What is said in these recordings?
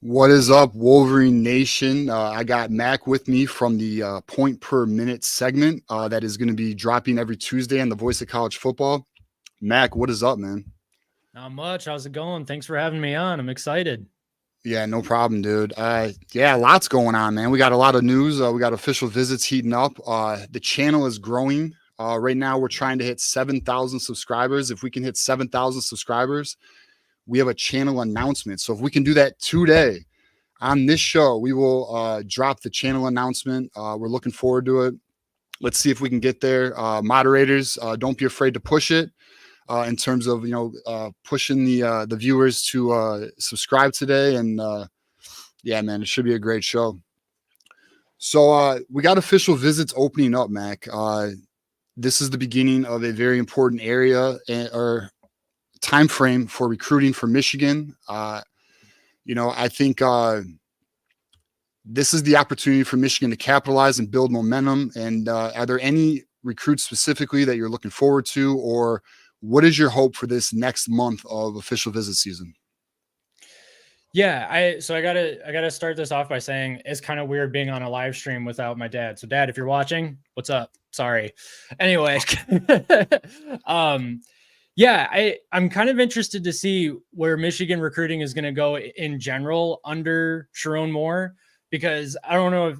What is up, Wolverine Nation? I got Mac with me from the Point Per Minute segment that is going to be dropping every Tuesday on the Voice of College Football. Mac, what is up, man? Not much. How's it going? Thanks for having me on. I'm excited. Yeah, no problem, dude. Lots going on, man. We got a lot of news. We got official visits heating up. The channel is growing. Right now, we're trying to hit 7,000 subscribers. If we can hit 7,000 subscribers, we have a channel announcement. So if we can do that today on this show, we will drop the channel announcement. We're looking forward to it. Let's see if we can get there. Moderators, don't be afraid to push it in terms of, pushing the viewers to subscribe today. And yeah, man, it should be a great show. So we got official visits opening up, Mac. This is the beginning of a very important area or time frame for recruiting for Michigan. I think this is the opportunity for Michigan to capitalize and build momentum. And are there any recruits specifically that you're looking forward to, or what is your hope for this next month of official visit season? Yeah, I gotta start this off by saying it's kind of weird being on a live stream without my dad. So, Dad, if you're watching, what's up? Sorry. Anyway, I'm kind of interested to see where Michigan recruiting is going to go in general under Sharon Moore, because I don't know if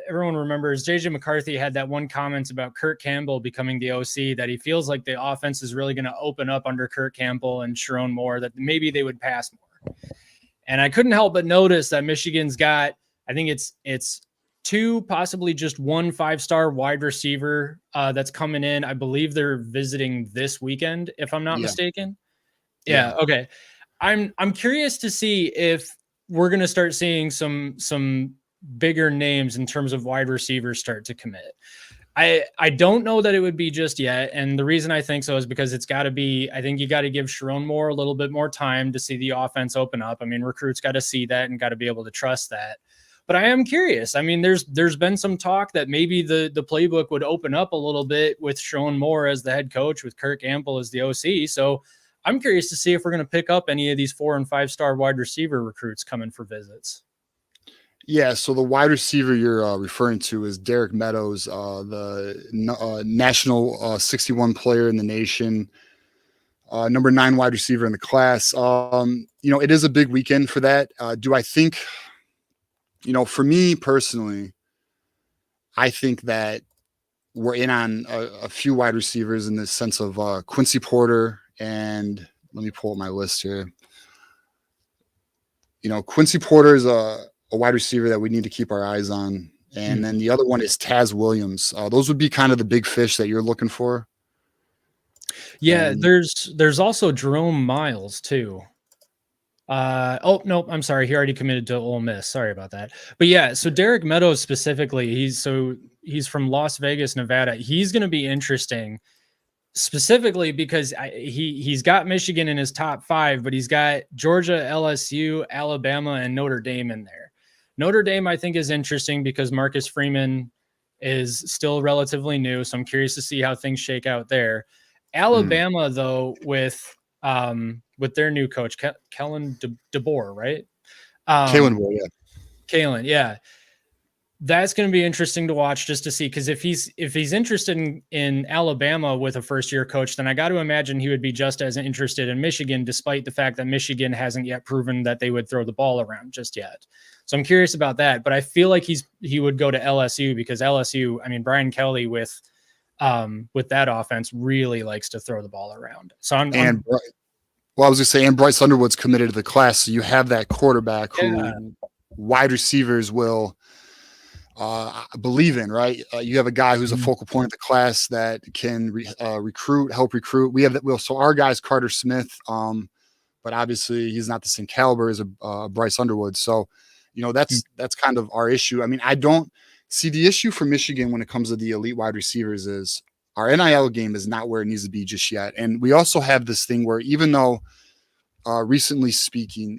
everyone remembers JJ McCarthy had that one comment about Kurt Campbell becoming the OC, that he feels like the offense is really going to open up under Kurt Campbell and Sharon Moore, that maybe they would pass more. And I couldn't help but notice that Michigan's got, I think it's two, possibly just one 5-star wide receiver that's coming in. I believe they're visiting this weekend, if I'm not mistaken. Yeah. Okay. I'm curious to see if we're going to start seeing some bigger names in terms of wide receivers start to commit. I don't know that it would be just yet. And the reason I think so is because it's got to be, I think you got to give Sharon Moore a little bit more time to see the offense open up. I mean, recruits got to see that and got to be able to trust that. But I am curious. I mean, there's been some talk that maybe the playbook would open up a little bit with Sharon Moore as the head coach, with Kurt Campbell as the OC. So I'm curious to see if we're going to pick up any of these 4- and 5-star wide receiver recruits coming for visits. Yeah, so the wide receiver you're referring to is Derek Meadows, the national 61 player in the nation, number 9 wide receiver in the class. It is a big weekend for that. Do I think, for me personally, I think that we're in on a few wide receivers in the sense of Quincy Porter, and let me pull up my list here. Quincy Porter is a wide receiver that we need to keep our eyes on. And then the other one is Taz Williams. Those would be kind of the big fish that you're looking for. Yeah, there's also Jerome Miles too. No, I'm sorry. He already committed to Ole Miss. Sorry about that. But yeah, so Derek Meadows specifically, he's from Las Vegas, Nevada. He's going to be interesting specifically because he's got Michigan in his top 5, but he's got Georgia, LSU, Alabama, and Notre Dame in there. Notre Dame, I think, is interesting because Marcus Freeman is still relatively new, so I'm curious to see how things shake out there. Alabama, though, with their new coach, Kellen DeBoer, right? Kalen, yeah. That's going to be interesting to watch just to see, because if he's interested in Alabama with a first-year coach, then I got to imagine he would be just as interested in Michigan, despite the fact that Michigan hasn't yet proven that they would throw the ball around just yet. So I'm curious about that, but I feel like he would go to LSU because LSU, I mean, Brian Kelly with that offense really likes to throw the ball around. So I was going to say, and Bryce Underwood's committed to the class, so you have that quarterback who wide receivers will believe in, right? You have a guy who's a focal point of the class that can help recruit. We have that. So our guy's Carter Smith, but obviously he's not the same caliber as a Bryce Underwood. So, that's kind of our issue. I mean, I don't see the issue for Michigan when it comes to the elite wide receivers is our NIL game is not where it needs to be just yet. And we also have this thing where even though recently speaking,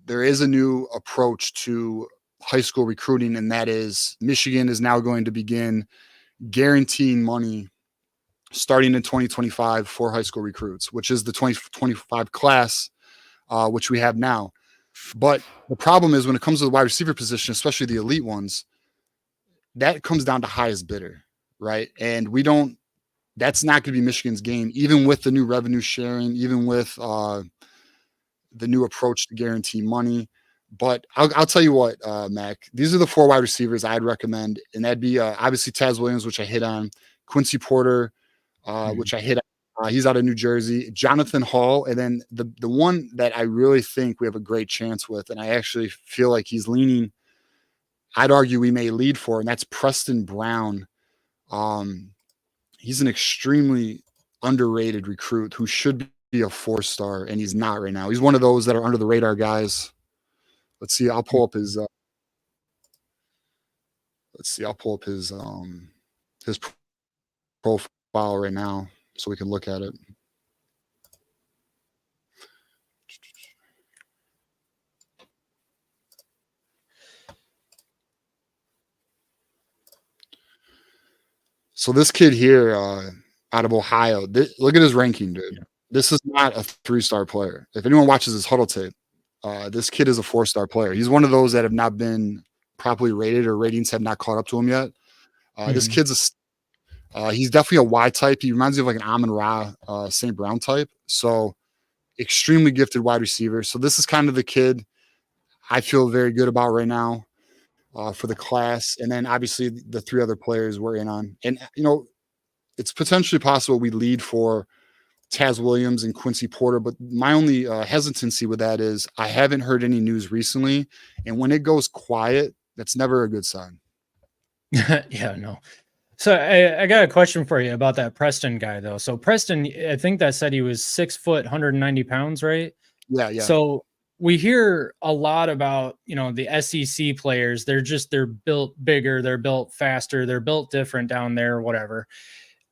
there is a new approach to high school recruiting, and that is Michigan is now going to begin guaranteeing money starting in 2025 for high school recruits, which is the 2025 class, which we have now. But the problem is when it comes to the wide receiver position, especially the elite ones, that comes down to highest bidder, right? And that's not going to be Michigan's game, even with the new revenue sharing, even with the new approach to guarantee money. But I'll tell you what, Mac, these are the 4 wide receivers I'd recommend. And that'd be obviously Taz Williams, which I hit on, Quincy Porter, which I hit on. He's out of New Jersey, Jonathan Hall. And then the one that I really think we have a great chance with, and I actually feel like he's leaning, I'd argue we may lead for, and that's Preston Brown. He's an extremely underrated recruit who should be a 4-star, and he's not right now. He's one of those that are under the radar guys. Let's see. I'll pull up his. I'll pull up his profile right now so we can look at it. So this kid here out of Ohio, look at his ranking, dude. Yeah. This is not a 3-star player. If anyone watches his huddle tape, this kid is a 4-star player. He's one of those that have not been properly rated or ratings have not caught up to him yet. This kid's he's definitely a Y type. He reminds me of like an Amon-Ra St. Brown type. So extremely gifted wide receiver. So this is kind of the kid I feel very good about right now for the class. And then obviously the 3 other players we're in on. And, it's potentially possible we lead for Taz Williams and Quincy Porter. But my only hesitancy with that is I haven't heard any news recently. And when it goes quiet, that's never a good sign. Yeah, no. So I got a question for you about that Preston guy, though. So Preston, I think that said he was 6 foot, 190 pounds, right? Yeah. So we hear a lot about, the SEC players. They're built bigger, they're built faster, they're built different down there, whatever.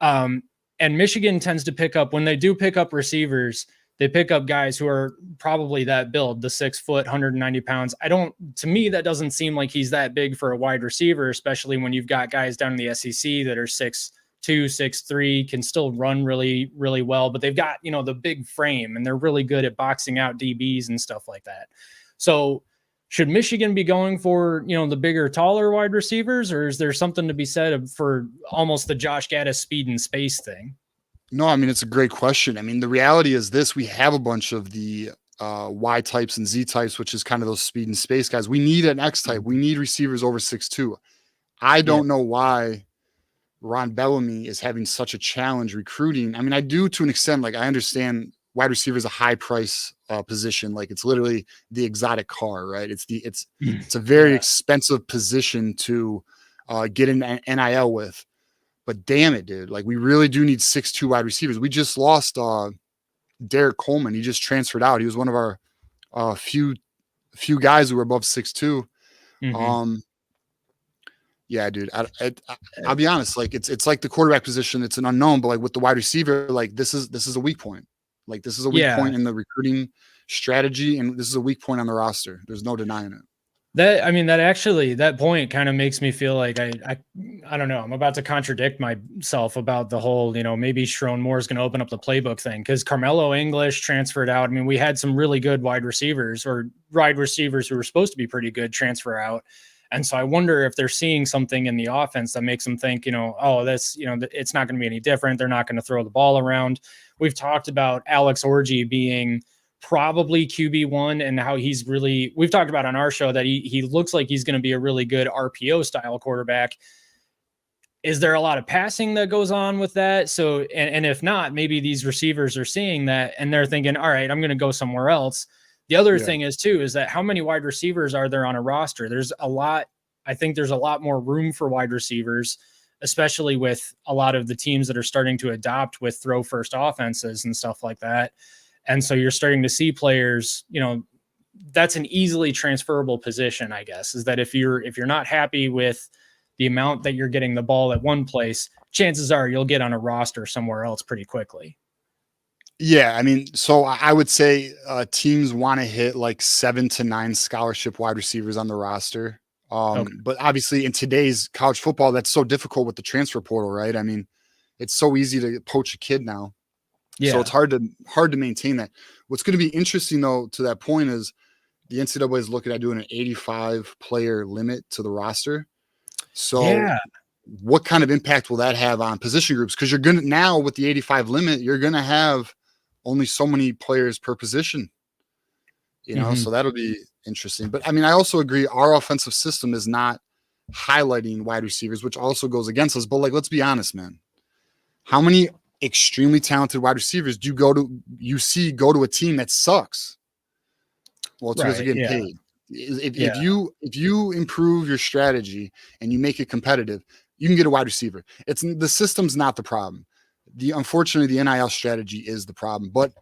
And Michigan tends to pick up, when they do pick up receivers, they pick up guys who are probably that build, the 6 foot, 190 pounds. To me, that doesn't seem like he's that big for a wide receiver, especially when you've got guys down in the SEC that are 6'2", 6'3", can still run really, really well, but they've got, the big frame and they're really good at boxing out DBs and stuff like that. So should Michigan be going for, the bigger, taller wide receivers, or is there something to be said for almost the Josh Gaddis speed and space thing? No, I mean, it's a great question. I mean, the reality is this: we have a bunch of the Y types and Z types, which is kind of those speed and space guys. We need an X type. We need receivers over 6'2". I don't know why Ron Bellamy is having such a challenge recruiting. I mean, I do to an extent. Like, I understand wide receiver is a high price position. Like, it's literally the exotic car, right? It's a very expensive position to get an NIL with. But damn it, dude. Like, we really do need 6'2" wide receivers. We just lost Derek Coleman. He just transferred out. He was one of our few guys who were above 6'2". Yeah, dude. I'll be honest. Like, it's like the quarterback position. It's an unknown, but like with the wide receiver, like this is a weak point. Like, this is a weak point in the recruiting strategy, and this is a weak point on the roster. There's no denying it. That point kind of makes me feel like I don't know. I'm about to contradict myself about the whole, maybe Sherrone Moore is going to open up the playbook thing, because Carmelo English transferred out. I mean, we had some really good wide receivers who were supposed to be pretty good transfer out. And so I wonder if they're seeing something in the offense that makes them think, it's not going to be any different. They're not going to throw the ball around. We've talked about Alex Orji being probably QB1 and how we've talked about on our show that he looks like he's going to be a really good RPO style quarterback. Is there a lot of passing that goes on with that? So, and if not, maybe these receivers are seeing that and they're thinking, all right, I'm going to go somewhere else. The other thing is that how many wide receivers are there on a roster? There's a lot. I think there's a lot more room for wide receivers, especially with a lot of the teams that are starting to adopt with throw first offenses and stuff like that. And so you're starting to see players, that's an easily transferable position, I guess, is that if you're not happy with the amount that you're getting the ball at one place, chances are you'll get on a roster somewhere else pretty quickly. Yeah, I mean, so I would say teams want to hit like 7 to 9 scholarship wide receivers on the roster. But obviously in today's college football, that's so difficult with the transfer portal, right? I mean, it's so easy to poach a kid now. Yeah. So it's hard to maintain that. What's going to be interesting, though, to that point is the NCAA is looking at doing an 85 player limit to the roster. So Yeah. what kind of impact will that have on position groups? Because you're going to now with the 85 limit, you're going to have only so many players per position, so that'll be interesting. But I mean, I also agree our offensive system is not highlighting wide receivers, which also goes against us. But like, let's be honest, man. How many extremely talented wide receivers do you see go to a team that sucks? Well, it's because they're getting paid. If you improve your strategy and you make it competitive, you can get a wide receiver. The system's not the problem. Unfortunately, the NIL strategy is the problem. But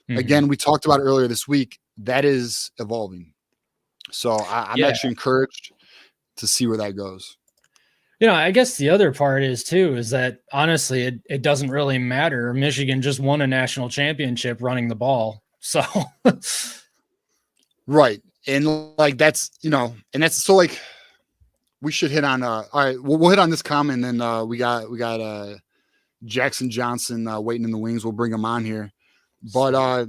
again, we talked about it earlier this week. That is evolving. So I'm actually encouraged to see where that goes. I guess the other part is that honestly, it doesn't really matter. Michigan just won a national championship running the ball. So right. And like, that's, and that's so like, we should hit on, all right, we'll hit on this comment. And then we got Jackson Johnson waiting in the wings. We'll bring him on here. But,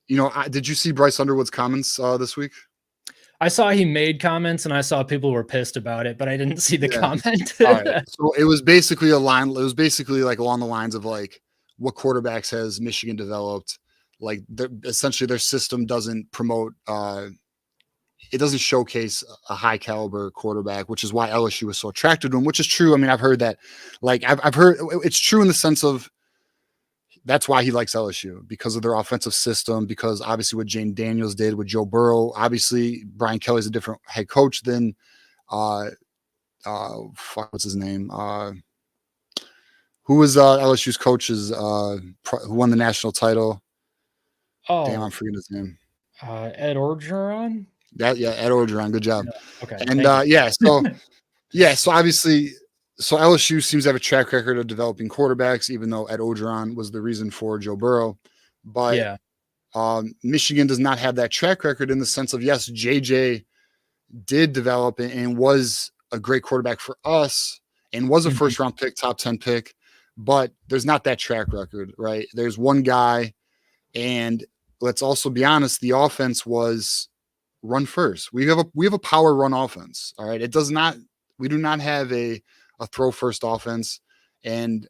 did you see Bryce Underwood's comments this week? I saw he made comments and I saw people were pissed about it, but I didn't see the comment. All right. So it was basically like along the lines of like, what quarterbacks has Michigan developed? Like essentially their system doesn't promote, it doesn't showcase a high caliber quarterback, which is why LSU was so attracted to him, which is true. I mean, I've heard that, like I've heard it's true in the sense of that's why he likes LSU, because of their offensive system, because obviously what Jane Daniels did with Joe Burrow. Obviously Brian Kelly's a different head coach than what's his name? Who was LSU's coaches who won the national title? Oh, damn, I'm forgetting his name. Ed Orgeron? Ed Orgeron. Good job. Okay. And so obviously, so LSU seems to have a track record of developing quarterbacks, even though Ed Orgeron was the reason for Joe Burrow. But Michigan does not have that track record in the sense of, yes, JJ did develop and was a great quarterback for us and was a first round pick, top 10 pick, but there's not that track record, right? There's one guy, and let's also be honest, the offense was run first. We have a power run offense. All right. We do not have a throw first offense. And,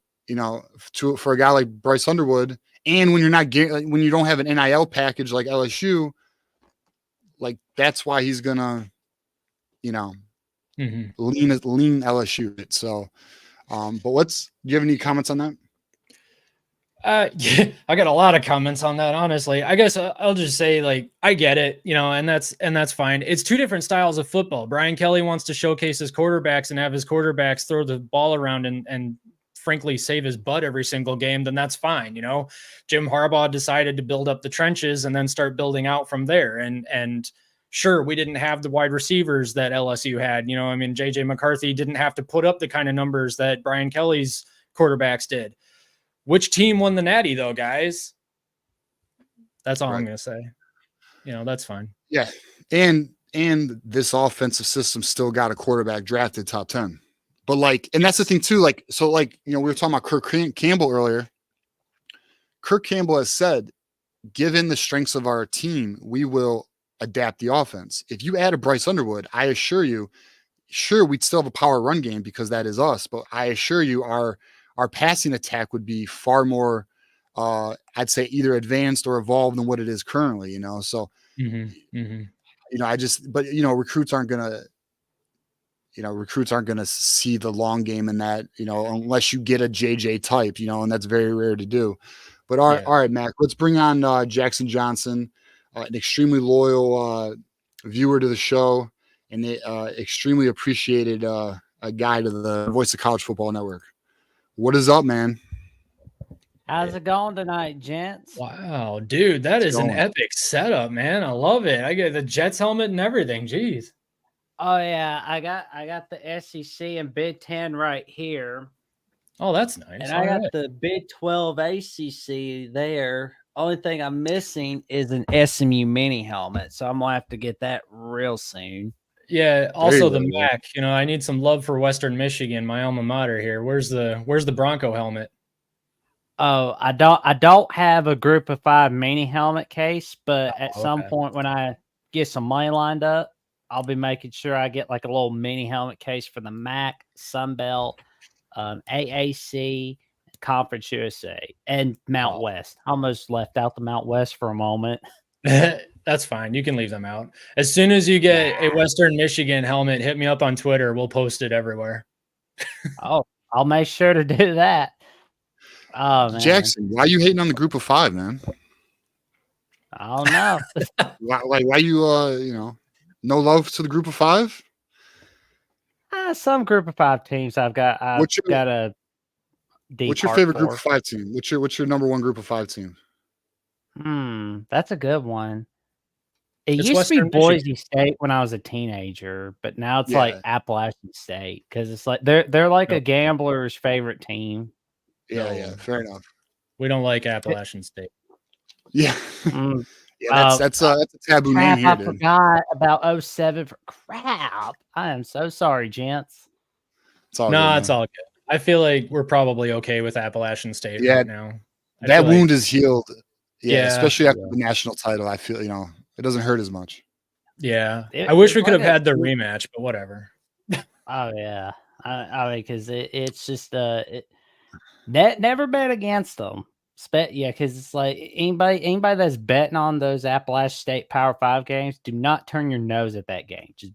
for a guy like Bryce Underwood, and when you don't have an NIL package like LSU, like that's why he's gonna, lean LSU. So, but do you have any comments on that? Yeah, I got a lot of comments on that, honestly. I guess I'll just say, like, I get it, and that's fine. It's two different styles of football. Brian Kelly wants to showcase his quarterbacks and have his quarterbacks throw the ball around and frankly save his butt every single game. Then that's fine. Jim Harbaugh decided to build up the trenches and then start building out from there. And sure, we didn't have the wide receivers that LSU had. JJ McCarthy didn't have to put up the kind of numbers that Brian Kelly's quarterbacks did. Which team won the Natty, though, guys? That's all I'm going to say. That's fine. Yeah, and this offensive system still got a quarterback drafted top 10. But and that's the thing too. We were talking about Kirk Campbell earlier. Kirk Campbell has said, given the strengths of our team, we will adapt the offense. If you add a Bryce Underwood, I assure you, sure, we'd still have a power run game because that is us. But I assure you, our passing attack would be far more, I'd say, either advanced or evolved than what it is currently, So, recruits aren't going to see the long game in that, unless you get a JJ type, and that's very rare to do. But all right, Mac, let's bring on Jackson Johnson, an extremely loyal viewer to the show and extremely appreciated a guy to the Voice of College Football Network. What is up, man? How's it going tonight, gents? Wow, dude, that is an epic setup, man. I love it. I get the Jets helmet and everything. Jeez. Oh yeah, I got the SEC and Big Ten right here. Oh, that's nice. And I got the Big 12 ACC there. Only thing I'm missing is an SMU mini helmet, so I'm gonna have to get that real soon. Yeah, also the MAC. I need some love for Western Michigan, my alma mater here. Where's the Bronco helmet? Oh, I don't have a Group of 5 mini helmet case, but at some point when I get some money lined up, I'll be making sure I get like a little mini helmet case for the MAC, Sunbelt, AAC, Conference USA, and Mount West. I almost left out the Mount West for a moment. That's fine. You can leave them out. As soon as you get a Western Michigan helmet, hit me up on Twitter. We'll post it everywhere. Oh, I'll make sure to do that. Oh, man. Jackson, why are you hating on the group of 5, man? I don't know. why you no love to the group of 5? Some group of 5 teams I've got a deep What's your heart favorite for. group of 5 team? What's your number one group of 5 team? That's a good one. It It's used Western to be Boise Michigan. State when I was a teenager, but now it's Yeah. like Appalachian State because it's like they're like a gambler's favorite team. Yeah, fair enough. We don't like Appalachian State. Yeah. Mm, Yeah, that's a taboo name crap, here, I dude. forgot about 07 for crap. I am so sorry, gents. It's all No, good, it's man. all good. I feel like we're probably okay with Appalachian State right now. That wound is healed. Yeah, Yeah. especially after the national title. I feel, it doesn't hurt as much. Yeah. It- I wish we it's could have like a- had the rematch, but whatever. Oh yeah, I mean, because it's just never bet against them. Yeah, because it's like anybody that's betting on those Appalachian State Power 5 games, do not turn your nose at that game. Just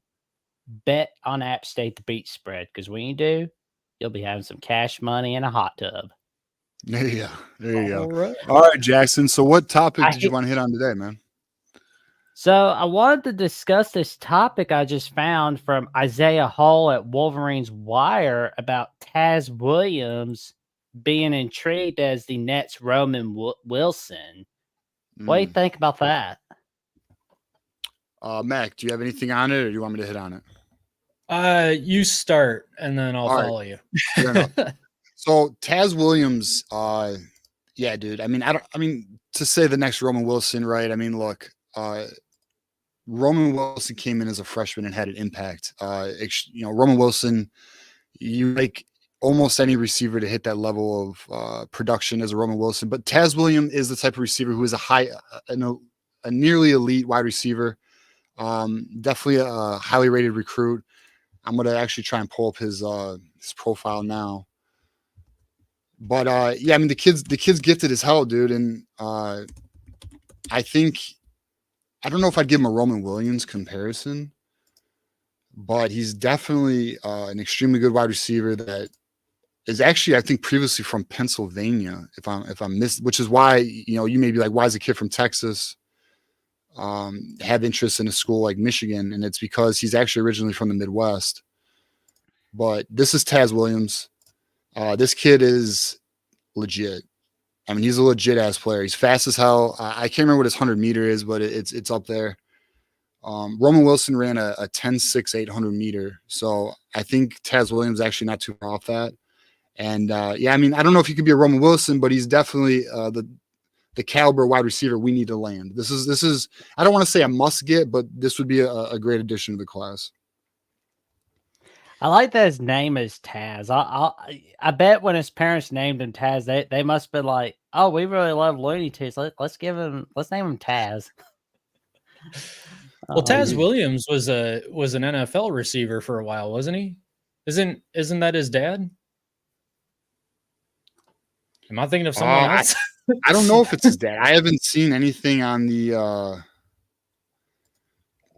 bet on App State to beat spread, because when you do, you'll be having some cash money and a hot tub. There you go. All right. All right, Jackson. So what topic did you want to hit on today, man? So I wanted to discuss this topic I just found from Isaiah Hall at Wolverines Wire about Taz Williams being intrigued as the Nets' Roman Wilson. What do you think about that? Mac, do you have anything on it, or do you want me to hit on it? You start, and then I'll follow you. Fair enough. So Taz Williams, yeah, dude. I mean, to say the next Roman Wilson, right? I mean, look, Roman Wilson came in as a freshman and had an impact. Roman Wilson, you like almost any receiver to hit that level of production as a Roman Wilson, but Taz Williams is the type of receiver who is a nearly elite wide receiver. Definitely a highly rated recruit. I'm gonna actually try and pull up his profile now. But yeah, I mean the kid's gifted as hell, dude, and I think I don't know if I'd give him a Roman Williams comparison, but he's definitely an extremely good wide receiver that is actually, I think, previously from Pennsylvania. If I'm missed, which is why you may be like, why is a kid from Texas have interest in a school like Michigan? And it's because he's actually originally from the Midwest. But this is Taz Williams. This kid is legit. I mean, he's a legit ass player. He's fast as hell. I can't remember what his 100-meter is, but it's up there. Roman Wilson ran a 10.6 800 meter. So I think Taz Williams actually not too far off that. And yeah, I mean, I don't know if he could be a Roman Wilson, but he's definitely the caliber wide receiver we need to land. This is I don't want to say a must get, but this would be a great addition to the class. I like that his name is Taz. I bet when his parents named him Taz, they must have been like, oh, we really love Looney Tunes. Let's name him Taz. Well, Taz Williams was an NFL receiver for a while, wasn't he? Isn't that his dad? Am I thinking of someone else? I don't know if it's his dad. I haven't seen anything on the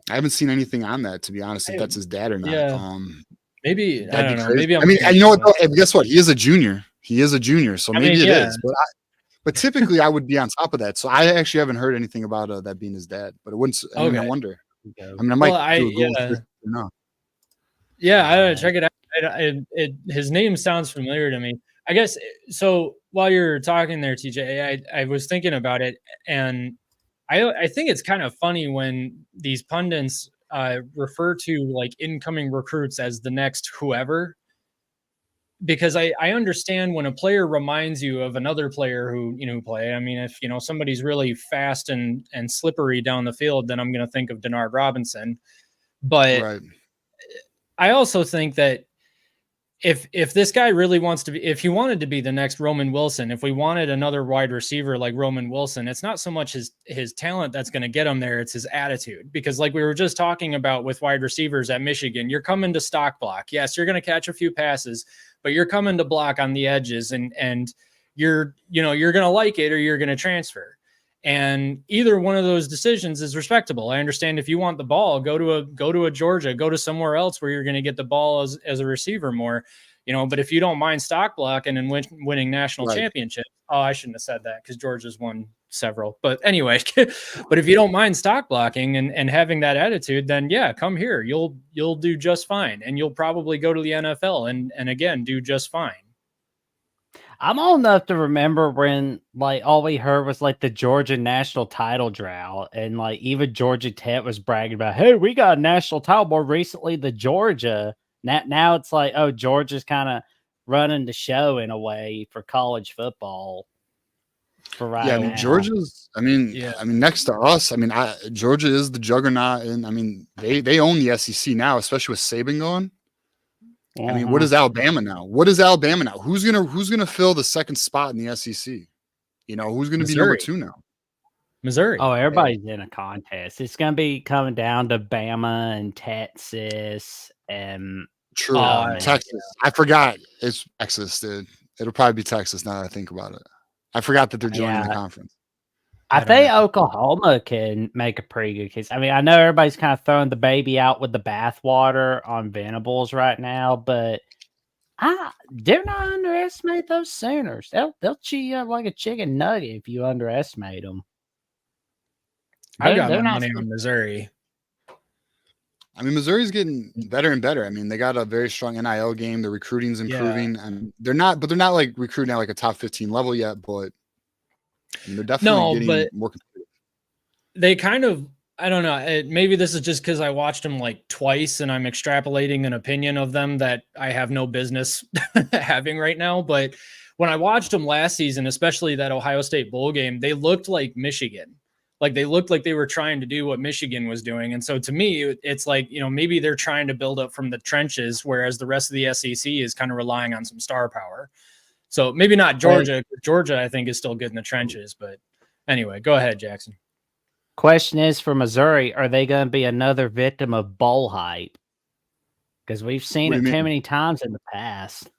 I haven't seen anything on that, to be honest, if that's his dad or not. Yeah. Maybe I don't know. Crazy. Maybe I mean, you know what? Though? Guess what? He is a junior. So maybe it is. But typically, I would be on top of that. So I actually haven't heard anything about that being his dad. But it wouldn't. I mean, I wonder. I mean, I might do a Google search. No. Yeah, I don't know, check it out. His name sounds familiar to me. I guess so. While you're talking there, TJ, I was thinking about it, and I think it's kind of funny when these pundits refer to like incoming recruits as the next whoever, because I understand when a player reminds you of another player who play. I mean, if somebody's really fast and slippery down the field, then I'm going to think of Denard Robinson. But right. I also think that if this guy really wants to be, if he wanted to be the next Roman Wilson, if we wanted another wide receiver like Roman Wilson, it's not so much his talent that's going to get him there, it's his attitude. Because like we were just talking about with wide receivers at Michigan, you're coming to stock block. Yes, you're going to catch a few passes, but you're coming to block on the edges, and you're going to like it or you're going to transfer. And either one of those decisions is respectable. I understand if you want the ball, go to a Georgia, go to somewhere else where you're going to get the ball as a receiver more, but if you don't mind stock blocking and winning national championships, I shouldn't have said that because Georgia's won several, but anyway, but if you don't mind stock blocking and having that attitude, then yeah, come here. You'll do just fine. And you'll probably go to the NFL and again, do just fine. I'm old enough to remember when like all we heard was like the Georgia national title drought, and like even Georgia Tech was bragging about, hey, we got a national title. More recently, the Georgia. Now it's like, oh, Georgia's kind of running the show in a way for college football. For right now. Georgia's. Next to us, Georgia is the juggernaut, and they own the SEC now, especially with Saban going. What is Alabama now? Who's gonna fill the second spot in the SEC? Who's gonna be number 2 now? Missouri. Oh, everybody's in a contest. It's gonna be coming down to Bama and Texas and Texas. I forgot it's Texas, dude. It'll probably be Texas now that I think about it. I forgot that they're joining the conference. I think Oklahoma can make a pretty good case. I know everybody's kind of throwing the baby out with the bathwater on Venables right now, but do not underestimate those Sooners. They'll chew you up like a chicken nugget if you underestimate them. I got my money on Missouri. Missouri's getting better and better. They got a very strong NIL game. The recruiting's improving, and they're not like recruiting at like a top 15 level yet, but they're definitely getting more competitive. They kind of, I don't know. Maybe this is just because I watched them like twice and I'm extrapolating an opinion of them that I have no business having right now. But when I watched them last season, especially that Ohio State bowl game, they looked like Michigan. Like they looked like they were trying to do what Michigan was doing. And so to me, it's like, maybe they're trying to build up from the trenches, whereas the rest of the SEC is kind of relying on some star power. So maybe not Georgia. Georgia, I think, is still good in the trenches. But anyway, go ahead, Jackson. Question is for Missouri, are they going to be another victim of bowl hype? Because we've seen it too many times in the past.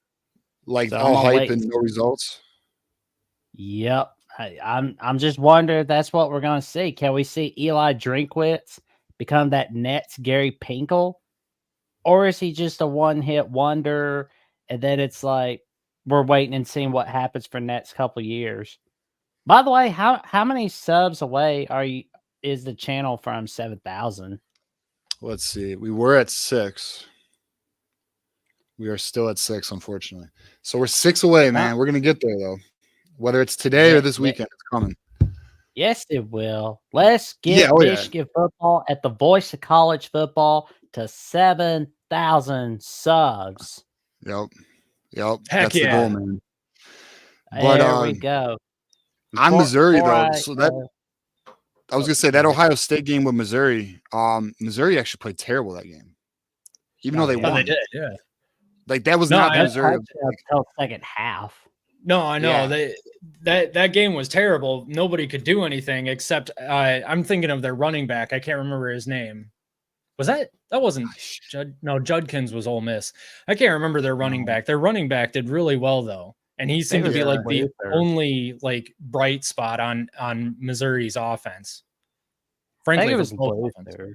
Like all hype and no results? Yep. I'm just wondering if that's what we're going to see. Can we see Eli Drinkwitz become that Nets Gary Pinkel? Or is he just a one-hit wonder, and then it's like, we're waiting and seeing what happens for the next couple of years. By the way, how many subs away is the channel from 7,000? Let's see. We were at 6. We are still at 6, unfortunately. So we're 6 away, man. We're gonna get there though. Whether it's today or this weekend, it's coming. Yes, it will. Let's get Michigan football at the voice of college football to 7,000 subs. Yep. Heck That's the goal, man. But there we go. I'm Missouri though, so that I was gonna say that Ohio State game with Missouri. Missouri actually played terrible that game, even though they won. They did, yeah. Like that was not Missouri until second half. No, I know that game was terrible. Nobody could do anything except I'm thinking of their running back. I can't remember his name. Was that wasn't Judd? No, Judkins was Ole Miss. I can't remember their running back. Their running back did really well though, and he seemed to be like the only like bright spot on Missouri's offense. Frankly, it was Luther.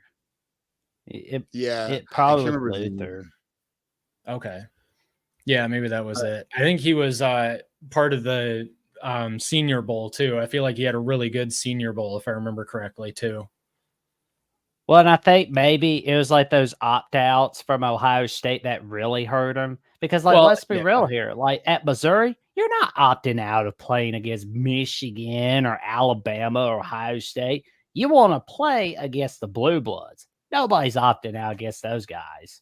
It probably was Luther. Okay, yeah, maybe that was it. I think he was part of the Senior Bowl too. I feel like he had a really good Senior Bowl if I remember correctly too. Well, and I think maybe it was like those opt-outs from Ohio State that really hurt him. Because, like, let's be real here. Like, at Missouri, you're not opting out of playing against Michigan or Alabama or Ohio State. You want to play against the Blue Bloods. Nobody's opting out against those guys.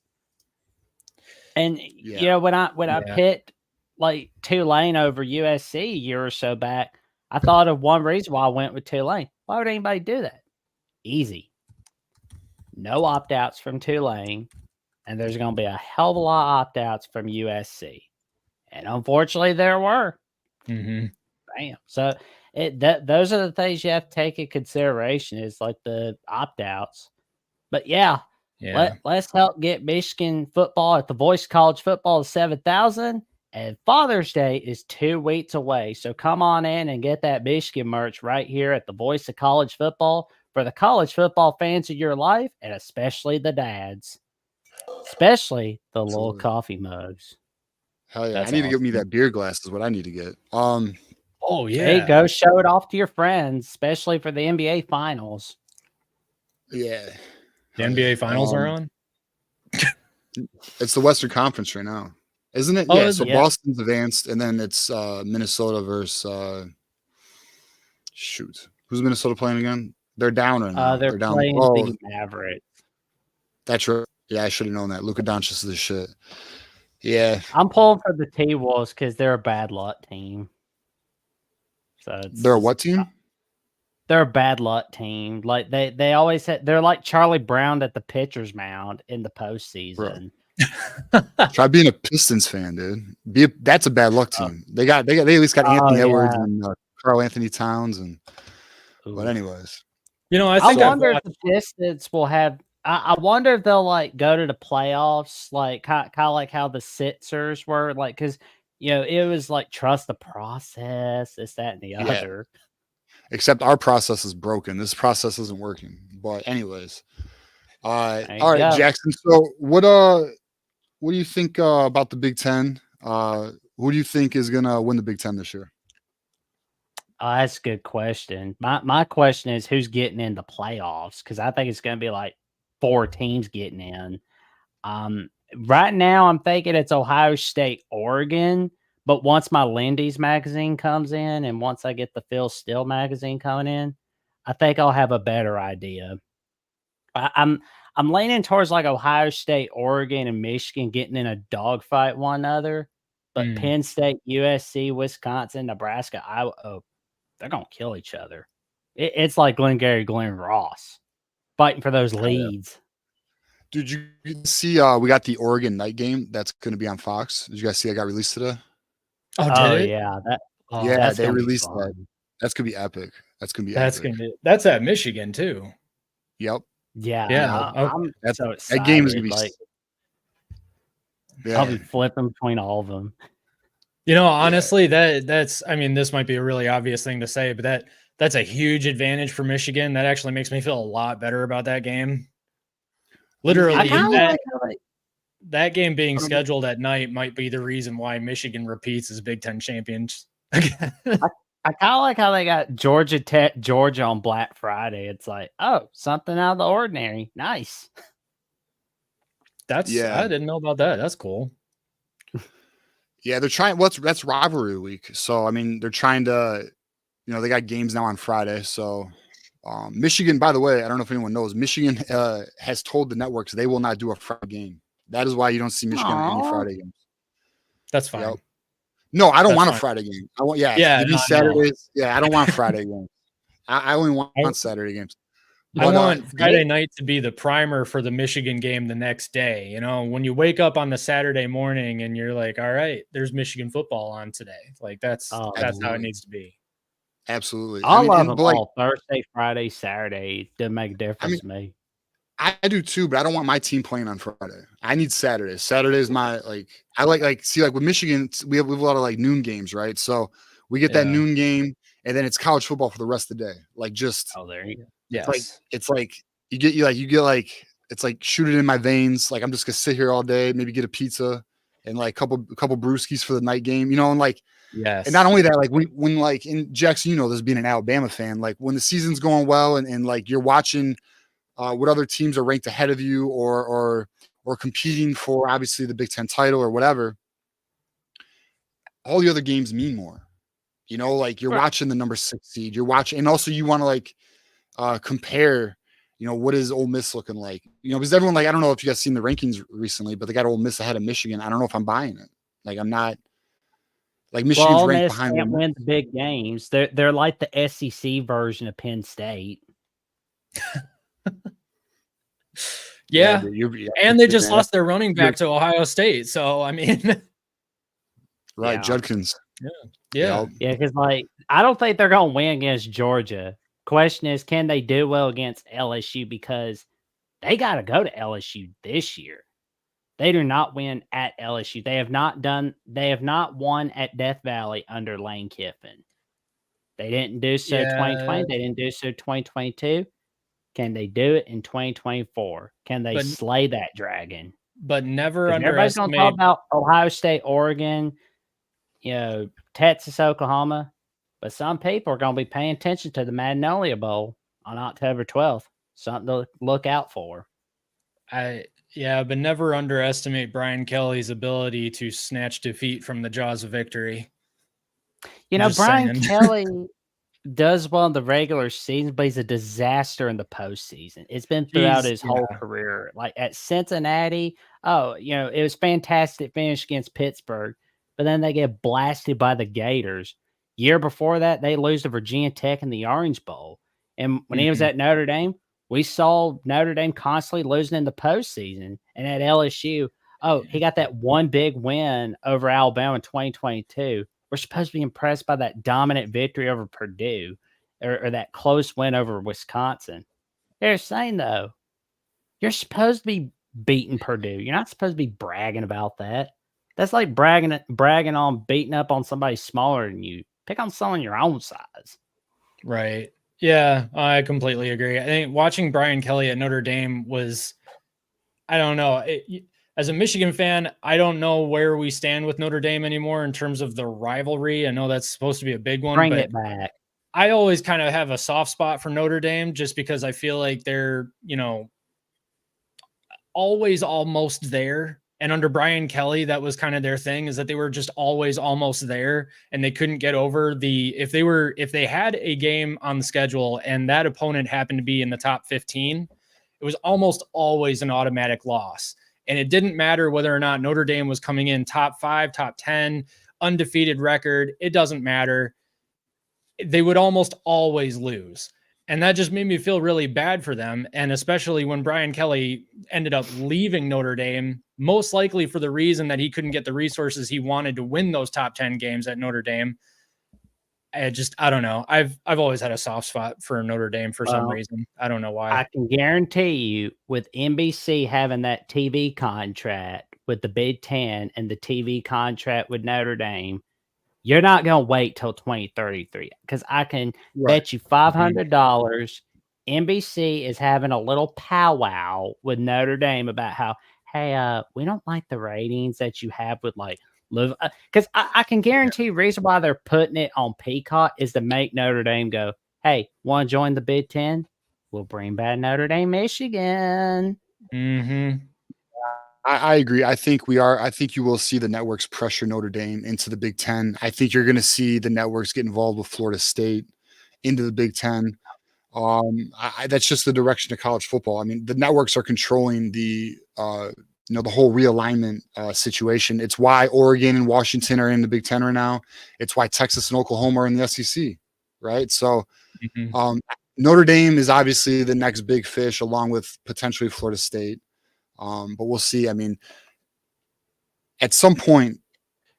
And, when I picked, like, Tulane over USC a year or so back, I thought of one reason why I went with Tulane. Why would anybody do that? Easy. No opt-outs from Tulane. and there's going to be a hell of a lot of opt-outs from USC. And unfortunately, there were. Mm-hmm. Bam. So those are the things you have to take in consideration is like the opt-outs. But yeah. Let's help get Michigan football at the Voice of College Football to 7,000. And Father's Day is 2 weeks away. So come on in and get that Michigan merch right here at the Voice of College Football for the college football fans of your life, and especially the dads, especially the little coffee mugs. Hell yeah. I need to get me that beer glass is what I need to get. Oh yeah. Hey, go show it off to your friends, especially for the NBA finals. Yeah. The NBA finals are on? It's the Western Conference right now, isn't it? Oh, yeah. So Boston's advanced, and then it's Minnesota versus shoot. Who's Minnesota playing again? They're down right now. They're down. playing the Mavericks. That's right. Yeah, I should have known that. Luka Doncic is the shit. Yeah. I'm pulling for the T-Wolves because they're a bad luck team. So they're a what team? They're a bad luck team. Like they always they're like Charlie Brown at the pitcher's mound in the postseason. Try being a Pistons fan, dude. That's a bad luck team. They at least got Anthony Edwards and Karl Anthony Towns and. But anyways, I wonder if the Pistons will have. I wonder if they'll like go to the playoffs, like kind of like how the Sixers were, like because it was like trust the process, this, that, and the other. Except our process is broken. This process isn't working. But anyways, all right, Jackson. So what do you think about the Big Ten? Who do you think is gonna win the Big Ten this year? Oh, that's a good question. My question is who's getting in the playoffs? Because I think it's going to be like 4 teams getting in. Right now, I'm thinking it's Ohio State, Oregon. But once my Lindy's magazine comes in, and once I get the Phil Steele magazine coming in, I think I'll have a better idea. I'm leaning towards like Ohio State, Oregon, and Michigan getting in a dogfight one another. But Penn State, USC, Wisconsin, Nebraska, Iowa, they're going to kill each other. It's like Glengarry, Glen Ross fighting for those leads. Did you see we got the Oregon night game that's going to be on Fox? Did you guys see it got released today? Oh, did it? Yeah. They released that. That's going to be epic. That's at Michigan too. Yep. Yeah. I'm so excited. That game is going to be I'll be flipping between all of them. Honestly, that's this might be a really obvious thing to say, but that's a huge advantage for Michigan. That actually makes me feel a lot better about that game. Literally, that game being scheduled at night might be the reason why Michigan repeats as Big Ten champions. I kind of like how they got Georgia Tech, Georgia on Black Friday. It's like, oh, something out of the ordinary. Nice. I didn't know about that. That's cool. Yeah, they're trying. That's rivalry week, so they're trying to, they got games now on Friday. So, Michigan, by the way, I don't know if anyone knows, Michigan has told the networks they will not do a Friday game. That is why you don't see Michigan on any Friday games. That's fine. Yep. No, I don't want a Friday game. I want give me Saturdays. Yeah, I don't want Friday games. I only want Saturday games. I want Friday night to be the primer for the Michigan game the next day. When you wake up on the Saturday morning and you're like, all right, there's Michigan football on today. Like that's how it needs to be. Absolutely. I love them all. Thursday, Friday, Saturday. Doesn't make a difference to me. I do too, but I don't want my team playing on Friday. I need Saturday. Saturday is my I like with Michigan, we have a lot of noon games, right? So we get that noon game and then it's college football for the rest of the day. There you go. Yes. It's like it's like shoot it in my veins. Like I'm just gonna sit here all day, maybe get a pizza and a couple brewskis for the night game, and yes. And not only that, when in Jackson, this being an Alabama fan, when the season's going well and you're watching what other teams are ranked ahead of you or competing for obviously the Big Ten title or whatever, all the other games mean more. You're watching the number 6 seed, you're watching, and also you want to compare, what is Ole Miss looking like? Because everyone I don't know if you guys seen the rankings recently, but they got Ole Miss ahead of Michigan. I don't know if I'm buying it. I'm not. Michigan's ranked behind them. Can't win the big games. They're like the SEC version of Penn State. Yeah. Yeah, And they just lost their running back to Ohio State. So, I mean, right. Yeah. Judkins. yeah. Yeah, because like I don't think they're gonna win against Georgia. Question is, can they do well against LSU? Because they got to go to LSU this year. They do not win at LSU. They have not won at Death Valley under Lane Kiffin. They didn't do so 2020. They didn't do so 2022. Can they do it in 2024? Can they slay that dragon? But never Everybody's going to talk about Ohio State, Oregon, Texas, Oklahoma. But some people are going to be paying attention to the Magnolia Bowl on October 12th. Something to look out for. But never underestimate Brian Kelly's ability to snatch defeat from the jaws of victory. Brian Kelly does well in the regular season, but he's a disaster in the postseason. It's been throughout his whole career. Like at Cincinnati, it was fantastic finish against Pittsburgh, but then they get blasted by the Gators. Year before that, they lose to Virginia Tech in the Orange Bowl. And when he was at Notre Dame, we saw Notre Dame constantly losing in the postseason. And at LSU, he got that one big win over Alabama in 2022. We're supposed to be impressed by that dominant victory over Purdue or that close win over Wisconsin. They're saying, though, you're supposed to be beating Purdue. You're not supposed to be bragging about that. That's like bragging on beating up on somebody smaller than you. Pick on someone your own size. Right. Yeah, I completely agree. I think watching Brian Kelly at Notre Dame was, I don't know. As a Michigan fan, I don't know where we stand with Notre Dame anymore in terms of the rivalry. I know that's supposed to be a big one. Bring it back. I always kind of have a soft spot for Notre Dame just because I feel like they're, always almost there. And under Brian Kelly, that was kind of their thing, is that they were just always almost there and they couldn't get over if they had a game on the schedule and that opponent happened to be in the top 15, it was almost always an automatic loss. And it didn't matter whether or not Notre Dame was coming in top 5, top 10, undefeated record. It doesn't matter. They would almost always lose. And that just made me feel really bad for them. And especially when Brian Kelly ended up leaving Notre Dame, most likely for the reason that he couldn't get the resources he wanted to win those top 10 games at Notre Dame. I don't know. I've always had a soft spot for Notre Dame for some reason. I don't know why. I can guarantee you with NBC having that TV contract with the Big Ten and the TV contract with Notre Dame, you're not going to wait till 2033 because I can bet you $500 NBC is having a little powwow with Notre Dame about how, hey, we don't like the ratings that you have with because I can guarantee the reason why they're putting it on Peacock is to make Notre Dame go, hey, want to join the Big Ten? We'll bring back Notre Dame, Michigan. Mm-hmm. I agree. I think you will see the networks pressure Notre Dame into the Big Ten. I think you're going to see the networks get involved with Florida State into the Big Ten. That's just the direction of college football. I mean, the networks are controlling the whole realignment situation. It's why Oregon and Washington are in the Big Ten right now. It's why Texas and Oklahoma are in the SEC, right? So Notre Dame is obviously the next big fish along with potentially Florida State. But we'll see. I mean, at some point,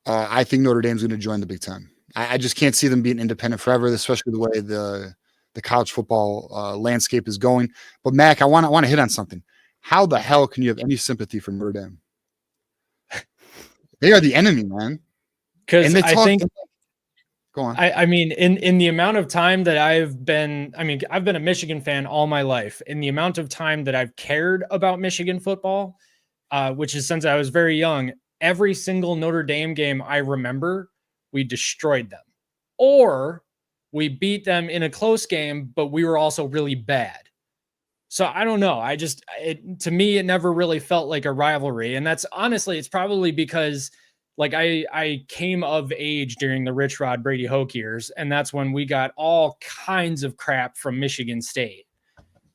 I think Notre Dame's going to join the Big Ten. I just can't see them being independent forever, especially the way the college football landscape is going. But Mac, I want to hit on something. How the hell can you have any sympathy for Notre Dame? They are the enemy, man. Because I think. Go on. I mean, in the amount of time that I've been a Michigan fan all my life. In the amount of time that I've cared about Michigan football, which is since I was very young, every single Notre Dame game I remember, we destroyed them. Or we beat them in a close game, but we were also really bad. So I don't know. To me, it never really felt like a rivalry. And that's honestly, it's probably because I came of age during the Rich Rod Brady Hoke years, and that's when we got all kinds of crap from Michigan State.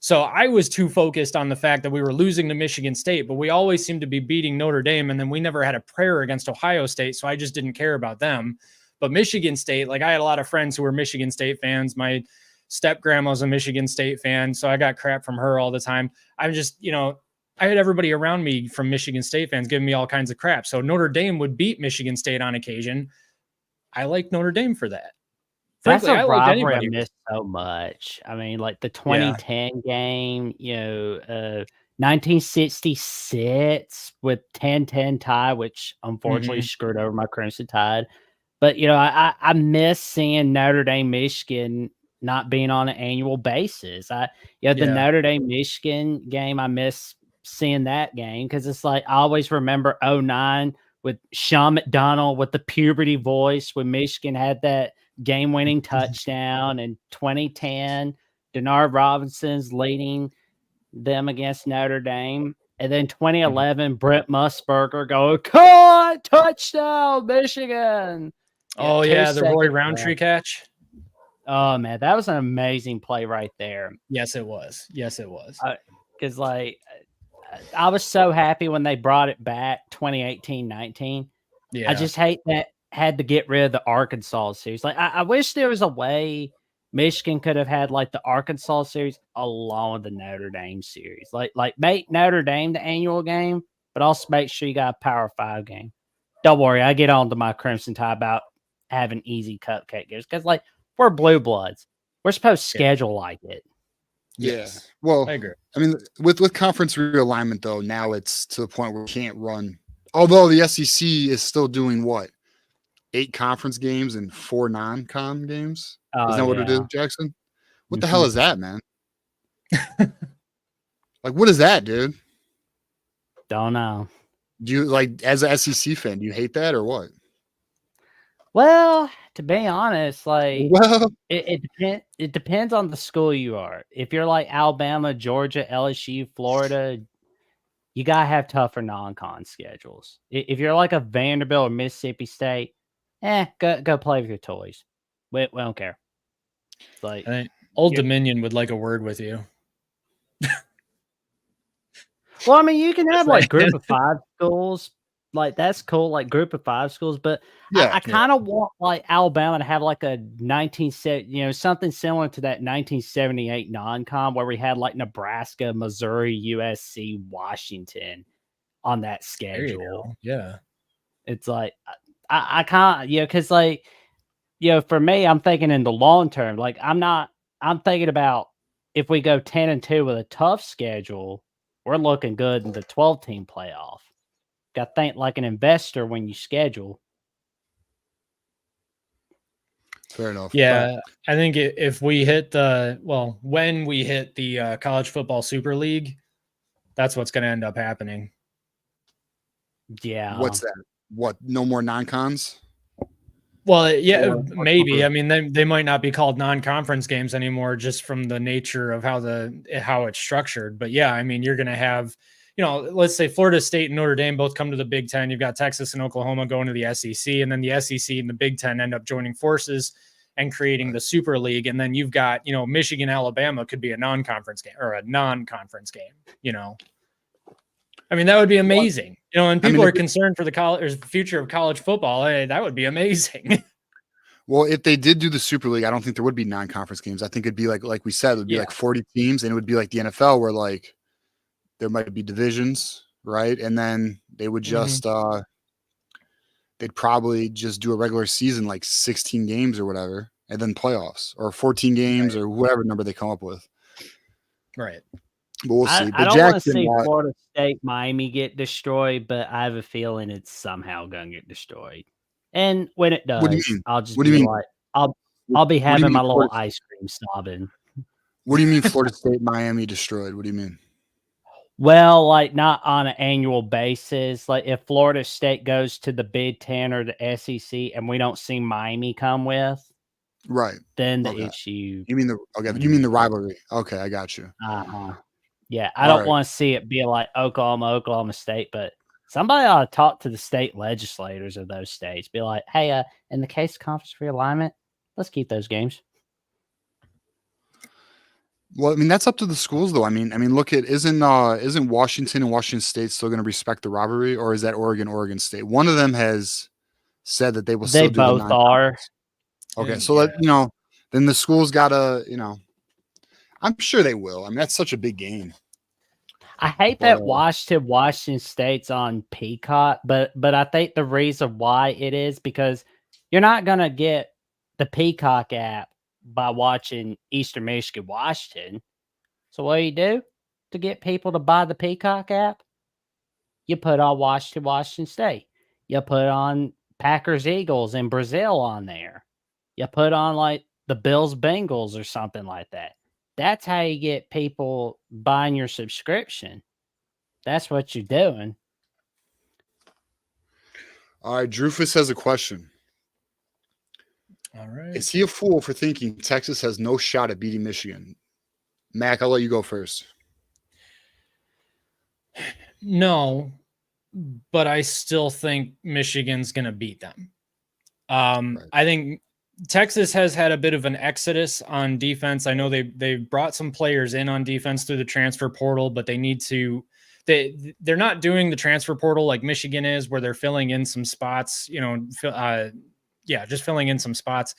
So I was too focused on the fact that we were losing to Michigan State, but we always seemed to be beating Notre Dame, and then we never had a prayer against Ohio State, so I just didn't care about them. But Michigan State, I had a lot of friends who were Michigan State fans. My step grandma's a Michigan State fan, so I got crap from her all the time. I'm just, I had everybody around me from Michigan State fans giving me all kinds of crap. So Notre Dame would beat Michigan State on occasion. I like Notre Dame for that. That's Frankly, a I like rivalry I anybody. miss so much. I mean, like the 2010 game, 1966 with 10-10 tie, which unfortunately screwed over my Crimson Tide. But, I miss seeing Notre Dame, Michigan not being on an annual basis. The Notre Dame, Michigan game, I miss seeing that game because it's like I always remember 09 with Sean McDonald with the puberty voice when Michigan had that game-winning touchdown, in 2010, Denard Robinson's leading them against Notre Dame. And then 2011, Brent Musburger going, caught, touchdown, Michigan. Oh, yeah, the Roy Roundtree catch. Oh, man, that was an amazing play right there. Yes, it was. Yes, it was. Because, I was so happy when they brought it back 2018-19. Yeah. I just hate that had to get rid of the Arkansas series. Like, I wish there was a way Michigan could have had like the Arkansas series along with the Notre Dame series. Like make Notre Dame the annual game, but also make sure you got a Power 5 game. Don't worry, I get on to my Crimson Tide about having easy cupcake games because like we're blue bloods. We're supposed to schedule like it. Yes. Yeah. Well, I agree. I mean, with conference realignment though, now it's to the point where we can't run. Although the SEC is still doing what? 8 conference games and 4 non-con games. Isn't that what it is, Jackson? What the hell is that, man? Like, what is that, dude? Don't know. Do you like, as an SEC fan, do you hate that or what? Well, to be honest, it depends on the school you are. If you're like Alabama, Georgia, LSU, Florida, you gotta have tougher non-con schedules. If you're like a Vanderbilt or Mississippi State, go play with your toys. We don't care. Like, I think Old Dominion would like a word with you. Well, I mean, you can have like group of 5 schools. Like, that's cool, like group of 5 schools. But I kind of want like Alabama to have like a something similar to that 1978 non-con where we had like Nebraska, Missouri, USC, Washington on that schedule. Yeah. It's like, I can't, because like, for me, I'm thinking in the long term. Like, I'm thinking about if we go 10-2 with a tough schedule, we're looking good in the 12-team playoff. Got to think like an investor when you schedule. Fair enough. Yeah, I think if we hit when we hit the College Football Super League, that's what's going to end up happening. Yeah. What's that? What? No more non-cons? Well, yeah, maybe. I mean, they might not be called non-conference games anymore, just from the nature of how it's structured. But yeah, I mean, you're going to have, let's say Florida State and Notre Dame both come to the Big Ten. You've got Texas and Oklahoma going to the SEC, and then the SEC and the Big Ten end up joining forces and creating the Super League. And then you've got, Michigan, Alabama could be a non-conference game or a non-conference game. I mean, that would be amazing. And people are concerned for the future of college football. Hey, that would be amazing. Well, if they did do the Super League, I don't think there would be non-conference games. I think it'd be like we said, it would be like 40 teams, and it would be like the NFL where like there might be divisions, right? And then they would just they'd probably just do a regular season, like 16 games or whatever, and then playoffs or 14 games or whatever number they come up with. Right. But we'll see. I don't want to see Florida State, Miami get destroyed, but I have a feeling it's somehow going to get destroyed. And when it does, I'll just be like, I'll be having my little ice cream sobbing. What do you mean Florida State, Miami destroyed? What do you mean? Well, like not on an annual basis. Like if Florida State goes to the Big Ten or the SEC and we don't see Miami come with, right? Then the issue. You mean you mean the rivalry? Okay, I got you. Yeah, I don't want to see it be like Oklahoma State, but somebody ought to talk to the state legislators of those states. Be like, hey, in the case of conference realignment, let's keep those games. Well, I mean, that's up to the schools, though. I mean, look at isn't Washington and Washington State still going to respect the rivalry, or is that Oregon State? One of them has said that they will. They both are. Okay, so then the schools gotta, I'm sure they will. I mean, that's such a big game. I hate that Washington State's on Peacock, but I think the reason why it is because you're not gonna get the Peacock app by watching Eastern Michigan, Washington. So what do you do to get people to buy the Peacock app? You put on Washington State. You put on Packers Eagles in Brazil on there. You put on like the Bills Bengals or something like that. That's how you get people buying your subscription. That's what you're doing. All right, Drufus has a question. All right. Is he a fool for thinking Texas has no shot at beating Michigan? Mac, I'll let you go first. No, but I still think Michigan's going to beat them. Right. I think Texas has had a bit of an exodus on defense. I know they brought some players in on defense through the transfer portal, but they need to. They're not doing the transfer portal like Michigan is, where they're filling in some spots. Just filling in some spots.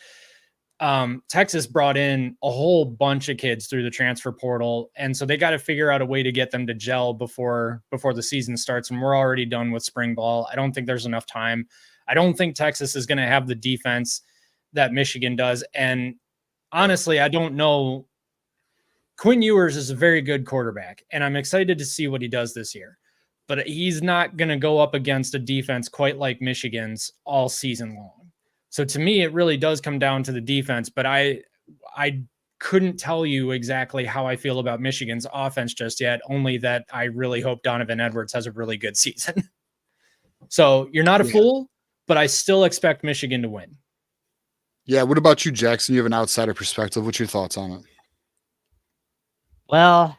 Texas brought in a whole bunch of kids through the transfer portal, and so they got to figure out a way to get them to gel before the season starts. And we're already done with spring ball. I don't think there's enough time. I don't think Texas is going to have the defense that Michigan does. And honestly, I don't know. Quinn Ewers is a very good quarterback, and I'm excited to see what he does this year. But he's not going to go up against a defense quite like Michigan's all season long. So to me, it really does come down to the defense. But I couldn't tell you exactly how I feel about Michigan's offense just yet, only that I really hope Donovan Edwards has a really good season. So you're not a fool, but I still expect Michigan to win. Yeah. What about you, Jackson? You have an outsider perspective. What's your thoughts on it? Well,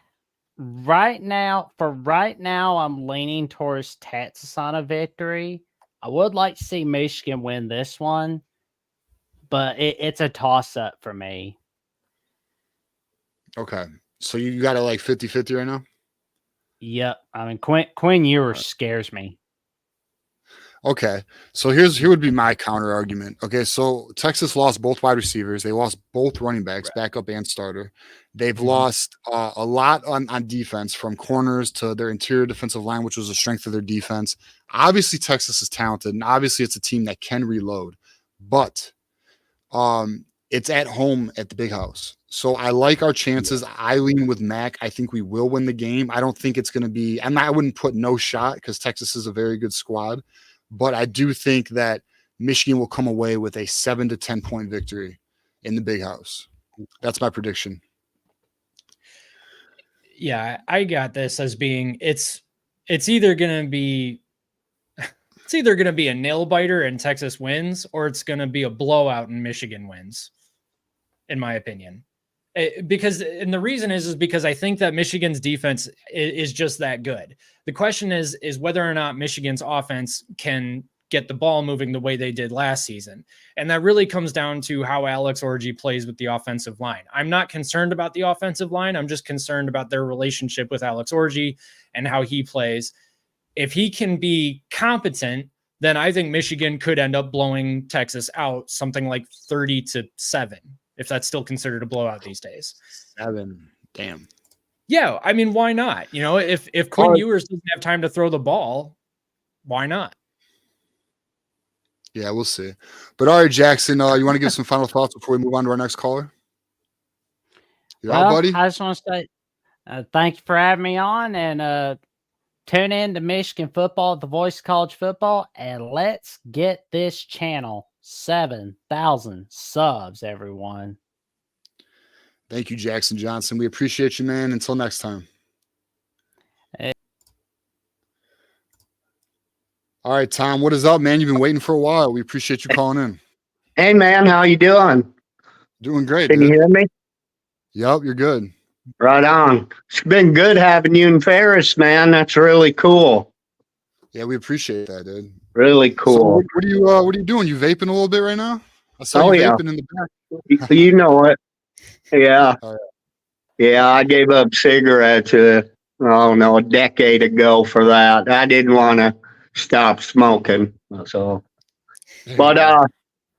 right now, I'm leaning towards Texas on a victory. I would like to see Michigan win this one, but it's a toss-up for me. Okay. So you got it like 50-50 right now? Yep. I mean, Quinn Ewers scares me. Okay. So here would be my counter argument. Okay. So Texas lost both wide receivers. They lost both running backs, backup and starter. They've lost a lot on defense, from corners to their interior defensive line, which was a strength of their defense. Obviously, Texas is talented, and obviously it's a team that can reload, but it's at home at the Big House. So I like our chances. I lean with Mac. I think we will win the game. I don't think it's going to be, and I wouldn't put no shot because Texas is a very good squad, but I do think that Michigan will come away with a 7 to 10 point victory in the Big House. That's my prediction. Yeah, I got this as being it's either going to be a nail biter and Texas wins, or it's going to be a blowout and Michigan wins, in my opinion. And the reason is because I think that Michigan's defense is just that good. The question is whether or not Michigan's offense can get the ball moving the way they did last season. And that really comes down to how Alex Orji plays with the offensive line. I'm not concerned about the offensive line. I'm just concerned about their relationship with Alex Orji and how he plays. If he can be competent, then I think Michigan could end up blowing Texas out something like 30-7, if that's still considered a blowout these days. 7, damn. Yeah, I mean, why not? If Quinn Ewers doesn't have time to throw the ball, why not? Yeah, we'll see. But all right, Jackson, you want to give some final thoughts before we move on to our next caller? You're out, buddy? I just want to say thank you for having me on, and tune in to Michigan football, the voice of college football, and let's get this channel 7,000 subs, everyone. Thank you, Jackson Johnson. We appreciate you, man. Until next time. Hey. All right, Tom, what is up, man? You've been waiting for a while. We appreciate you calling in. Hey, man, how you doing? Doing great. Can dude. you hear me? Yep, you're good. Right on. It's been good having you in Ferris, man. That's really cool. Yeah, we appreciate that, dude. Really cool. So what are you doing? You vaping a little bit right now? I saw you vaping in the back. You know it. Yeah. Yeah, I gave up cigarettes, a decade ago for that. I didn't want to stop smoking. So, but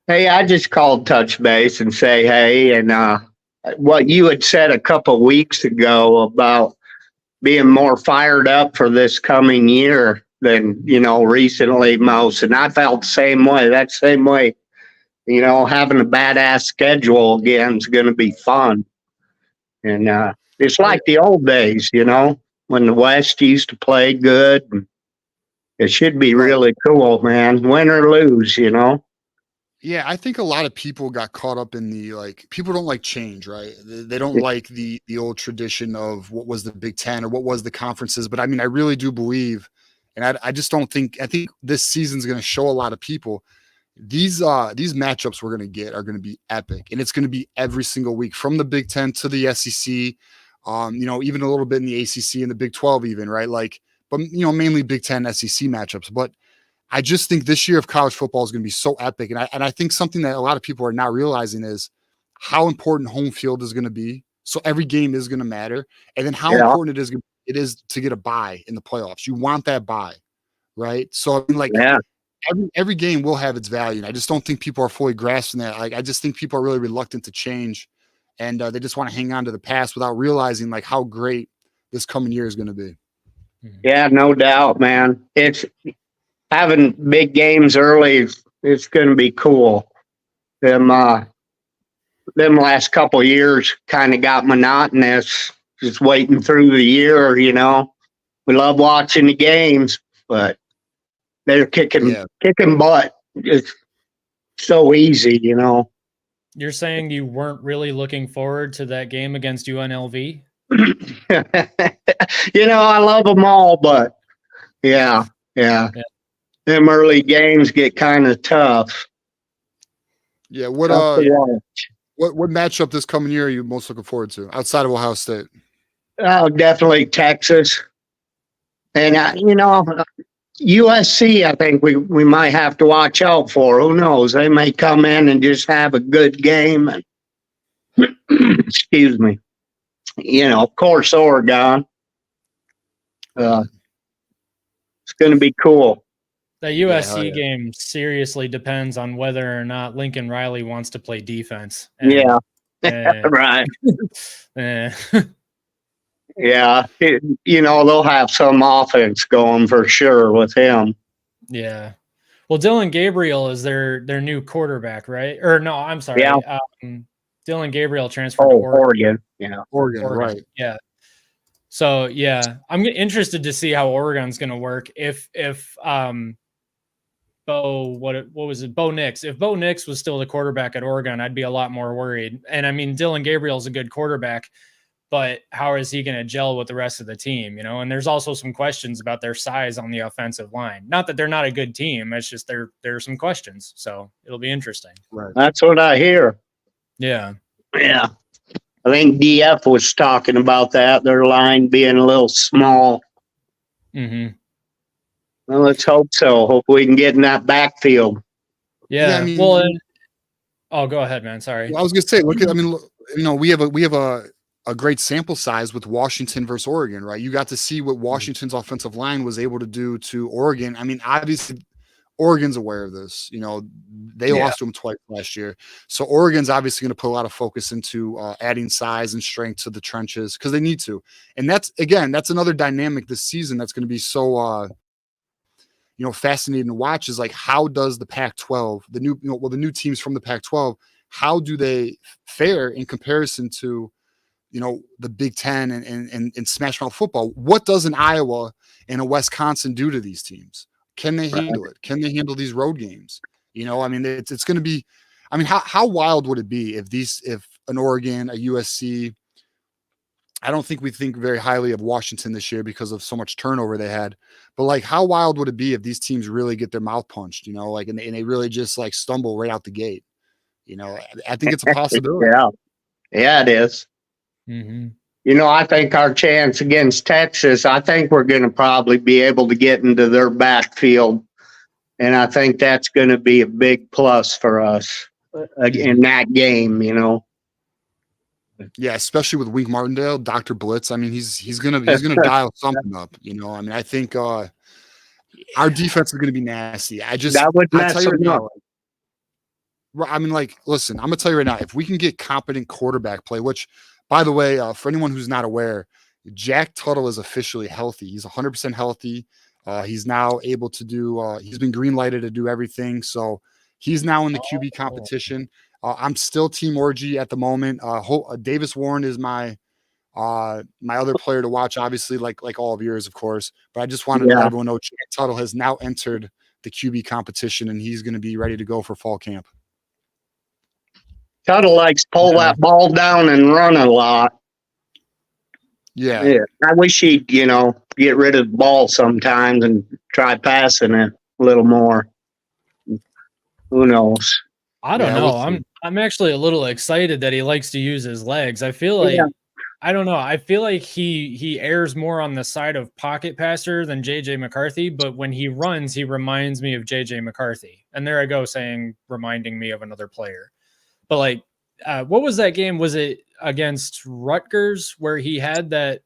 hey, I just called touch base and say hey, and what you had said a couple weeks ago about being more fired up for this coming year than, recently most. And I felt the same way. That same way, having a badass schedule again is going to be fun. And it's like the old days, when the West used to play good. It should be really cool, man. Win or lose, Yeah, I think a lot of people got caught up in people don't like change, right? They don't like the old tradition of what was the Big Ten or what was the conferences. But I mean, I really do believe, and I just don't think, I think this season's going to show a lot of people these matchups we're going to get are going to be epic, and it's going to be every single week from the Big Ten to the SEC, even a little bit in the ACC and the Big 12 even, right? But mainly Big Ten SEC matchups. But I just think this year of college football is going to be so epic. And I think something that a lot of people are not realizing is how important home field is going to be. So every game is going to matter. And then how important it is to get a bye in the playoffs. You want that bye, right? So I mean, every game will have its value. And I just don't think people are fully grasping that. I just think people are really reluctant to change, and they just want to hang on to the past without realizing how great this coming year is going to be. Yeah, no doubt, man. It's having big games early. It's going to be cool. Them last couple of years kind of got monotonous, just waiting through the year. We love watching the games, but they're kicking butt. It's so easy, You're saying you weren't really looking forward to that game against UNLV? I love them all, but yeah. Them early games get kind of tough. Yeah. What matchup this coming year are you most looking forward to outside of Ohio State? Oh, definitely Texas. And USC, I think we might have to watch out for. Who knows? They may come in and just have a good game. And excuse me. Of course, Oregon. It's going to be cool. The USC game seriously depends on whether or not Lincoln Riley wants to play defense. And, right. Yeah, they'll have some offense going for sure with him. Yeah. Well, Dylan Gabriel is their new quarterback, right? Or no, I'm sorry. Yeah. Dylan Gabriel transferred to Oregon. Yeah. Oregon, right. Yeah. So, yeah, I'm interested to see how Oregon's going to work. If Bo Nix. If Bo Nix was still the quarterback at Oregon, I'd be a lot more worried. And I mean, Dylan Gabriel's a good quarterback, but how is he going to gel with the rest of the team? And there's also some questions about their size on the offensive line. Not that they're not a good team. It's just there are some questions. So it'll be interesting. Right. That's what I hear. Yeah. Yeah. I think DF was talking about that, their line being a little small. Mm-hmm. Well, let's hope so. Hope we can get in that backfield. Yeah. I mean, go ahead, man. Sorry. Well, I was going to say, we have a great sample size with Washington versus Oregon, right? You got to see what Washington's offensive line was able to do to Oregon. I mean, obviously Oregon's aware of this. They lost to them twice last year. So Oregon's obviously going to put a lot of focus into adding size and strength to the trenches because they need to. And that's another dynamic this season that's going to be so fascinating to watch is how does the Pac-12, the new teams from the Pac-12, how do they fare in comparison to the Big Ten and Smash Mouth football? What does an Iowa and a Wisconsin do to these teams? Can they handle it? Can they handle these road games? I mean, it's going to be, I mean, how wild would it be if an Oregon, a USC, I don't think we think very highly of Washington this year because of so much turnover they had, but how wild would it be if these teams really get their mouth punched, and they really just stumble right out the gate? I think it's a possibility. Yeah, it is. Mm-hmm. I think our chance against Texas, I think we're going to probably be able to get into their backfield. And I think that's going to be a big plus for us in that game, Yeah, especially with Wink Martindale, Dr. Blitz. I mean, he's gonna dial something up. I mean, I think our defense is gonna be nasty. That would mess them up. I mean, listen, I'm gonna tell you right now, if we can get competent quarterback play, which, by the way, for anyone who's not aware, Jack Tuttle is officially healthy. He's 100% healthy. He's now able to do. He's been green lighted to do everything. So he's now in the QB competition. I'm still Team Orgy at the moment. Davis Warren is my other player to watch, obviously, like all of yours, of course. But I just wanted to let everyone know Jack Tuttle has now entered the QB competition, and he's going to be ready to go for fall camp. Tuttle likes to pull that ball down and run a lot. Yeah. I wish he'd, get rid of the ball sometimes and try passing it a little more. Who knows? I don't know. I'm actually a little excited that he likes to use his legs. I feel like I don't know. I feel like he errs more on the side of pocket passer than JJ McCarthy, but when he runs, he reminds me of JJ McCarthy. And there I go reminding me of another player. But like, what was that game? Was it against Rutgers where he had that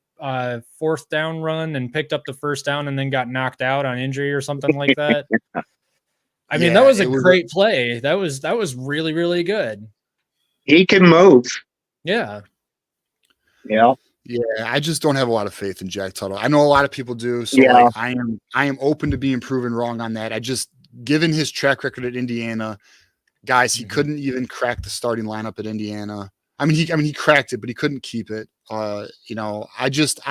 fourth down run and picked up the first down and then got knocked out on injury or something like that? I mean, that was a great play. That was really, really good. He can move. Yeah. Yeah, I just don't have a lot of faith in Jack Tuttle. I know a lot of people do, so like, I am open to being proven wrong on that. I just, given his track record at Indiana, guys, he couldn't even crack the starting lineup at Indiana. I mean, he cracked it, but he couldn't keep it. I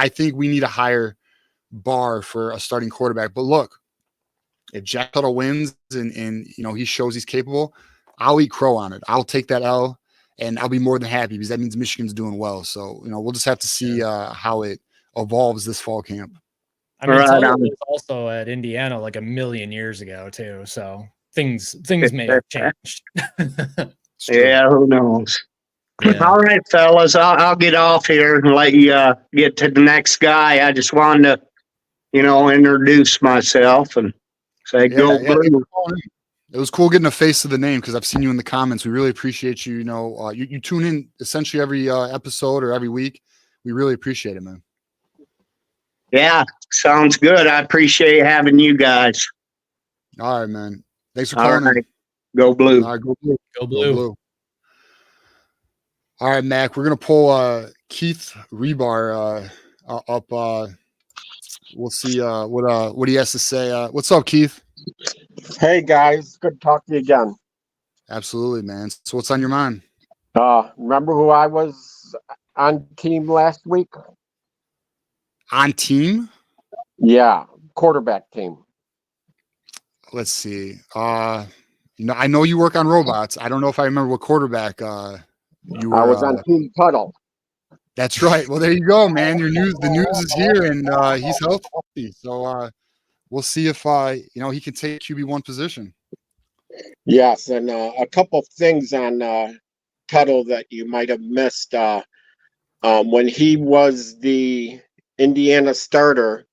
think we need a higher bar for a starting quarterback. But look, if Jack Tuttle wins and he shows he's capable, I'll eat crow on it. I'll take that L. And I'll be more than happy because that means Michigan's doing well. So, we'll just have to see how it evolves this fall camp. I mean, Tuttle was also at Indiana like a million years ago too. So things may have changed. Yeah, who knows? Yeah. All right, fellas, I'll get off here and let you get to the next guy. I just wanted to, introduce myself and say go blue. It was cool getting a face to the name because I've seen you in the comments. We really appreciate you. You tune in essentially every episode or every week. We really appreciate it, man. Yeah, sounds good. I appreciate having you guys. All right, man. Thanks for calling in. Go blue. All right, go blue. Go blue. Go blue. All right, Mac. We're gonna pull Keith Rebar up. We'll see what he has to say. What's up, Keith? Hey guys, good to talk to you again. Absolutely, man. So what's on your mind? Remember who I was on team last week? On team? Yeah, quarterback team. Let's see. I know you work on robots. I don't know if I remember what quarterback you were. I was on Team Tuttle. That's right. Well, there you go, man. The news is here, and he's healthy. So we'll see if he can take QB1 position. Yes, and a couple things on Tuttle that you might have missed. When he was the Indiana starter,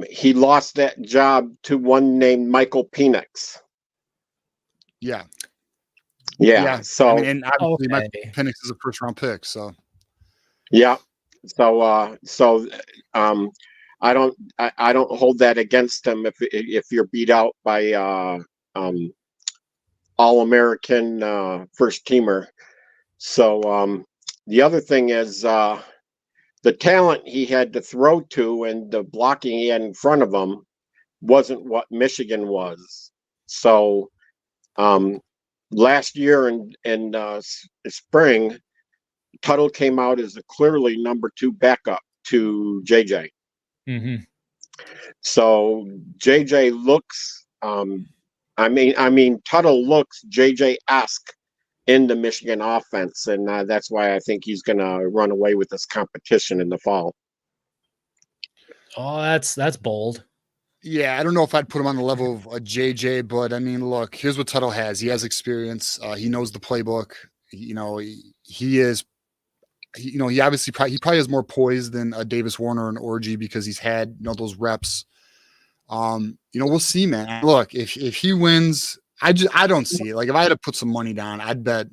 he lost that job to one named Michael Penix. Yeah. Yeah. So, and obviously, Michael Penix is a first-round pick. So. Yeah. So, I don't hold that against him if you're beat out by All-American first teamer. So the other thing is the talent he had to throw to and the blocking he had in front of him wasn't what Michigan was. So last year in spring, Tuttle came out as a clearly number 2 backup to JJ. Mm-hmm. So JJ looks, Tuttle looks JJ-esque in the Michigan offense, and that's why I think he's going to run away with this competition in the fall. Oh, that's bold. Yeah, I don't know if I'd put him on the level of a JJ, but I mean, look, here's what Tuttle has. He has experience. He knows the playbook. He obviously probably has more poise than a Davis Warner or an Orgy because he's had those reps. We'll see, man. Look, if he wins, I don't see it. Like if I had to put some money down, I'd bet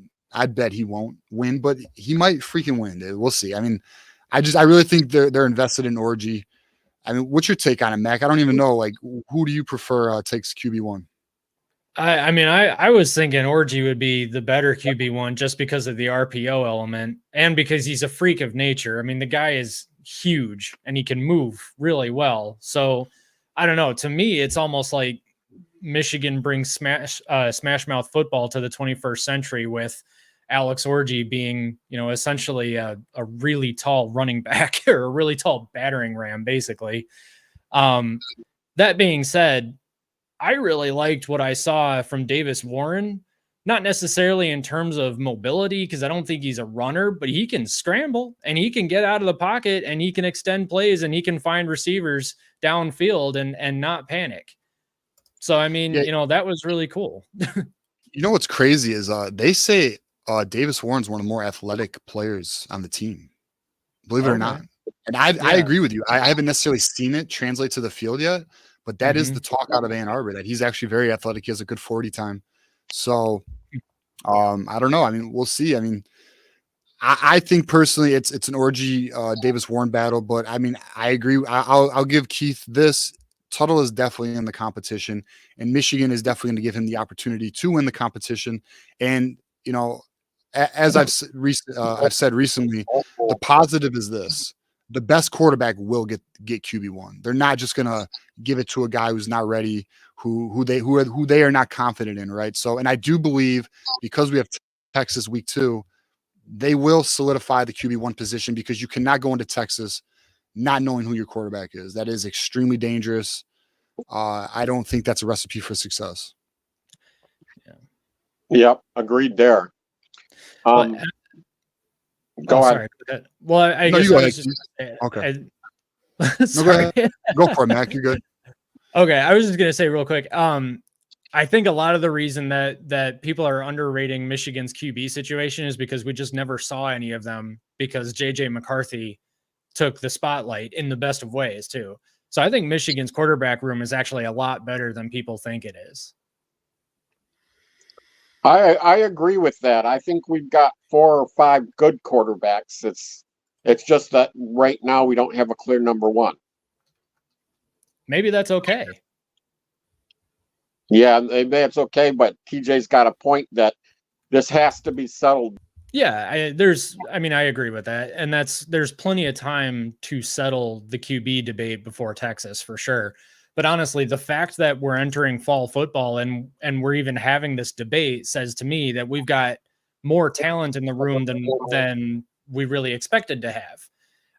he won't win, but he might freaking win, dude. We'll see. I mean, I really think they're invested in Orgy. I mean, what's your take on it, Mac? I don't even know. Like, who do you prefer takes QB1? I was thinking Orgy would be the better QB1 just because of the RPO element and because he's a freak of nature. I mean, the guy is huge and he can move really well. So I don't know. To me, it's almost like Michigan brings smash mouth football to the 21st century with Alex Orji being, essentially a really tall running back or a really tall battering ram, basically. That being said, I really liked what I saw from Davis Warren, not necessarily in terms of mobility, because I don't think he's a runner, but he can scramble and he can get out of the pocket and he can extend plays and he can find receivers downfield and not panic. So, I mean, that was really cool. What's crazy is they say Davis Warren's one of the more athletic players on the team, believe it or not. And I agree with you. I haven't necessarily seen it translate to the field yet, but that is the talk out of Ann Arbor, that he's actually very athletic. He has a good 40 time. So I don't know. I mean, we'll see. I mean, I think personally it's an Orji Davis Warren battle, but I mean, I agree. I'll give Keith this. Tuttle is definitely in the competition, and Michigan is definitely going to give him the opportunity to win the competition. And, as I've said recently, the positive is this: the best quarterback will get QB1. They're not just going to give it to a guy who's not ready, who they are not confident in, right? So, and I do believe, because we have Texas week 2, they will solidify the QB1 position, because you cannot go into Texas not knowing who your quarterback is. That is extremely dangerous. I don't think that's a recipe for success. Yep, agreed there. Go ahead. Well, I guess go I ahead. was just Okay. sorry. Go for it, Mac. You're good. Okay, I was just gonna say real quick. I think a lot of the reason that people are underrating Michigan's QB situation is because we just never saw any of them, because JJ McCarthy took the spotlight in the best of ways too. So I think Michigan's quarterback room is actually a lot better than people think it is. I agree with that. I think we've got 4 or 5 good quarterbacks. It's just that right now we don't have a clear number 1. Maybe that's okay. Yeah, maybe it's okay, but TJ's got a point that this has to be settled. Yeah, I agree with that. And there's plenty of time to settle the QB debate before Texas, for sure. But honestly, the fact that we're entering fall football and we're even having this debate says to me that we've got more talent in the room than we really expected to have.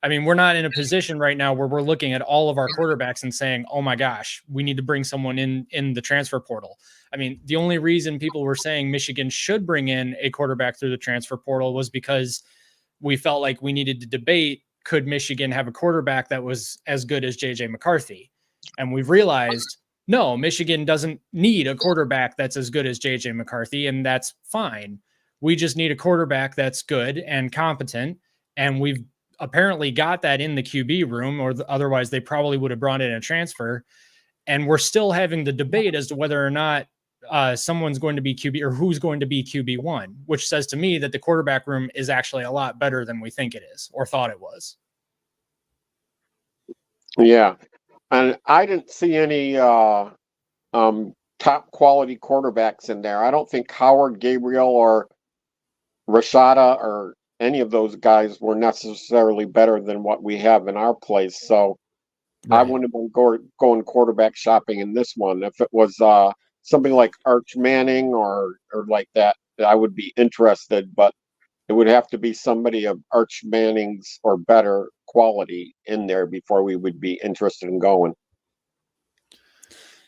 I mean, we're not in a position right now where we're looking at all of our quarterbacks and saying, oh my gosh, we need to bring someone in the transfer portal. I mean, the only reason people were saying Michigan should bring in a quarterback through the transfer portal was because we felt like we needed to debate, could Michigan have a quarterback that was as good as JJ McCarthy? And we've realized, no, Michigan doesn't need a quarterback that's as good as JJ McCarthy, and that's fine. We just need a quarterback that's good and competent, and we've apparently got that in the QB room, or otherwise they probably would have brought in a transfer. And we're still having the debate as to whether or not someone's going to be QB or who's going to be QB1, which says to me that the quarterback room is actually a lot better than we think it is or thought it was. Yeah. And I didn't see any top quality quarterbacks in there. I don't think Howard, Gabriel, or Rashada or any of those guys were necessarily better than what we have in our place. So right. I wouldn't have been going quarterback shopping in this one. If it was something like Arch Manning or like that, I would be interested, but it would have to be somebody of Arch Manning's or better quality in there before we would be interested in going.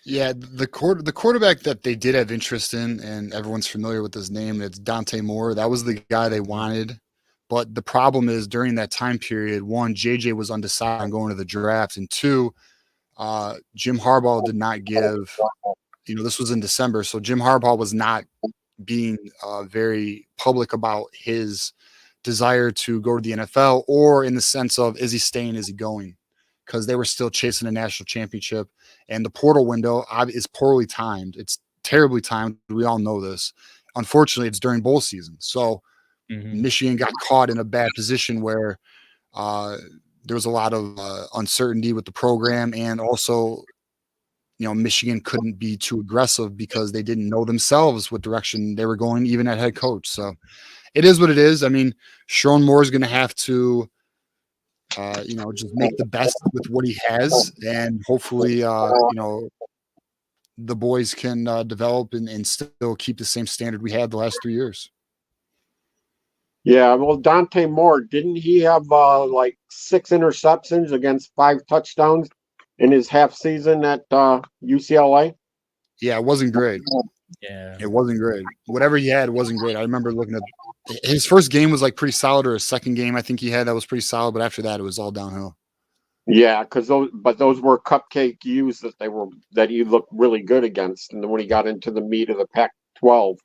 Yeah, the quarterback that they did have interest in, and everyone's familiar with his name, it's Dante Moore. That was the guy they wanted. But the problem is, during that time period, 1, JJ was undecided on going to the draft, and 2, Jim Harbaugh did not give, this was in December, so Jim Harbaugh was not being very public about his desire to go to the NFL, or in the sense of, is he staying, is he going? Because they were still chasing a national championship, and the portal window is poorly timed. It's terribly timed. We all know this. Unfortunately, it's during bowl season. So Michigan got caught in a bad position where there was a lot of uncertainty with the program, and also, Michigan couldn't be too aggressive because they didn't know themselves what direction they were going, even at head coach. So it is what it is. I mean, Sharon Moore is going to have to just make the best with what he has, and hopefully, the boys can develop and still keep the same standard we had the last 3 years. Yeah, well, Dante Moore, didn't he have like 6 interceptions against 5 touchdowns in his half season at UCLA? Yeah, it wasn't great. Yeah, It wasn't great. Whatever he had wasn't great. I remember looking at his first game was like pretty solid, or his second game I think he had that was pretty solid, but after that it was all downhill. Yeah, because those were cupcake U's that he looked really good against, and then when he got into the meat of the Pac-12,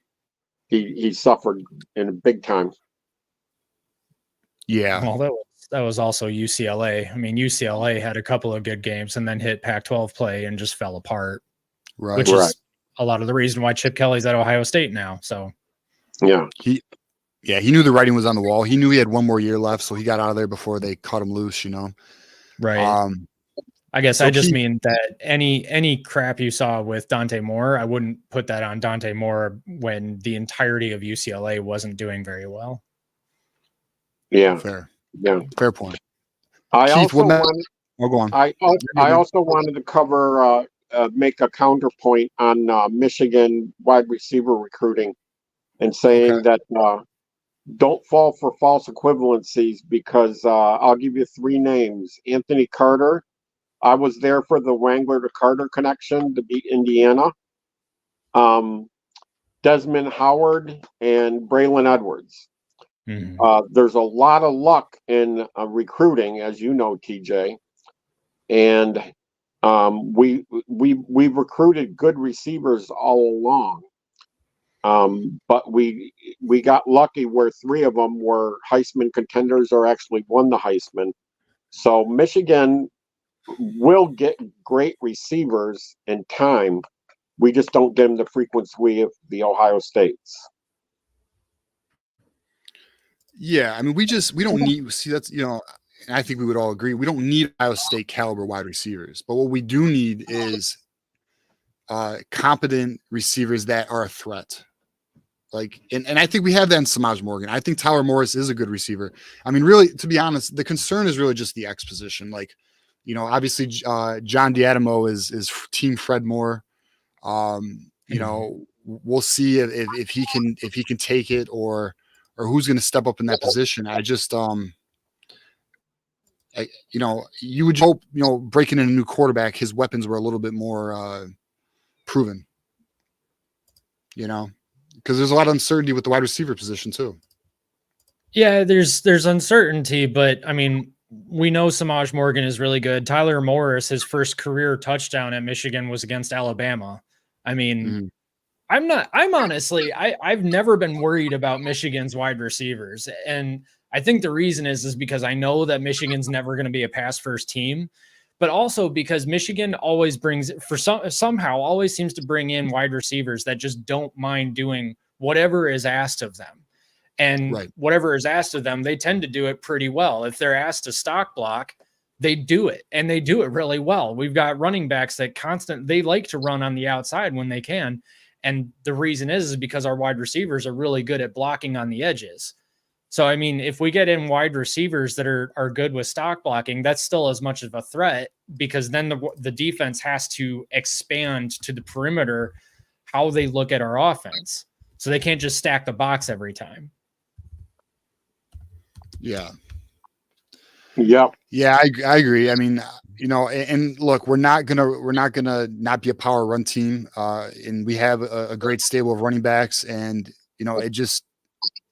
he suffered in big time. Yeah. Well, that was also UCLA. I mean, UCLA had a couple of good games and then hit Pac-12 play and just fell apart. Right. Which is a lot of the reason why Chip Kelly's at Ohio State now. So yeah, he knew the writing was on the wall. He knew he had one more year left, so he got out of there before they cut him loose. Right. I guess I just mean that any crap you saw with Dante Moore, I wouldn't put that on Dante Moore when the entirety of UCLA wasn't doing very well. Yeah. Fair. Yeah. Fair point. I Keith, also go on. I also wanted to cover make a counterpoint on Michigan wide receiver recruiting and saying that don't fall for false equivalencies, because I'll give you 3 names. Anthony Carter. I was there for the Wangler to Carter connection to beat Indiana. Desmond Howard and Braylon Edwards. There's a lot of luck in recruiting, as you know, TJ, and we've recruited good receivers all along, but we got lucky where 3 of them were Heisman contenders or actually won the Heisman. So Michigan will get great receivers in time. We just don't get them the frequency of the Ohio States. Yeah, I mean, we don't need. See, that's and I think we would all agree we don't need Ohio State caliber wide receivers, but what we do need is competent receivers that are a threat. And I think we have that in Samaj Morgan. I think Tyler Morris is a good receiver. I mean, really, to be honest, the concern is really just the X position. Obviously, John Diadamo is Team Fred Moore. We'll see if he can take it or who's going to step up in that position. I just, you would hope, breaking in a new quarterback, his weapons were a little bit more proven, because there's a lot of uncertainty with the wide receiver position too. Yeah, there's uncertainty, but I mean, we know Samaj Morgan is really good. Tyler Morris, his first career touchdown at Michigan was against Alabama. I mean, I've never been worried about Michigan's wide receivers. And I think the reason is because I know that Michigan's never going to be a pass first team, but also because Michigan always somehow always seems to bring in wide receivers that just don't mind doing whatever is asked of them. And whatever is asked of them, they tend to do it pretty well. If they're asked to stock block, they do it, and they do it really well. We've got running backs that they like to run on the outside when they can. And the reason is because our wide receivers are really good at blocking on the edges. So, I mean, if we get in wide receivers that are good with stock blocking, that's still as much of a threat, because then the defense has to expand to the perimeter how they look at our offense. So they can't just stack the box every time. Yeah. Yep. Yeah, I agree. I mean, and look, we're not gonna not be a power run team. And we have a great stable of running backs, and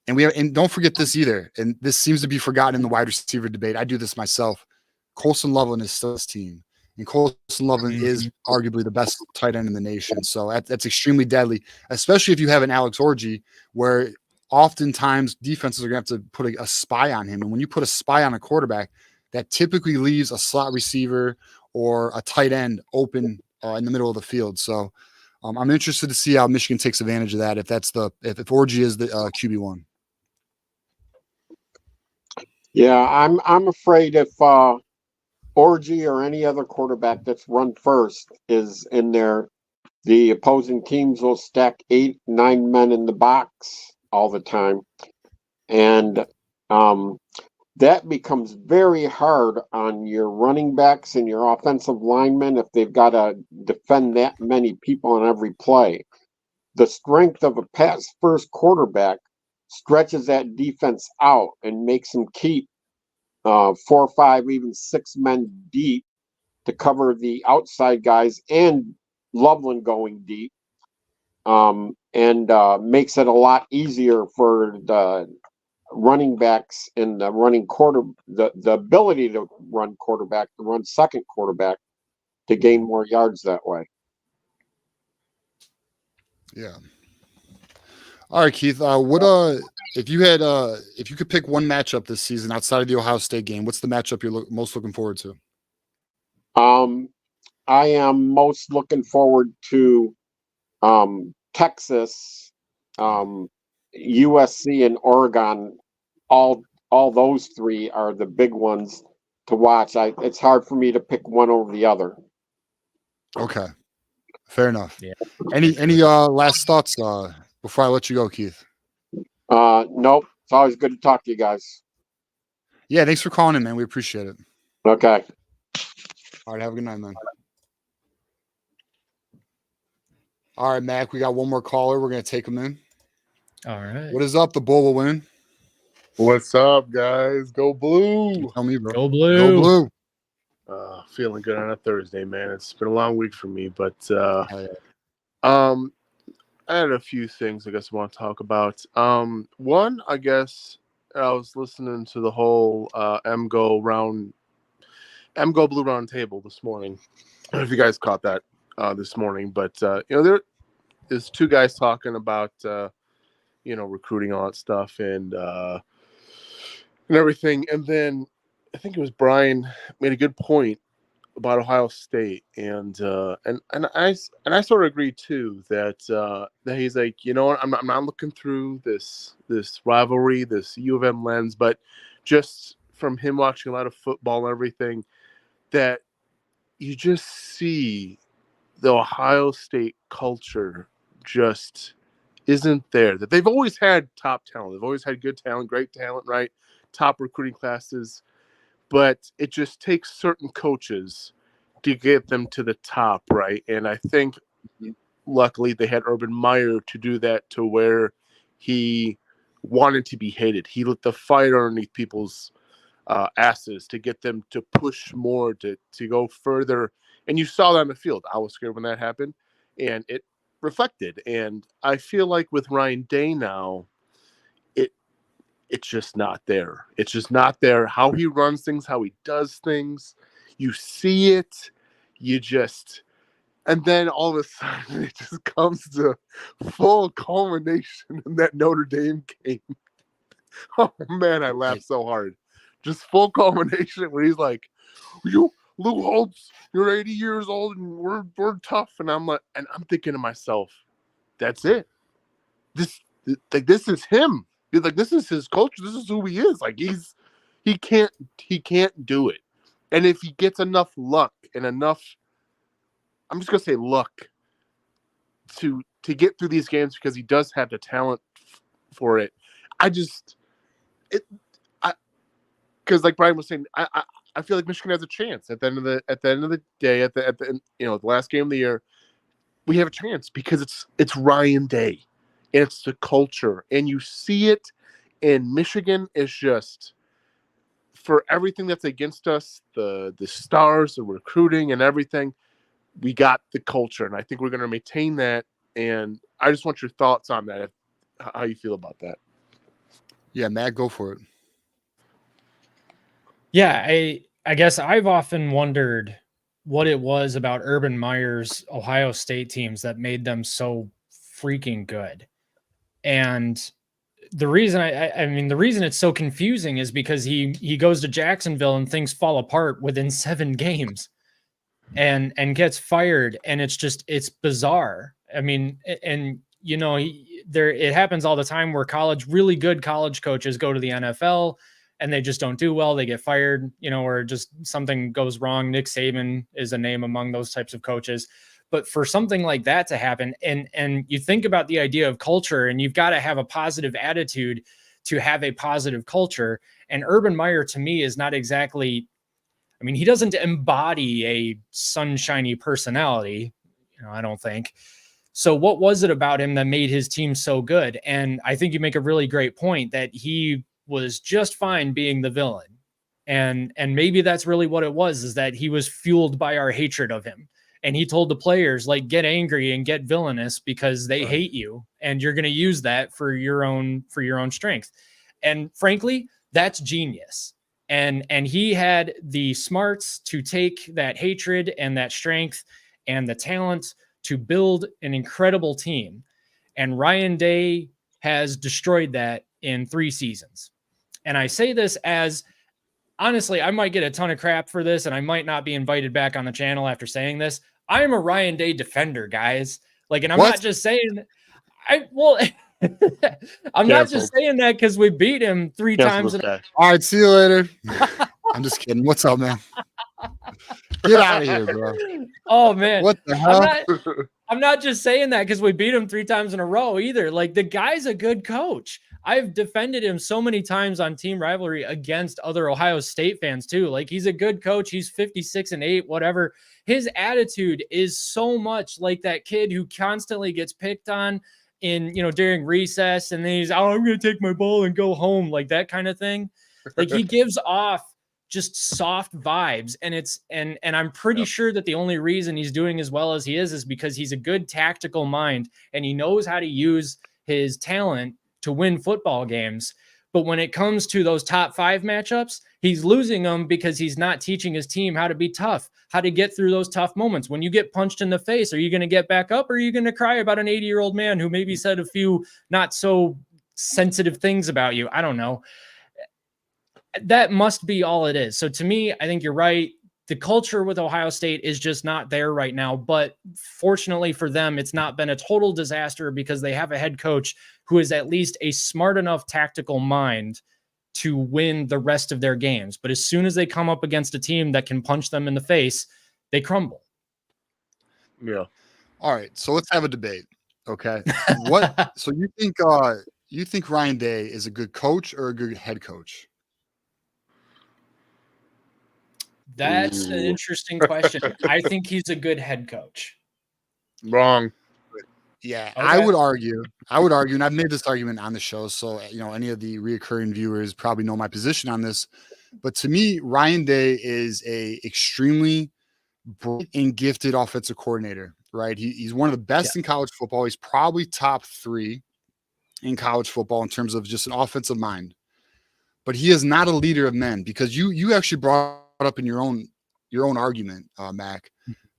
and don't forget this either. And this seems to be forgotten in the wide receiver debate. I do this myself. Colson Loveland is still his team, and Colson Loveland is arguably the best tight end in the nation. So that's extremely deadly, especially if you have an Alex Orji, where oftentimes defenses are going to have to put a spy on him. And when you put a spy on a quarterback, that typically leaves a slot receiver or a tight end open in the middle of the field. So I'm interested to see how Michigan takes advantage of that. If Orji is the QB1. Yeah, I'm afraid if Orji or any other quarterback that's run first is in there, the opposing teams will stack 8-9 men in the box all the time. And that becomes very hard on your running backs and your offensive linemen if they've got to defend that many people on every play. The strength of a pass-first quarterback stretches that defense out and makes them keep 4 or 5, even 6 men deep to cover the outside guys and Loveland going deep, and makes it a lot easier for the running backs and the ability to run quarterback, to run second quarterback, to gain more yards that way. Yeah. All right, Keith. If you could pick one matchup this season outside of the Ohio State game, what's the matchup you're most looking forward to? I am most looking forward to Texas, USC, and Oregon. All those 3 are the big ones to watch. It's hard for me to pick one over the other. Okay, fair enough. Yeah. Any last thoughts before I let you go, Keith? Nope. It's always good to talk to you guys. Yeah, thanks for calling in, man. We appreciate it. Okay. All right, have a good night, man. All right, Mac, we got one more caller. We're going to take him in. All right. What is up? The Bull will win. What's up, guys? Go Blue. Tell me, bro. Go Blue. Go Blue. Feeling good on a Thursday, man. It's been a long week for me, but Yeah. I had a few things I guess I want to talk about. One, I guess I was listening to the whole MGO Blue Round Table this morning. I don't know if you guys caught that this morning, but there is 2 guys talking about recruiting, all that stuff, and everything. And then I think it was Brian made a good point about Ohio State, and I sort of agree too that he's like, I'm not looking through this rivalry, this U of M lens, but just from him watching a lot of football and everything, that you just see the Ohio State culture just isn't there. That they've always had top talent, they've always had good talent, great talent, right? Top recruiting classes. But it just takes certain coaches to get them to the top, right? And I think, luckily, they had Urban Meyer to do that, to where he wanted to be hated. He lit the fire underneath people's asses to get them to push more, to go further. And you saw that on the field. I was scared when that happened, and it reflected. And I feel like with Ryan Day now, it's just not there. It's just not there. How he runs things, how he does things, you see it, and then all of a sudden it just comes to full culmination in that Notre Dame game. Oh man, I laughed so hard. Just full culmination where he's like, Lou Holtz, you're 80 years old and we're tough. And I'm like, and I'm thinking to myself, that's it. This is him. Like, this is his culture. This is who he is. Like, he can't do it. And if he gets enough luck and enough, I'm just gonna say luck, to get through these games, because he does have the talent for it. Because like Brian was saying, I feel like Michigan has a chance at the end of the day, at the the last game of the year. We have a chance because it's Ryan Day. And it's the culture, and you see it. And Michigan is just, for everything that's against us, the stars, the recruiting, and everything. We got the culture, and I think we're going to maintain that. And I just want your thoughts on that, how you feel about that. Yeah, Matt, go for it. Yeah, I guess I've often wondered what it was about Urban Meyer's Ohio State teams that made them so freaking good. And the reason the reason it's so confusing is because he goes to Jacksonville and things fall apart within 7 games and gets fired. And it's bizarre. I mean, and it happens all the time where really good college coaches go to the NFL and they just don't do well. They get fired, or just something goes wrong. Nick Saban is a name among those types of coaches. But for something like that to happen, and you think about the idea of culture, and you've got to have a positive attitude, to have a positive culture. And Urban Meyer, to me, is not exactly, I mean, he doesn't embody a sunshiny personality, I don't think. So what was it about him that made his team so good? And I think you make a really great point that he was just fine being the villain. And maybe that's really what it was, is that he was fueled by our hatred of him. And he told the players, like, get angry and get villainous because they hate you. And you're going to use that for your own strength. And frankly, that's genius. And he had the smarts to take that hatred and that strength and the talent to build an incredible team. And Ryan Day has destroyed that in 3 seasons. And I say this as, honestly, I might get a ton of crap for this, and I might not be invited back on the channel after saying this. I am a Ryan Day defender, guys. Like, and I'm not just saying, I'm not just saying that because we beat him 3 times. All right, see you later. I'm just kidding. What's up, man? Get out of here, bro. Oh, man. What the hell? I'm not just saying that because we beat him 3 times in a row either. Like, the guy's a good coach. I've defended him so many times on Team Rivalry against other Ohio State fans too. Like, he's a good coach. He's 56-8, whatever. His attitude is so much like that kid who constantly gets picked on in, during recess, and then he's, I'm going to take my ball and go home, like that kind of thing. Like, he gives off just soft vibes, and I'm pretty sure that the only reason he's doing as well as he is because he's a good tactical mind and he knows how to use his talent to win football games. But when it comes to those top 5 matchups, he's losing them because he's not teaching his team how to be tough, how to get through those tough moments. When you get punched in the face, are you going to get back up, or are you going to cry about an 80-year-old man who maybe said a few not so sensitive things about you? I don't know. That must be all it is. So to me, I think you're right. The culture with Ohio State is just not there right now. But fortunately for them, it's not been a total disaster because they have a head coach who is at least a smart enough tactical mind to win the rest of their games. But as soon as they come up against a team that can punch them in the face, they crumble. Yeah. All right. So let's have a debate. Okay. So you think Ryan Day is a good coach or a good head coach? That's an interesting question. I think he's a good head coach. Wrong. Yeah, Okay. I would argue, and I've made this argument on the show, so any of the reoccurring viewers probably know my position on this. But to me, Ryan Day is a extremely bright and gifted offensive coordinator. Right? He's one of the best in college football. He's probably top 3 in college football in terms of just an offensive mind. But he is not a leader of men, because you actually brought up in your own argument, Mac.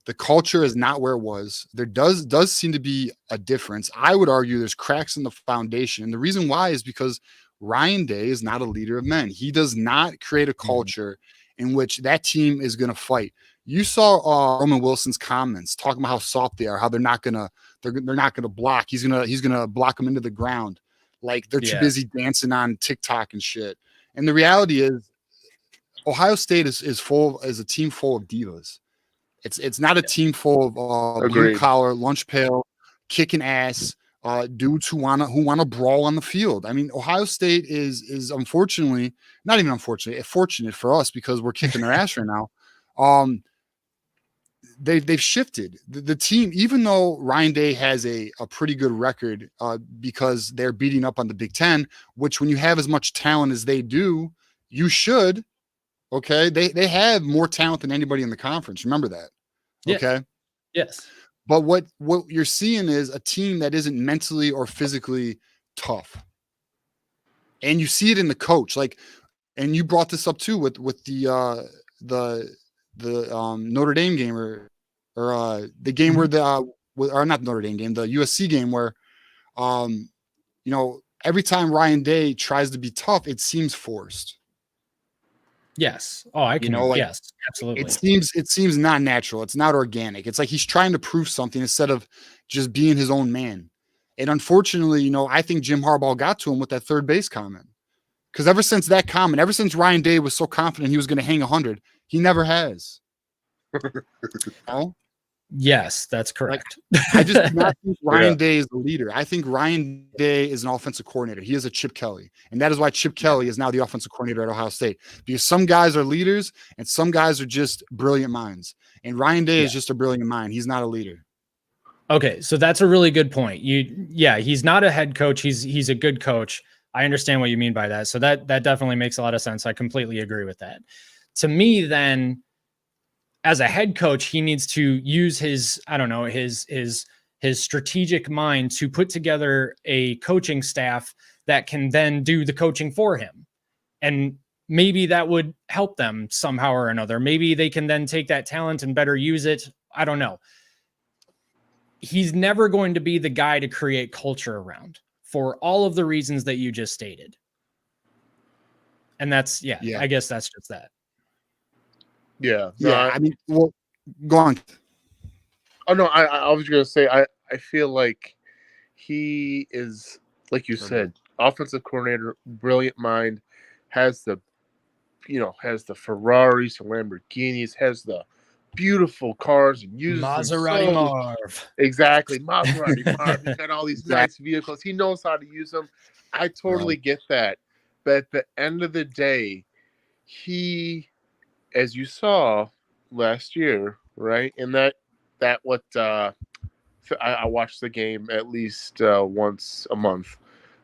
The culture is not where it was. There does seem to be a difference. I would argue there's cracks in the foundation. And the reason why is because Ryan Day is not a leader of men. He does not create a culture in which that team is going to fight. You saw Roman Wilson's comments talking about how soft they are, how they're not going to block. He's going to block them into the ground. Like they're too busy dancing on TikTok and shit. And the reality is Ohio State is a team full of divas. It's not a team full of blue collar, lunch pail, kicking ass dudes who wanna brawl on the field. I mean, Ohio State is unfortunately, not even unfortunately, fortunate for us because we're kicking their ass right now. They've shifted the team, even though Ryan Day has a pretty good record because they're beating up on the Big Ten, which when you have as much talent as they do, you should. Okay, they have more talent than anybody in the conference. Remember that. Okay. Yes. But what you're seeing is a team that isn't mentally or physically tough, and you see it in the coach. Like, and you brought this up too with the Notre Dame game or the game where or not Notre Dame game, the USC game where every time Ryan Day tries to be tough, it seems forced. Yes. Oh, I can. Yes, absolutely. It seems not natural. It's not organic. It's like he's trying to prove something instead of just being his own man. And unfortunately, I think Jim Harbaugh got to him with that third base comment. Because ever since Ryan Day was so confident he was going to hang 100, he never has. Yes, that's correct. I just do not think Ryan Day is the leader. I think Ryan Day is an offensive coordinator. He is a Chip Kelly. And that is why Chip Kelly is now the offensive coordinator at Ohio State. Because some guys are leaders and some guys are just brilliant minds. And Ryan Day is just a brilliant mind. He's not a leader. Okay, so that's a really good point. He's not a head coach. He's a good coach. I understand what you mean by that. So that definitely makes a lot of sense. I completely agree with that. To me, then, as a head coach, he needs to use his strategic mind to put together a coaching staff that can then do the coaching for him. And maybe that would help them somehow or another. Maybe they can then take that talent and better use it. I don't know. He's never going to be the guy to create culture around for all of the reasons that you just stated. And that's, I guess that's just that. Yeah. I mean, well, go on. Oh, no, I was going to say, I feel like he is, like you said, offensive coordinator, brilliant mind, has the Ferraris and Lamborghinis, has the beautiful cars and uses Maserati Marv. Exactly. Maserati Marv. He's got all these nice vehicles. He knows how to use them. I totally get that. But at the end of the day, he, as you saw last year, right? And that what I watched the game at least once a month,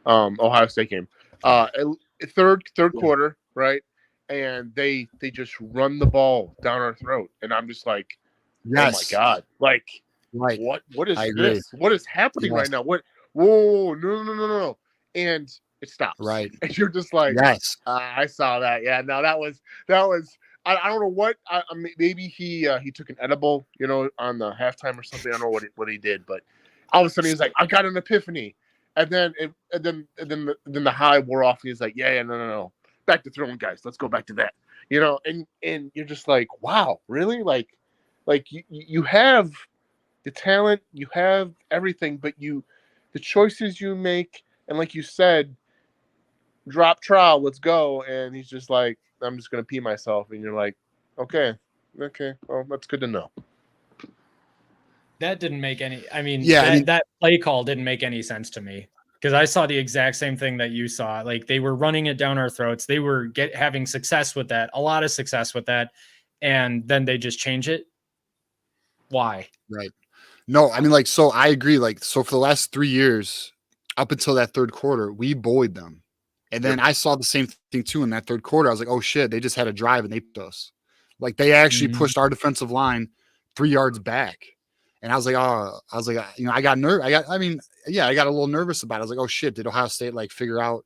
Ohio State game, third quarter, right? And they just run the ball down our throat, and I'm just like, oh my God, like, what is this? What is happening right now? What? Whoa, no, and it stops, right? And you're just like, I saw that, yeah. Now that was. I don't know what. Maybe he took an edible, on the halftime or something. I don't know what he did, but all of a sudden he's like, I got an epiphany, and then the high wore off, and he's like, yeah, no, back to throwing, guys. Let's go back to that, and you're just like, wow, really? Like you have the talent, you have everything, but the choices you make, and like you said, drop trowel, let's go, and he's just like, I'm just going to pee myself. And you're like, okay. Well, that's good to know. That didn't make any, that play call didn't make any sense to me, because I saw the exact same thing that you saw. Like, they were running it down our throats. They were having success with that, a lot of success with that. And then they just change it. Why? Right. No, I mean, so I agree. So for the last 3 years, up until that third quarter, we bullied them. And then I saw the same thing too in that third quarter. I was like, oh shit, they just had a drive and they put us. Like, they actually pushed our defensive line 3 yards back. And I was like, I got nervous. I got a little nervous about it. I was like, oh shit, did Ohio State figure out,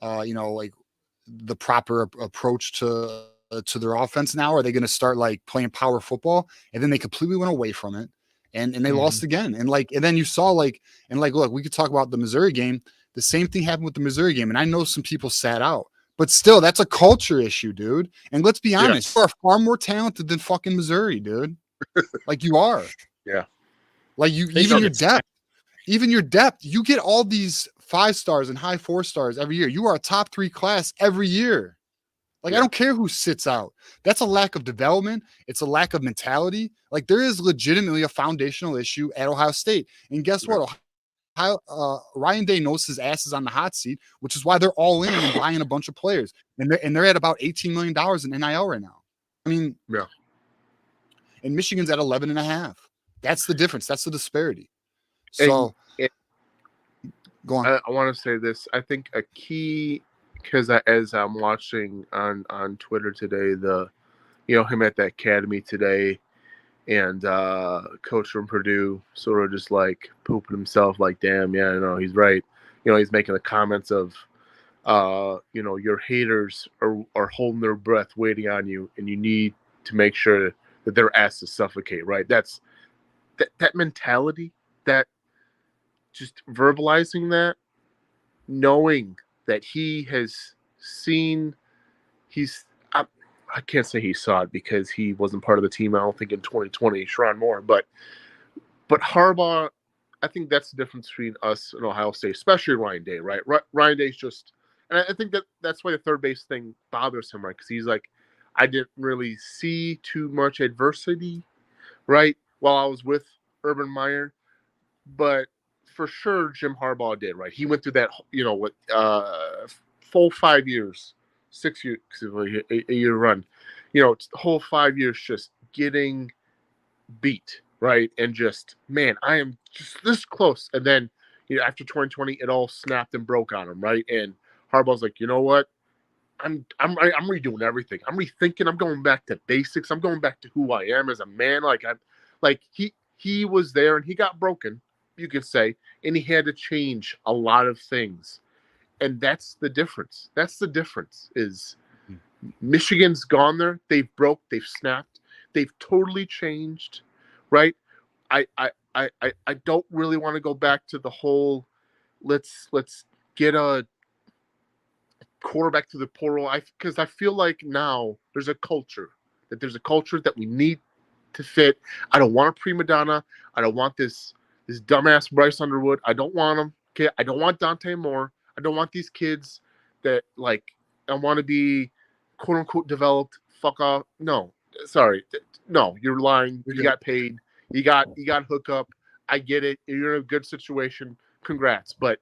the proper approach to their offense now? Are they going to start playing power football? And then they completely went away from it. And they lost again. And then you saw look, we could talk about the Missouri game. The same thing happened with the Missouri game. And I know some people sat out, but still, that's a culture issue, dude. And let's be honest, you are far more talented than fucking Missouri, dude. You are. Yeah. Even your depth, you get all these 5 stars and high 4 stars every year. You are a top 3 class every year. I don't care who sits out. That's a lack of development. It's a lack of mentality. There is legitimately a foundational issue at Ohio State. And guess what? Ryan Day knows his ass is on the hot seat, which is why they're all in and buying a bunch of players. And they're at about $18 million in NIL right now. I mean, and Michigan's at 11.5. That's the difference. That's the disparity. So go on. I want to say this. I think a key, because as I'm watching on Twitter today, him at the academy today, and coach from Purdue sort of just pooping himself, damn, yeah, no, he's right. He's making the comments of, your haters are holding their breath waiting on you, and you need to make sure that their ass to suffocate, right? That's that mentality, that just verbalizing that, knowing that he has seen, I can't say he saw it because he wasn't part of the team, I don't think, in 2020, Sherrone Moore, but Harbaugh, I think that's the difference between us and Ohio State, especially Ryan Day, right? Ryan Day's just, and I think that's why the third base thing bothers him, right? Because he's like, I didn't really see too much adversity, right? while I was with Urban Meyer, but for sure Jim Harbaugh did, right? He went through that, full 5 years, 6 years, a year run, whole 5 years just getting beat, right? And just, man, I am just this close. And then, after 2020, it all snapped and broke on him, right? And Harbaugh's like, you know what? I'm redoing everything. I'm rethinking. I'm going back to basics. I'm going back to who I am as a man. He was there and he got broken, you could say, and he had to change a lot of things. And that's the difference. That's the difference is Michigan's gone there. They've snapped. They've totally changed, right? I don't really want to go back to the whole let's get a quarterback to the portal, because I feel like now there's a culture that we need to fit. I don't want a prima donna. I don't want this dumbass Bryce Underwood. I don't want him. Okay, I don't want Dante Moore. I don't want these kids that I want to be quote unquote developed. Fuck off. No, sorry. No, you're lying. You got paid. You got hookup. I get it. You're in a good situation. Congrats. But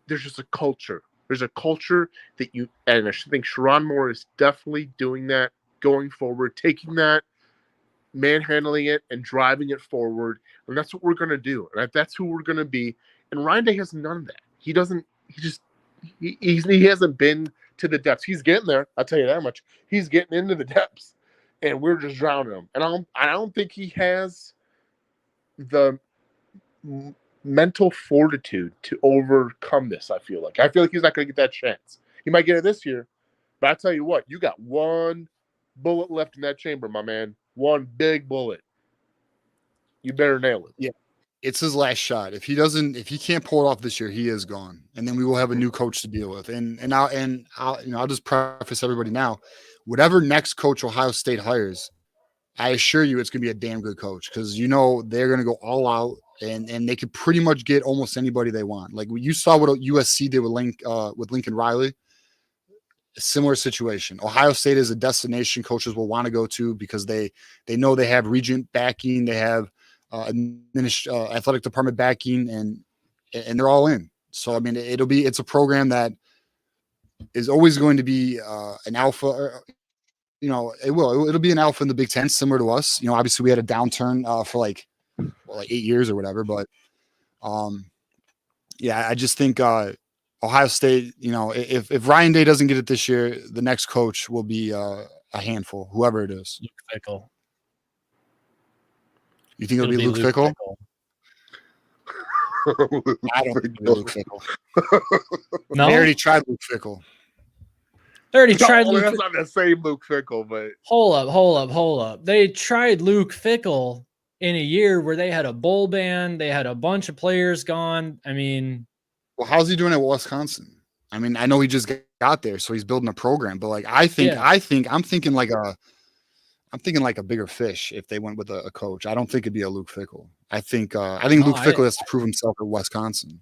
there's just a culture. There's a culture that and I think Sherrone Moore is definitely doing that going forward, taking that, manhandling it, and driving it forward. And that's what we're going to do. And that's who we're going to be. And Ryan Day has none of that. He hasn't been to the depths. He's getting there. I'll tell you that much. He's getting into the depths. And we're just drowning him. And I don't think he has the mental fortitude to overcome this. I feel like he's not going to get that chance. He might get it this year, but I tell you what, you got one bullet left in that chamber, my man. One big bullet. You better nail it. Yeah, it's his last shot. If he can't pull it off this year, he is gone, and then we will have a new coach to deal with. And I'll just preface everybody now, whatever next coach Ohio State hires, I assure you it's going to be a damn good coach, because they're going to go all out. And they could pretty much get almost anybody they want. Like you saw what USC did with Lincoln Riley. A similar situation. Ohio State is a destination coaches will want to go to because they know they have regent backing, they have athletic department backing, and they're all in. So I mean, it's a program that is always going to be an alpha. It'll be an alpha in the Big Ten, similar to us. Obviously we had a downturn for like 8 years or whatever, but I just think Ohio State, if Ryan Day doesn't get it this year, the next coach will be a handful, whoever it is. Luke Fickell. You think it'll be Luke Fickell? I don't think it'll be Luke Fickell. No, they already tried Luke Fickell. That's not the same Luke Fickell, but hold up. They tried Luke Fickell in a year where they had a bowl ban, they had a bunch of players gone. I mean, well, how's he doing at Wisconsin? I mean, I know he just got there, so he's building a program. But I'm thinking like a bigger fish if they went with a coach. I don't think it'd be a Luke Fickell. I think Luke Fickell has to prove himself at Wisconsin.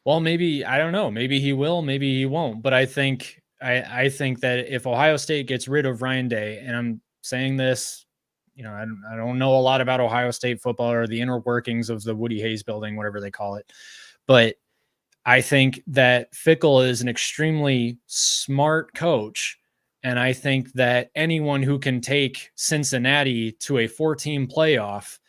Well, maybe, I don't know. Maybe he will, maybe he won't. But I think that if Ohio State gets rid of Ryan Day, and I'm saying this, I don't know a lot about Ohio State football or the inner workings of the Woody Hayes building, whatever they call it. But I think that Fickell is an extremely smart coach. And I think that anyone who can take Cincinnati to a 4-team playoff,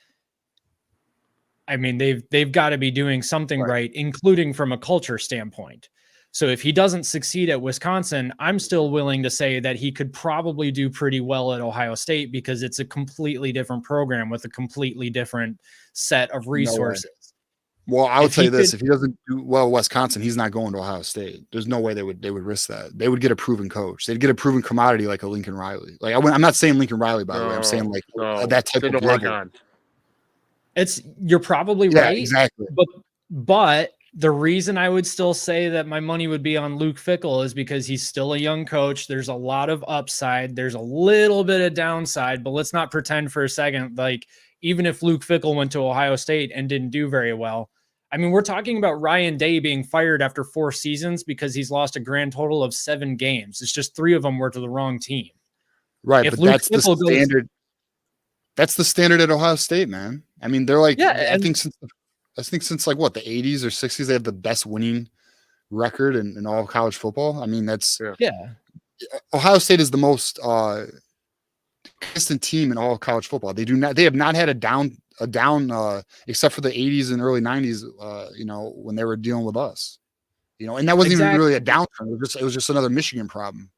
I mean, they've got to be doing something right, including from a culture standpoint. So if he doesn't succeed at Wisconsin, I'm still willing to say that he could probably do pretty well at Ohio State, because it's a completely different program with a completely different set of resources. Well, I would tell you this: if he doesn't do well at Wisconsin, he's not going to Ohio State. There's no way they would risk that. They would get a proven coach. They'd get a proven commodity like a Lincoln Riley. Like I'm not saying Lincoln Riley, by the way. I'm saying that type of level. You're probably right. Exactly. But the reason I would still say that my money would be on Luke Fickell is because he's still a young coach. There's a lot of upside. There's a little bit of downside, but let's not pretend for a second, like even if Luke Fickell went to Ohio State and didn't do very well, I mean, we're talking about Ryan Day being fired after 4 seasons because he's lost a grand total of 7 games. It's just 3 of them were to the wrong team. Right, but that's the standard. That's the standard at Ohio State, man. I mean, they're like, Yeah, I think since like what, the 80s or 60s, they have the best winning record in all of college football. I mean, that's yeah. Ohio State is the most consistent team in all of college football. They have not had a down except for the 80s and early 90s, when they were dealing with us. And that wasn't even really a downturn. It was just another Michigan problem.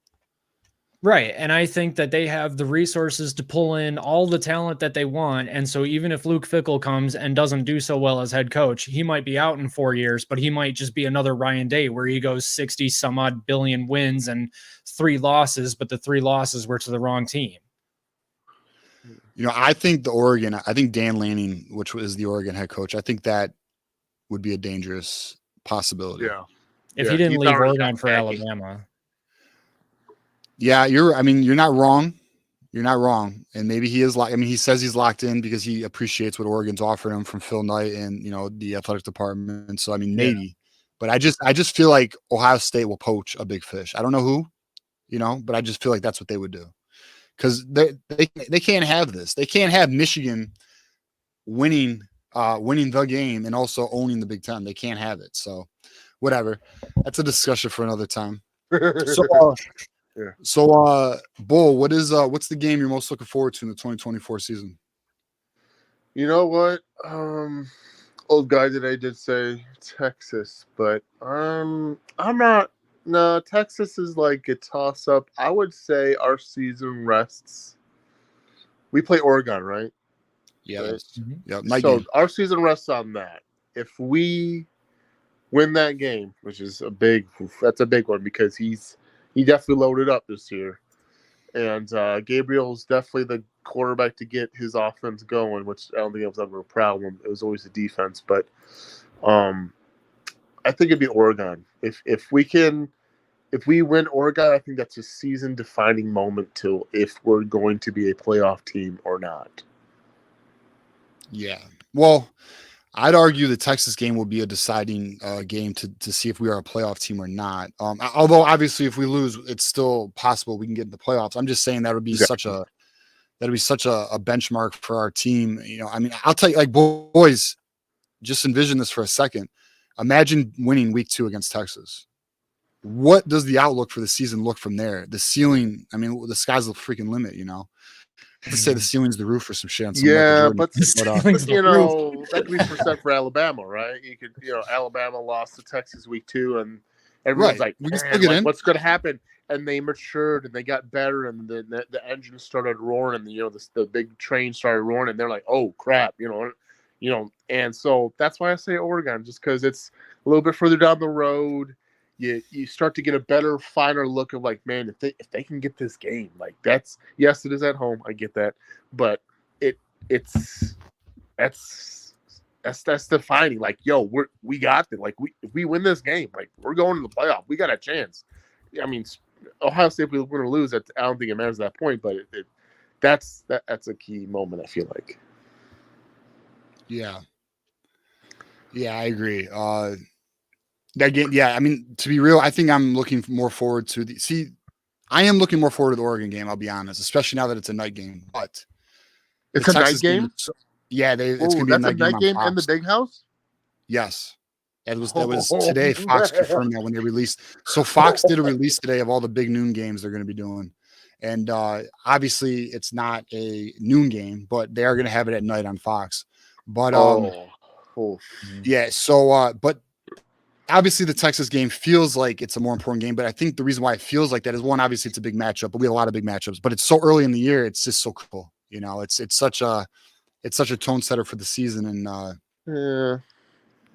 Right. And I think that they have the resources to pull in all the talent that they want. And so even if Luke Fickell comes and doesn't do so well as head coach, he might be out in 4 years, but he might just be another Ryan Day where he goes 60 some odd billion wins and 3 losses, but the 3 losses were to the wrong team. I think Dan Lanning, which was the Oregon head coach, I think that would be a dangerous possibility. Yeah. If he didn't leave Oregon for Alabama. Yeah, you're not wrong. You're not wrong. And maybe he is he says he's locked in because he appreciates what Oregon's offering him from Phil Knight and, the athletic department. So, maybe, but I just feel like Ohio State will poach a big fish. I don't know who, but I just feel like that's what they would do. Because they can't have this. They can't have Michigan winning the game and also owning the Big Ten. They can't have it. So, whatever. That's a discussion for another time. So, Bull, what's the game you're most looking forward to in the 2024 season? You know what? Old guy today did say Texas, but I'm not. No, Texas is like a toss-up. I would say our season rests. We play Oregon, right? Yeah. Right? Yeah. So our season rests on that. If we win that game, which is that's a big one because he definitely loaded up this year. And Gabriel's definitely the quarterback to get his offense going, which I don't think it was ever a problem. It was always the defense. But I think it'd be Oregon. If we win Oregon, I think that's a season-defining moment to if we're going to be a playoff team or not. Yeah. Well, I'd argue the Texas game will be a deciding game to see if we are a playoff team or not. Although obviously, if we lose, it's still possible we can get in the playoffs. I'm just saying that would be such a benchmark for our team. I'll tell you, like, boys, just envision this for a second. Imagine winning week 2 against Texas. What does the outlook for the season look from there? The ceiling, the sky's the freaking limit, Let's say the ceiling's the roof or some shit. But that could be percent for Alabama, right? You could, Alabama lost to Texas week 2, and everyone's like, what's going to happen? And they matured and they got better, and the engine started roaring, and the big train started roaring, and they're like, oh crap, and so that's why I say Oregon, just because it's a little bit further down the road. You start to get a better, finer look of like, man, if they can get this game, like it is at home, I get that, but that's defining. Like, yo, we got it. Like if we win this game, like we're going to the playoff. We got a chance. Ohio State, if we're going to lose, I don't think it matters at that point, but that's a key moment, I feel like. Yeah, I agree. That game, yeah. To be real, I think I'm looking more forward to I am looking more forward to the Oregon game. I'll be honest, especially now that it's a night game. But it's a night game. It's going to be a night game in the Big House. Yes, that was today. Fox confirmed that when they released. So Fox did a release today of all the big noon games they're going to be doing, and obviously it's not a noon game, but they are going to have it at night on Fox. But yeah. So but. Obviously, the Texas game feels like it's a more important game, but I think the reason why it feels like that is, one, obviously it's a big matchup, but we have a lot of big matchups. But it's so early in the year; it's just so cool. It's such a tone setter for the season. And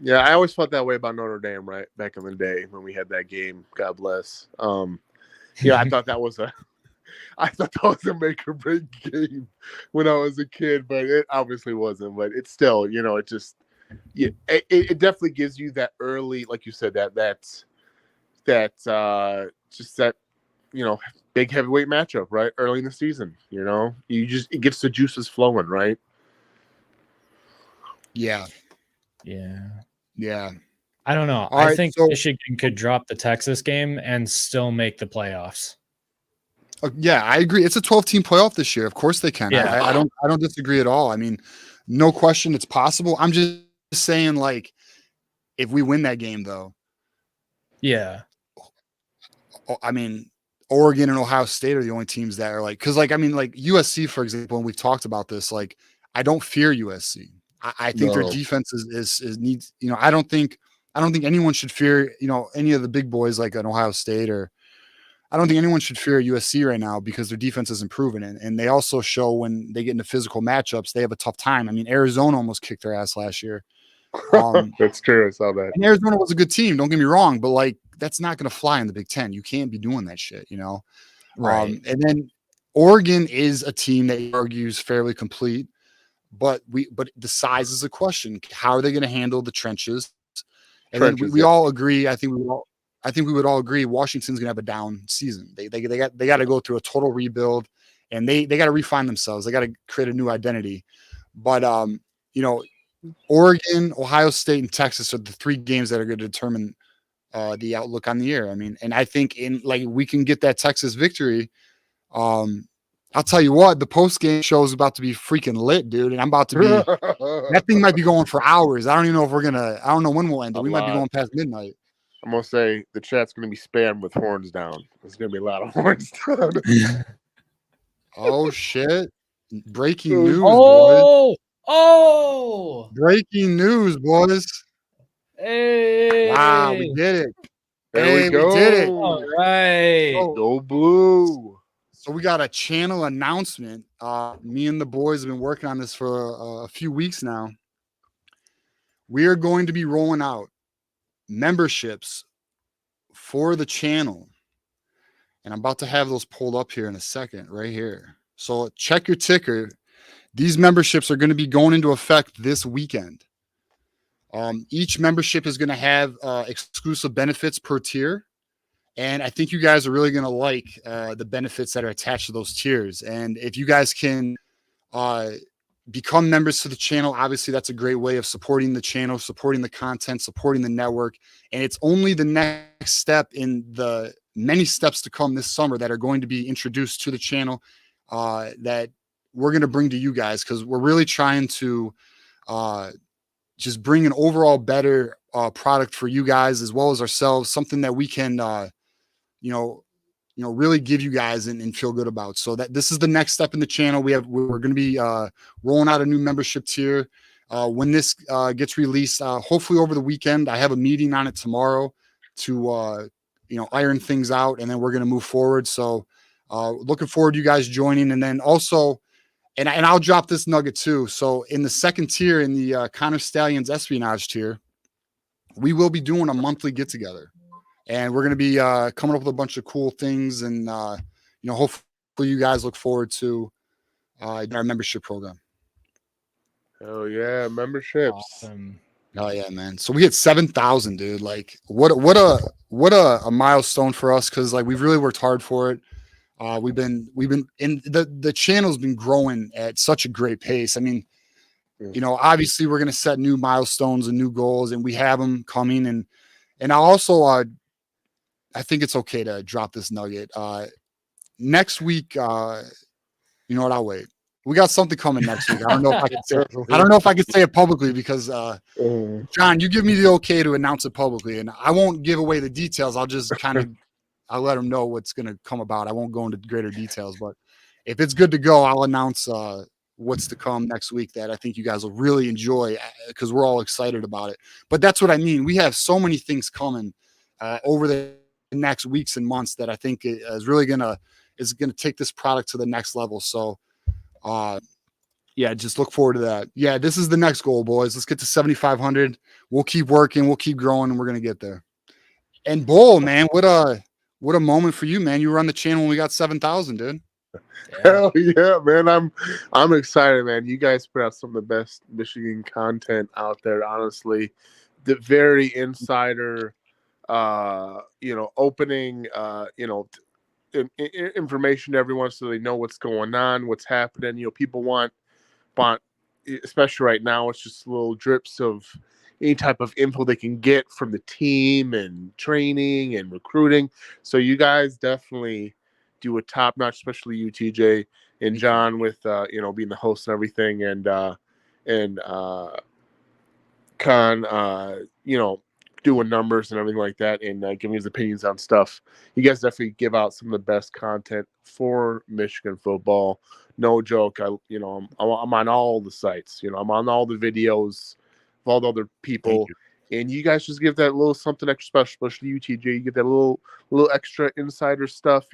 yeah, I always felt that way about Notre Dame, right back in the day when we had that game. God bless. I thought that was a make or break game when I was a kid, but it obviously wasn't. But it's still, it just. Yeah, it definitely gives you that early, like you said, big heavyweight matchup, right? Early in the season, it gets the juices flowing, right? Yeah. I don't know. I think Michigan could drop the Texas game and still make the playoffs. Yeah, I agree. It's a 12-team playoff this year. Of course they can. Yeah. I don't disagree at all. I mean, no question it's possible. I'm just saying, like, if we win that game, though, Yeah. I mean, Oregon and Ohio State are the only teams that are like, because, like, I mean, like USC, for example, and we've talked about this. Like, I don't fear USC. I think their No. defense is needs. You know, I don't think anyone should fear, you know, any of the big boys like an Ohio State, or I don't think anyone should fear USC right now because their defense is improving, and they also show when they get into physical matchups they have a tough time. I mean, Arizona almost kicked their ass last year. That's true. I saw that. And Arizona was a good team. Don't get me wrong, but like that's not going to fly in the Big Ten. You can't be doing that shit, you know. Right. And then Oregon is a team that argues fairly complete, but the size is a question. How are they going to handle the trenches? And then we all agree. I think we would all agree Washington's going to have a down season. They got to go through a total rebuild, and they got to refine themselves. They got to create a new identity. But you know, Oregon, Ohio State, and Texas are the three games that are going to determine the outlook on the year. I mean, and I think we can get that Texas victory. I'll tell you what, the post game show is about to be freaking lit, dude. And I'm about to be that thing might be going for hours. I don't even know if I don't know when we'll end it. We might be going past midnight. I'm gonna say the chat's gonna be spammed with horns down. There's gonna be a lot of horns down. Oh shit! Breaking news, boys! Oh! Breaking news, boys! Hey! Wow, we did it! There we go. We did it! All right. Go blue! So we got a channel announcement. Me and the boys have been working on this for a few weeks now. We are going to be rolling out memberships for the channel, and I'm about to have those pulled up here in a second, right here. So check your ticker. These memberships are going to be going into effect this weekend. Each membership is going to have exclusive benefits per tier. And I think you guys are really going to like the benefits that are attached to those tiers. And if you guys can become members to the channel, obviously that's a great way of supporting the channel, supporting the content, supporting the network. And it's only the next step in the many steps to come this summer that are going to be introduced to the channel that we're going to bring to you guys, because we're really trying to just bring an overall better product for you guys as well as ourselves, something that we can really give you guys and feel good about. So that this is the next step in the channel. We're going to be rolling out a new membership tier when this gets released, hopefully over the weekend. I have a meeting on it tomorrow to iron things out, and then we're going to move forward. So looking forward to you guys joining. And then also, and I'll drop this nugget too. So in the second tier, in the Connor Stallions espionage tier, we will be doing a monthly get together. And we're going to be coming up with a bunch of cool things, and hopefully you guys look forward to our membership program. Oh yeah, memberships. Awesome. Oh yeah, man. So we hit 7,000, dude. Like what a milestone for us, because like we've really worked hard for it. We've been in the channel's been growing at such a great pace. I mean, obviously we're going to set new milestones and new goals, and we have them coming. And I also I think it's okay to drop this nugget. Next week, you know what? I'll wait. We got something coming next week. I don't know if I can say it. I don't know if I can say it publicly because John, you give me the okay to announce it publicly, and I won't give away the details. I'll just I'll let them know what's going to come about. I won't go into greater details, but if it's good to go, I'll announce what's to come next week that I think you guys will really enjoy, because we're all excited about it. But that's what I mean. We have so many things coming over the next weeks and months that I think is really gonna take this product to the next level. So just look forward to that. Yeah, this is the next goal, boys. Let's get to 7,500. We'll keep working, we'll keep growing, and we're gonna get there. And Bull, man, what a moment for you, man. You were on the channel when we got 7,000, dude. Hell yeah, man. I'm excited, man. You guys put out some of the best Michigan content out there, honestly. The very insider opening information to everyone so they know what's going on, what's happening. People want, especially right now, it's just little drips of any type of info they can get from the team and training and recruiting. So you guys definitely do a top notch, especially you, TJ and John, with being the host and everything, and Con, doing numbers and everything like that, and giving his opinions on stuff. You guys definitely give out some of the best content for Michigan football. No joke. I'm on all the sites. I'm on all the videos of all the other people, and you guys just give that little something extra special, especially you, TJ. You get that little extra insider stuff.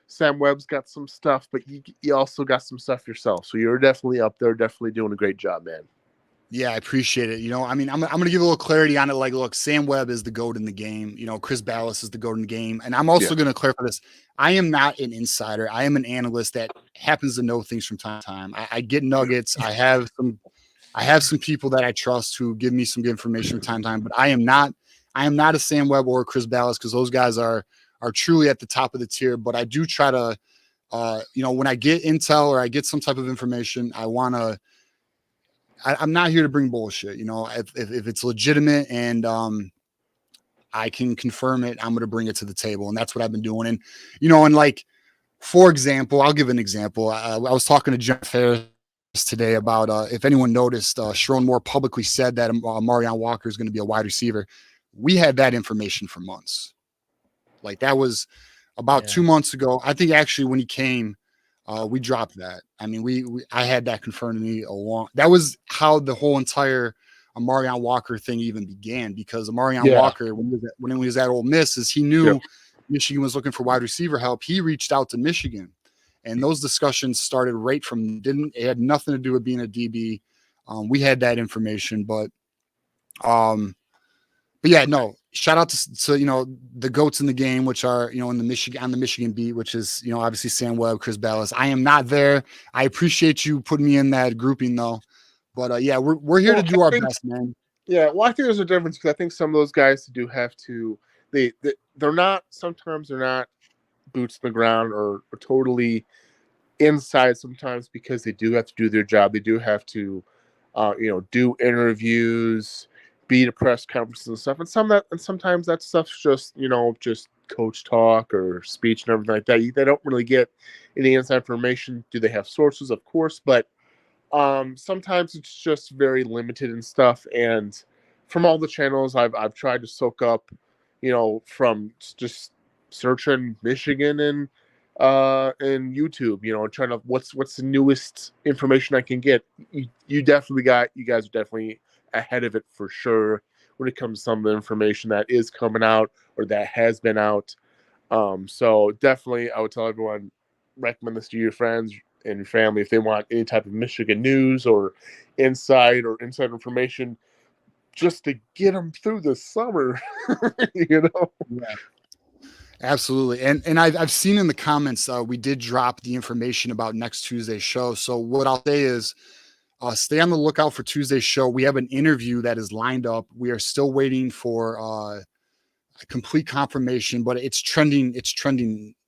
Sam Webb's got some stuff, but you also got some stuff yourself. So you're definitely up there, definitely doing a great job, man. Yeah, I appreciate it. I'm going to give a little clarity on it. Like, look, Sam Webb is the GOAT in the game. Chris Ballas is the GOAT in the game. And I'm also going to clarify this. I am not an insider. I am an analyst that happens to know things from time to time. I get nuggets. I have some people that I trust who give me some good information from time to time, but I am not a Sam Webb or a Chris Ballas, because those guys are truly at the top of the tier. But I do try to, when I get intel or I get some type of information, I'm not here to bring bullshit. If it's legitimate and I can confirm it, I'm going to bring it to the table. And that's what I've been doing. And, for example, I'll give an example. I was talking to Jeff Harris today about if anyone noticed, Sharon Moore publicly said that Marion Walker is going to be a wide receiver. We had that information for months. Like, that was about 2 months ago. I think actually when he came, we dropped that. I mean, I had that confirmed to me that was how the whole entire Marion Walker thing even began, because Marion Walker, when he was at Ole Miss, is he knew Michigan was looking for wide receiver help. He reached out to Michigan, and those discussions started right from, it had nothing to do with being a DB. We had that information, but yeah, no, shout out to the GOATs in the game, which are, on the Michigan beat, which is, obviously Sam Webb, Chris Ballas. I am not there. I appreciate you putting me in that grouping though. But yeah, we're here to do our best, man. Yeah. Well, I think there's a difference, because I think some of those guys do have to, they're not boots on the ground or totally inside sometimes, because they do have to do their job. They do have to, do interviews, be to press conferences and stuff, and sometimes that stuff's just just coach talk or speech and everything like that. They don't really get any inside information. Do they have sources? Of course, but sometimes it's just very limited and stuff. And from all the channels I've tried to soak up, from just searching Michigan and YouTube, trying to what's the newest information I can get. You guys are definitely ahead of it for sure when it comes to some of the information that is coming out or that has been out. So definitely I would tell everyone, recommend this to your friends and your family if they want any type of Michigan news or inside information, just to get them through the summer. Yeah, absolutely. And I've seen in the comments, we did drop the information about next Tuesday's show. So what I'll say is, stay on the lookout for Tuesday's show. We have an interview that is lined up. We are still waiting for a complete confirmation, but it's trending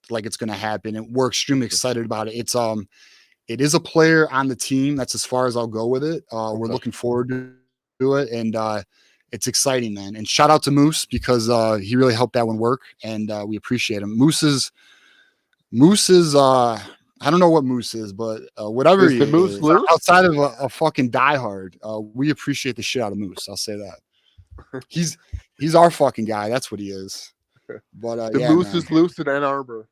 like it's going to happen, and we're extremely excited about it. It is a player on the team. That's as far as I'll go with it. We're looking forward to it, and it's exciting, man. And shout out to Moose, because he really helped that one work, and we appreciate him. Moose is I don't know what Moose is, but whatever he is, outside of a fucking diehard, we appreciate the shit out of Moose. I'll say that. He's our fucking guy. That's what he is. But the Moose is loose in Ann Arbor.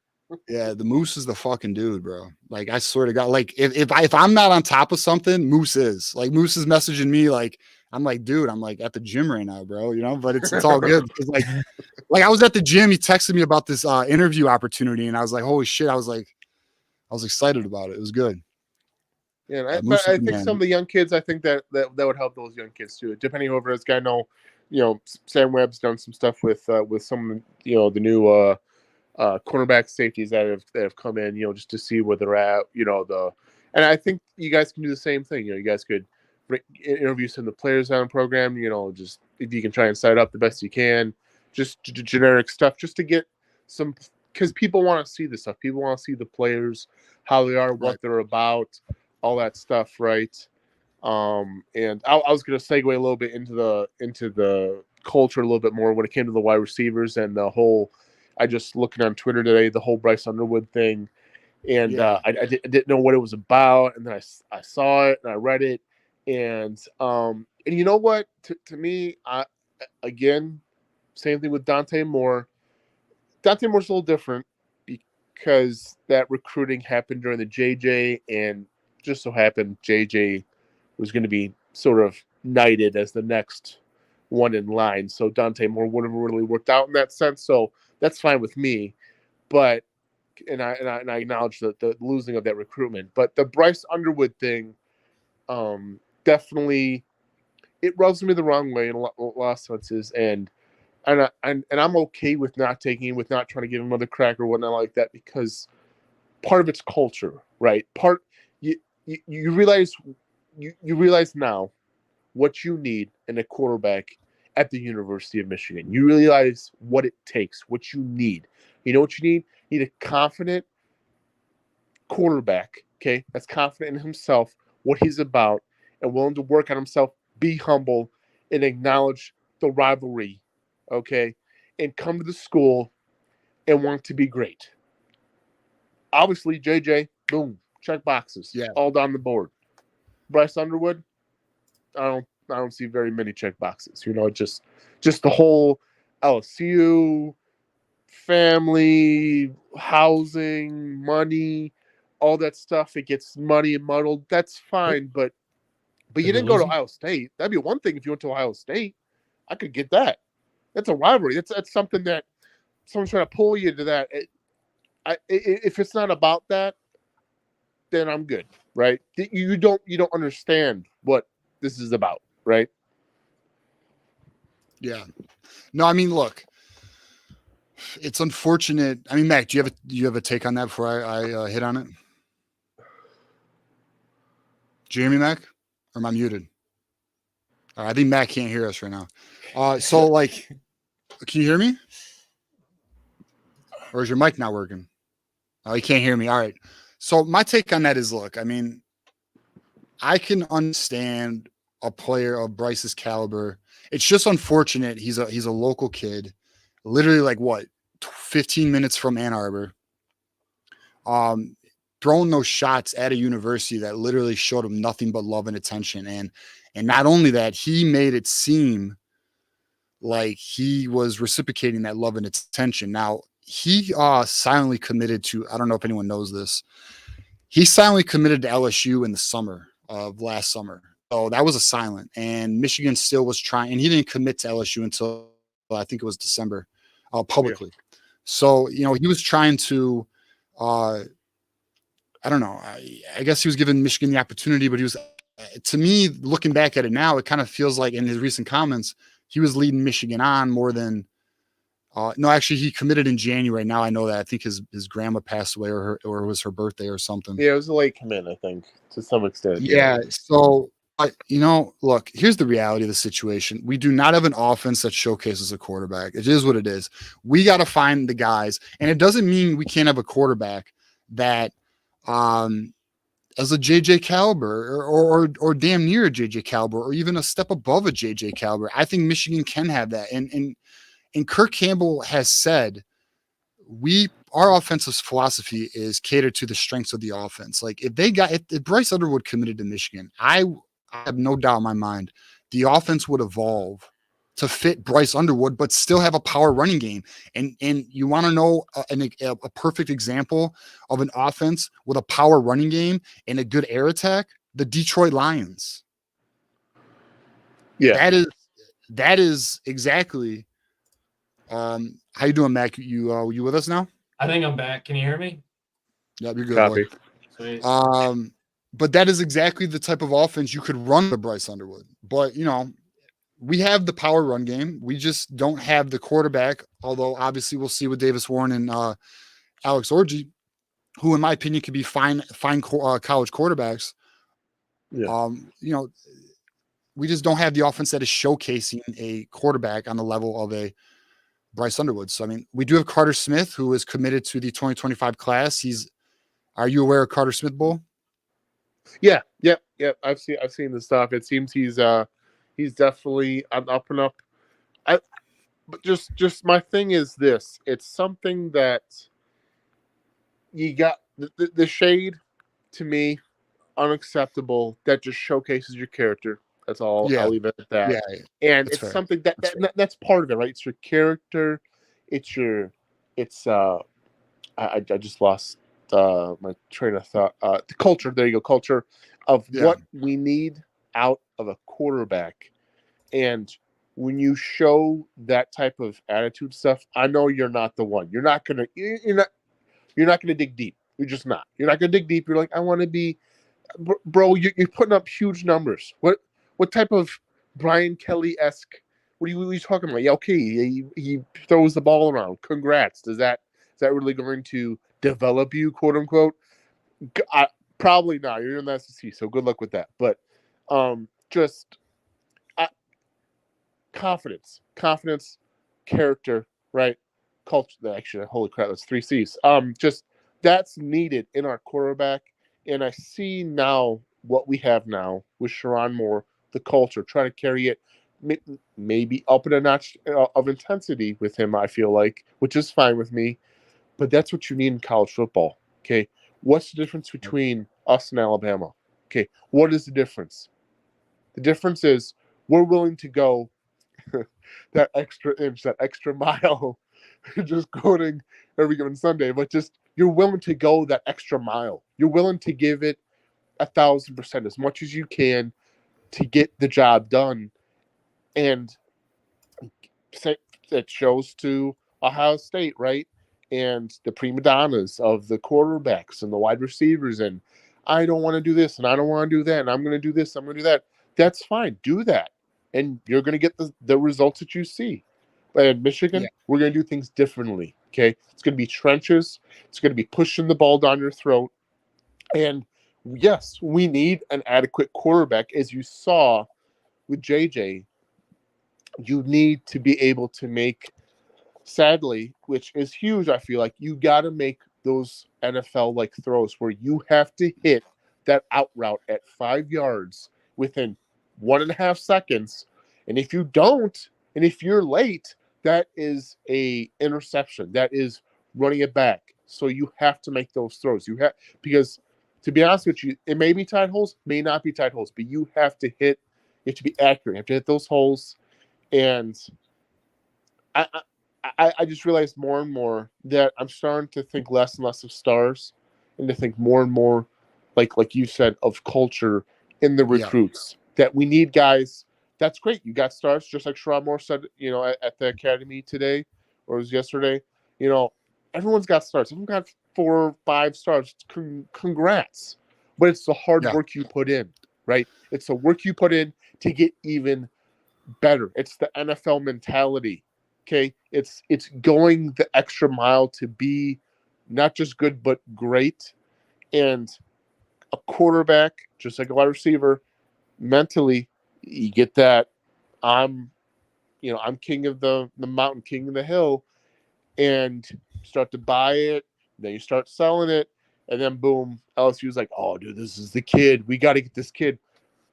Yeah, the Moose is the fucking dude, bro. Like, I swear to God, like if I'm not on top of something, Moose is. Like, Moose is messaging me, like, I'm like, dude, I'm like at the gym right now, bro. But it's all good, because like I was at the gym. He texted me about this interview opportunity, and I was like, holy shit! I was excited about it. It was good. Yeah, but I think some of the young kids, I think that would help those young kids too. Depending on whoever this guy Sam Webb's done some stuff with some of the new cornerback safeties that have come in, just to see where they're at. And I think you guys can do the same thing. You guys could interview some of the players on the program. Just if you can try and set up the best you can, just generic stuff, just to get some. Because people want to see this stuff. People want to see the players, how they are, what they're about, all that stuff, right? And I was going to segue a little bit into the culture a little bit more when it came to the wide receivers and the whole I just looking on Twitter today, the whole Bryce Underwood thing, and Yeah. I didn't know what it was about, and then I saw it and I read it, and you know what? To me, again, same thing with Dante Moore. Dante Moore's a little different because that recruiting happened during the JJ, and just so happened JJ was going to be sort of knighted as the next one in line. So Dante Moore would have really worked out in that sense. So that's fine with me. But and I acknowledge the losing of that recruitment. But the Bryce Underwood thing, definitely, it rubs me the wrong way in a lot of senses, and I'm okay with not trying to give him another crack or whatnot like that, because part of it's culture, right? You realize now what you need in a quarterback at the University of Michigan. You realize what it takes, what you need. You know what you need? You need a confident quarterback, okay? That's confident in himself, what he's about, and willing to work on himself, be humble, and acknowledge the rivalry, okay? And come to the school and want to be great. Obviously, JJ, boom, check boxes, all down the board. Bryce Underwood, I don't see very many check boxes. You know, just the whole LSU, family, housing, money, all that stuff. It gets muddy and muddled. That's fine, but you didn't go to Ohio State. That'd be one thing if you went to Ohio State. I could get that. That's a rivalry. That's something that someone's trying to pull you to that. If it's not about that, then I'm good, right? You don't understand what this is about, right? Yeah. No, I mean, look, it's unfortunate. I mean, Mac, do you have a take on that before I hit on it? Do you hear me, Mac? Or am I muted? All right, I think Mac can't hear us right now. So, like, can you hear me? Or is your mic not working? Oh, you can't hear me. All right. So my take on that is, look, I mean, I can understand a player of Bryce's caliber. It's just unfortunate. He's a local kid, literally like what, 15 minutes from Ann Arbor. Throwing those shots at a university that literally showed him nothing but love and attention. And not only that, he made it seem like he was reciprocating that love and attention. Now, he silently committed to, I don't know if anyone knows this, he silently committed to LSU in the summer of last summer. So that was a silent. And Michigan still was trying, and he didn't commit to LSU until I think it was December publicly. Yeah. So, you know, he was trying to, I don't know, I guess he was giving Michigan the opportunity, but he was, to me, looking back at it now, it kind of feels like in his recent comments, he was leading Michigan on more than, no, actually, he committed in January. Now I know that. I think his grandma passed away, or it was her birthday or something. Yeah, it was a late commit, I think, to some extent. Yeah. So, you know, look, here's the reality of the situation. We do not have an offense that showcases a quarterback. It is what it is. We got to find the guys, and it doesn't mean we can't have a quarterback that, as a JJ caliber or damn near a JJ caliber, or even a step above a JJ caliber. I think Michigan can have that, and Kirk Campbell has said, our offensive philosophy is catered to the strengths of the offense. Like if Bryce Underwood committed to Michigan, I have no doubt in my mind, the offense would evolve to fit Bryce Underwood, but still have a power running game. And you want to know a perfect example of an offense with a power running game and a good air attack? The Detroit Lions. Yeah, that is exactly. How you doing, Mac? You with us now? I think I'm back. Can you hear me? Yep, you're good. Copy. Sweet. But that is exactly the type of offense you could run with Bryce Underwood. But, you know, we have the power run game. We just don't have the quarterback, although obviously we'll see with Davis Warren and Alex Orji, who in my opinion could be fine college quarterbacks. Yeah. You know, we just don't have the offense that is showcasing a quarterback on the level of a Bryce Underwood. So, I mean, we do have Carter Smith, who is committed to the 2025 class. Are you aware of Carter Smith, Bull? Yeah. I've seen the stuff. It seems he's definitely up and up. but just my thing is this. It's something that you got the shade to me unacceptable. That just showcases your character. That's all. Yeah. I'll leave it at that. Yeah, And that's it's fair. something that's part of it, right? It's your character. It's I just lost my train of thought. The culture. There you go. Culture of what we need out of a quarterback. And when you show that type of attitude stuff, I know you're not the one. You're not gonna dig deep. You're just not. You're not gonna dig deep. You're like, I want to be, bro. You're putting up huge numbers. What type of Brian Kelly-esque? What are you talking about? Yeah, okay, he throws the ball around. Congrats. Is that really going to develop you, quote unquote? Probably not. You're in the SEC, so good luck with that. But just confidence, character, right? Culture. Actually, holy crap, that's 3 C's. Just that's needed in our quarterback, and I see now what we have now with Sherrone Moore, the culture, trying to carry it maybe up in a notch of intensity with him. I feel like, which is fine with me, but that's what you need in college football. Okay, what's the difference between us and Alabama? Okay, what is the difference? The difference is we're willing to go that extra inch, that extra mile, just quoting every given Sunday, but just you're willing to go that extra mile. You're willing to give it 1,000%, as much as you can, to get the job done. And it shows to Ohio State, right? And the prima donnas of the quarterbacks and the wide receivers, and I don't want to do this and I don't want to do that, and I'm going to do this, I'm going to do that. That's fine. Do that. And you're going to get the results that you see. But in Michigan, we're going to do things differently. Okay. It's going to be trenches. It's going to be pushing the ball down your throat. And yes, we need an adequate quarterback. As you saw with JJ, you need to be able to make, sadly, which is huge, I feel like, you got to make those NFL-like throws where you have to hit that out route at 5 yards within 1.5 seconds. And if you don't, and if you're late, that is a interception. That is running it back. So you have to make those throws. Because to be honest with you, it may be tight holes, may not be tight holes, but you have to be accurate. You have to hit those holes. And I just realized more and more that I'm starting to think less and less of stars, and to think more and more, like you said, of culture in the recruits. That we need guys. That's great. You got stars, just like Sherrone Moore said, at the academy today, or it was yesterday. Everyone's got stars. Everyone got 4 or 5 stars. Congrats. But it's the hard work you put in, right? It's the work you put in to get even better. It's the NFL mentality. Okay, it's going the extra mile to be not just good but great. And a quarterback, just like a wide receiver, mentally, you get that I'm king of the mountain, king of the hill, and start to buy it. Then you start selling it, and then boom, LSU's like, oh, dude, this is the kid. We got to get this kid.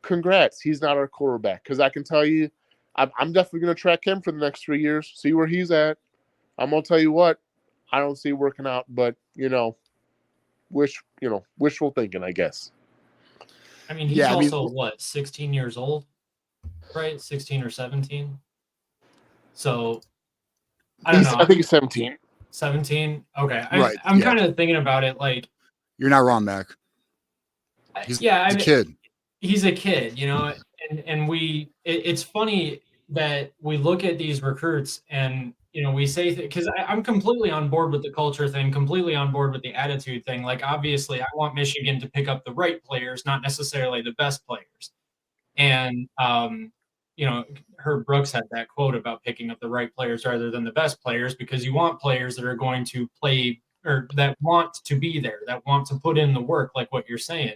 Congrats, he's not our quarterback, because I can tell you, I'm definitely going to track him for the next 3 years, see where he's at. I'm going to tell you what, I don't see it working out, but, wishful thinking, I guess. I mean, he's also, 16 years old, right? 16 or 17. So, I don't know. I think he's 17. 17? Okay. Right, I'm kind of thinking about it like... You're not wrong, Mac. He's a kid. He's a kid, and it's funny that we look at these recruits and, we say, because I'm completely on board with the culture thing, completely on board with the attitude thing. Like, obviously, I want Michigan to pick up the right players, not necessarily the best players. And, Herb Brooks had that quote about picking up the right players rather than the best players, because you want players that are going to play, or that want to be there, that want to put in the work, like what you're saying.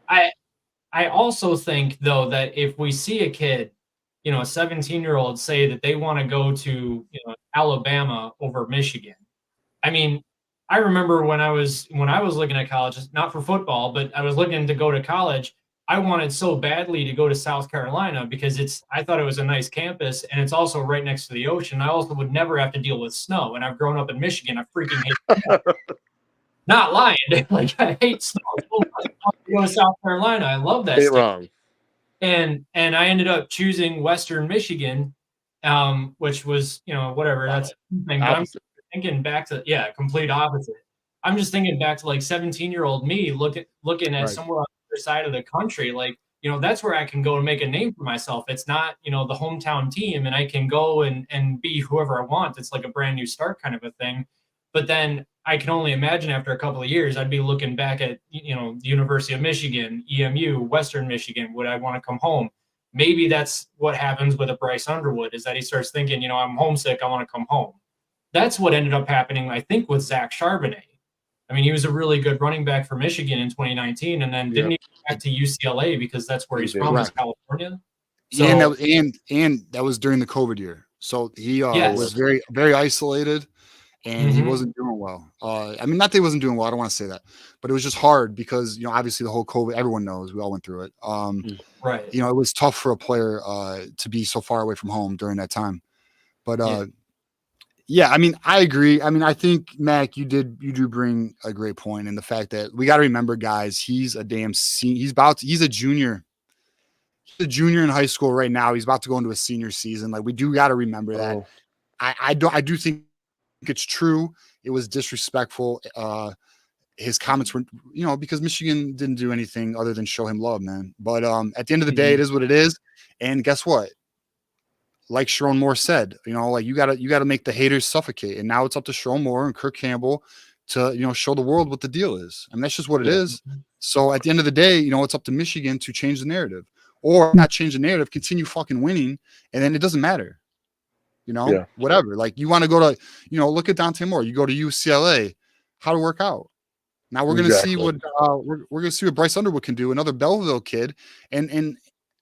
I also think, though, that if we see a kid, a 17-year-old say that they want to go to, Alabama over Michigan. I mean, I remember when I was looking at college, not for football, but I was looking to go to college. I wanted so badly to go to South Carolina because I thought it was a nice campus and it's also right next to the ocean. I also would never have to deal with snow. And I've grown up in Michigan. I freaking hate snow. Not lying. Like, I hate snow so much. I want to go to South Carolina. I love that Ain't state. wrong. And I ended up choosing Western Michigan, which was, whatever. That's the thing. But I'm thinking back to, complete opposite. I'm just thinking back to like 17-year-old me looking at somewhere on the other side of the country. Like, that's where I can go and make a name for myself. It's not, the hometown team, and I can go and be whoever I want. It's like a brand new start kind of a thing. But then I can only imagine after a couple of years, I'd be looking back at, the University of Michigan, EMU, Western Michigan. Would I want to come home? Maybe that's what happens with a Bryce Underwood, is that he starts thinking, I'm homesick. I want to come home. That's what ended up happening, I think, with Zach Charbonnet. I mean, he was a really good running back for Michigan in 2019, and then didn't he go back to UCLA because that's where he's from, is California. So, and that was during the COVID year. So he was very, very isolated. And he wasn't doing well. I mean, not that he wasn't doing well. I don't want to say that, but it was just hard because, obviously the whole COVID, everyone knows, we all went through it. Right. It was tough for a player to be so far away from home during that time. But I mean, I agree. I mean, I think, Mac, you do bring a great point in the fact that we got to remember, guys, he's a damn he's a junior. He's a junior in high school right now. He's about to go into a senior season. Like, we do got to remember that. I do think it's true. It was disrespectful. His comments were, because Michigan didn't do anything other than show him love, man. But at the end of the day, it is what it is. And guess what? Like Sharon Moore said, like you gotta make the haters suffocate. And now it's up to Sharon Moore and Kirk Campbell to, show the world what the deal is. I mean, that's just what it is. So at the end of the day, it's up to Michigan to change the narrative, or not change the narrative, continue fucking winning, and then it doesn't matter. Whatever. Like, you want to go to, look at Dante Moore. You go to UCLA. How'd it work out? Now we're going to see what we're going to see what Bryce Underwood can do, another Belleville kid. And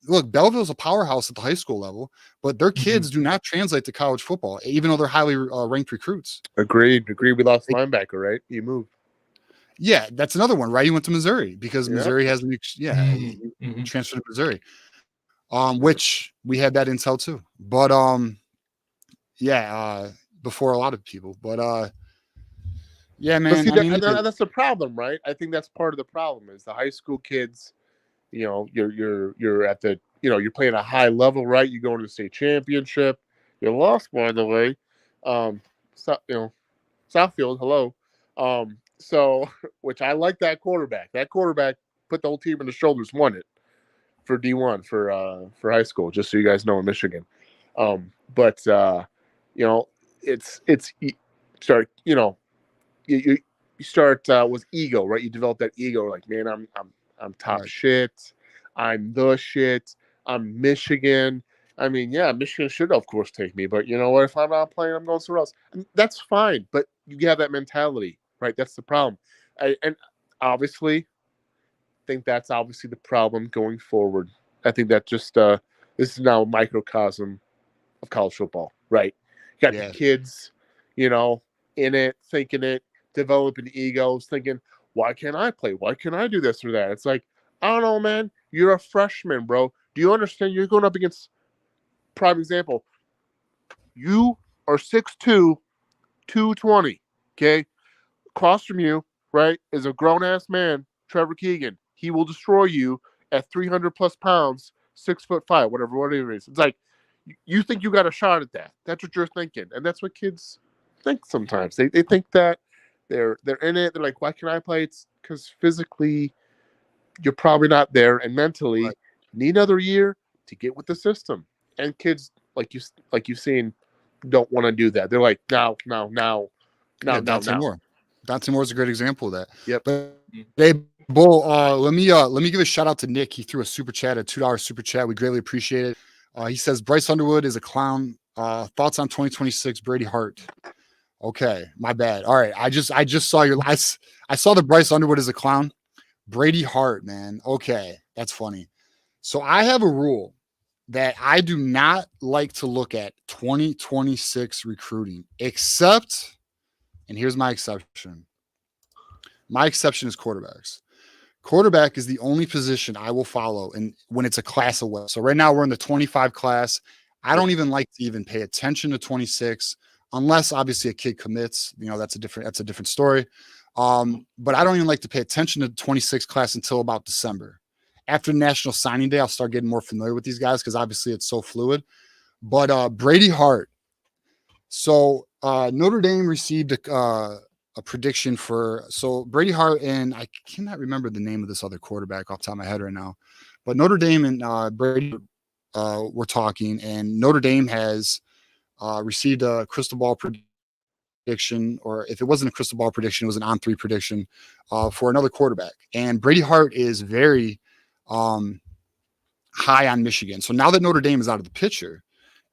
look, Belleville's a powerhouse at the high school level, but their kids do not translate to college football, even though they're highly ranked recruits. Agreed. We lost linebacker, right? He moved. Yeah, that's another one, right? He went to Missouri because Missouri has he transferred to Missouri, which we had that intel too. But before a lot of people, but man. See, that's the problem, right? I think that's part of the problem is the high school kids. You're at the you're playing a high level, right? You go into the state championship. You lost, by the way. Southfield, hello. So which I like that quarterback. That quarterback put the whole team on the shoulders, won it for D1 for high school. Just so you guys know, in Michigan. It's you start, you start with ego, right? You develop that ego, like, man, I'm top shit. I'm the shit. I'm Michigan. I mean, Michigan should, of course, take me. But you know what? If I'm not playing, I'm going somewhere else. And that's fine. But you have that mentality, right? That's the problem. And obviously, I think that's obviously the problem going forward. I think that just this is now a microcosm of college football, right? You got the kids, in it, thinking it, developing egos, thinking, why can't I play? Why can't I do this or that? It's like, I don't know, man. You're a freshman, bro. Do you understand? You're going up against, prime example, you are 6'2", 220, okay? Across from you, right, is a grown-ass man, Trevor Keegan. He will destroy you at 300-plus pounds, 6'5", whatever it is. It's like, you think you got a shot at that. That's what you're thinking. And that's what kids think sometimes. They think that they're in it. They're like, why can't I play? It's because physically you're probably not there, and mentally need another year to get with the system. And kids, like you've seen, don't want to do that. They're like, now. Dante Moore. Dante Moore is a great example of that. Yep. But hey, Bull, let me give a shout out to Nick. He threw a super chat, a $2 super chat. We greatly appreciate it. He says Bryce Underwood is a clown. Thoughts on 2026 Brady Hart? Okay, my bad. All right, I just saw I saw the Bryce Underwood is a clown. Brady Hart, man. Okay, that's funny. So I have a rule that I do not like to look at 2026 recruiting, except, and here's my exception. My exception is quarterbacks. quarterback is the only position I will follow, and when it's a class away. So right now we're in the 25 class. I don't even like to even pay attention to 26 unless obviously a kid commits. That's a different story. But I don't even like to pay attention to the 26 class until about December. After National Signing Day, I'll start getting more familiar with these guys because obviously it's so fluid. But Brady Hart. So Notre Dame received a prediction so Brady Hart, and I cannot remember the name of this other quarterback off the top of my head right now. But Notre Dame and Brady were talking, and Notre Dame has received a crystal ball prediction, or if it wasn't a crystal ball prediction, it was an on-3 prediction for another quarterback. And Brady Hart is very high on Michigan. So now that Notre Dame is out of the picture,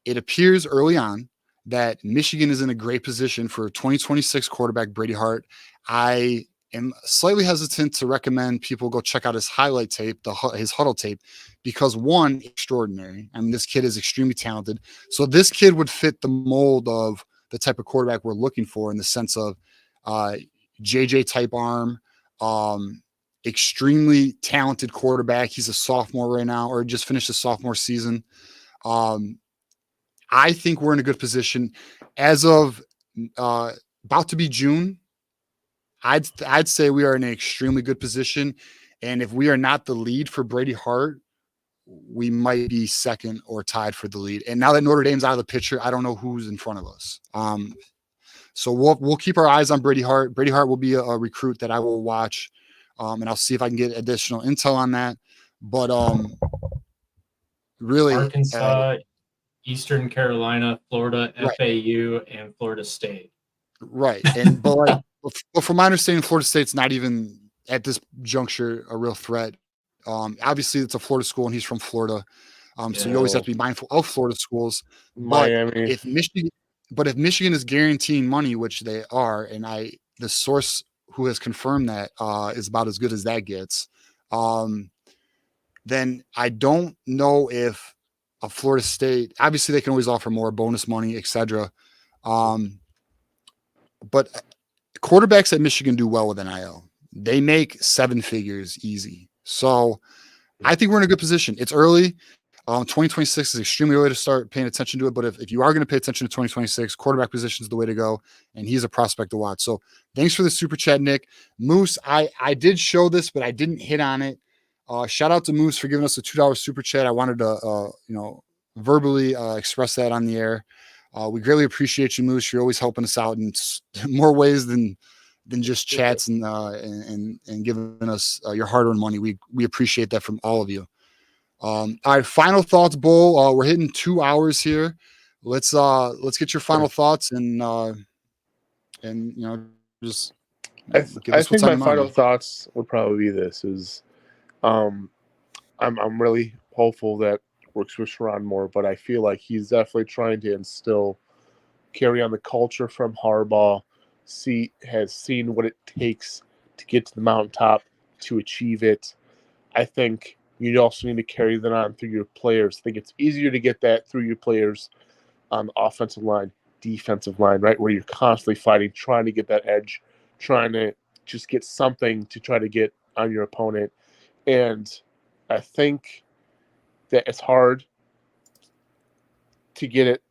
it appears early on that Michigan is in a great position for 2026 quarterback Brady Hart. I am slightly hesitant to recommend people go check out his highlight tape, his huddle tape, because one, extraordinary. I mean, this kid is extremely talented. So this kid would fit the mold of the type of quarterback we're looking for in the sense of JJ type arm, extremely talented quarterback. He's a sophomore right now, or just finished his sophomore season. I think we're in a good position as of about to be June. I'd say we are in an extremely good position. And if we are not the lead for Brady Hart, we might be second or tied for the lead. And now that Notre Dame's out of the picture, I don't know who's in front of us. So we'll keep our eyes on Brady Hart. Brady Hart will be a recruit that I will watch, and I'll see if I can get additional intel on that. But really, Arkansas, Eastern Carolina, Florida, right. FAU, and Florida State. Right. But from my understanding, Florida State's not even at this juncture a real threat. Obviously, it's a Florida school, and he's from Florida, so you always have to be mindful of Florida schools. Miami. But if Michigan is guaranteeing money, which they are, and the source who has confirmed that is about as good as that gets, then I don't know if a Florida State. Obviously, they can always offer more bonus money, etc. But quarterbacks at Michigan do well with NIL. They make 7 figures easy. So I think we're in a good position. It's early. 2026 is extremely early to start paying attention to it. But if you are going to pay attention to 2026, quarterback position is the way to go. And he's a prospect to watch. So thanks for the super chat, Nick. Moose, I did show this, but I didn't hit on it. Shout out to Moose for giving us a $2 super chat. I wanted to, verbally express that on the air. We greatly appreciate you, Moose. You're always helping us out in more ways than just chats and giving us your hard-earned money. We appreciate that from all of you. All right, final thoughts, Bull. We're hitting 2 hours here. Let's get your final thoughts and just. I think my final thoughts would probably be this: I'm really hopeful that works with Sharon more, but I feel like he's definitely trying to carry on the culture from Harbaugh. Has seen what it takes to get to the mountaintop to achieve it. I think you also need to carry that on through your players. I think it's easier to get that through your players on the offensive line, defensive line, right, where you're constantly fighting, trying to get that edge, trying to just get something to try to get on your opponent. And I think that it's hard to get it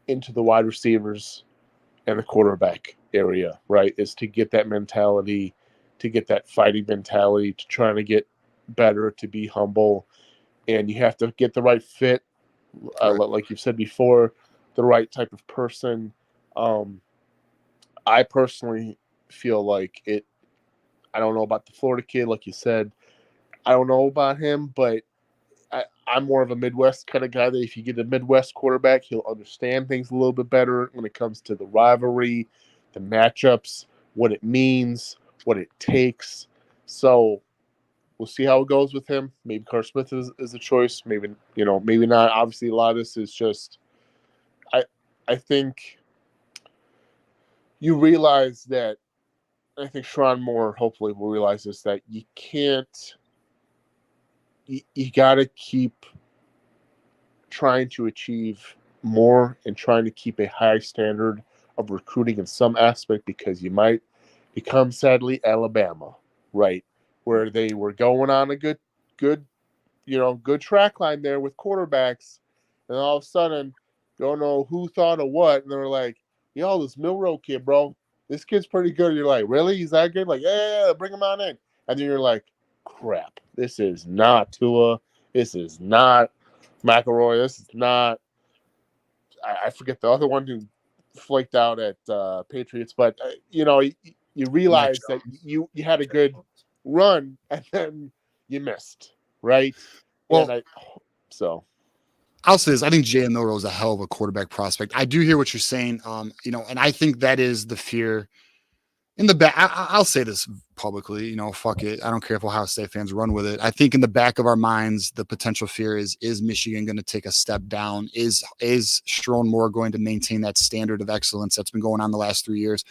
into the wide receivers and the quarterback area, right? Is to get that mentality, to get that fighting mentality, to trying to get better, to be humble. And you have to get the right fit, like you've said before, the right type of person. I personally feel like it. I don't know about the Florida kid, like you said. I don't know about him, but I'm more of a Midwest kind of guy that if you get a Midwest quarterback, he'll understand things a little bit better when it comes to the rivalry, the matchups, what it means, what it takes. So we'll see how it goes with him. Maybe Carter Smith is a choice. Maybe, maybe not. Obviously, a lot of this is just I think you realize that I think Sharon Moore hopefully will realize this, that you can't you got to keep trying to achieve more and trying to keep a high standard of recruiting in some aspect, because you might become, sadly, Alabama, right? where they were going on a good, good track line there with quarterbacks, and all of a sudden, don't know who thought of what, and they were like, "Yo, this Milrow kid, bro, this kid's pretty good." And you're like, "Really? He's that good?" Like, yeah, bring him on in. And then you're like, "Crap, this is not Tua. This is not McElroy. This is not." I forget the other one who flaked out at Patriots, but you realize that you had a good run and then you missed, right? Well, so I'll say this: I think Jalen Milroe is a hell of a quarterback prospect. I do hear what you're saying, and I think that is the fear in the back. I'll say this publicly, fuck it. I don't care if Ohio State fans run with it. I think in the back of our minds, the potential fear is Michigan going to take a step down? Is Sharon Moore going to maintain that standard of excellence that's been going on the last 3 years?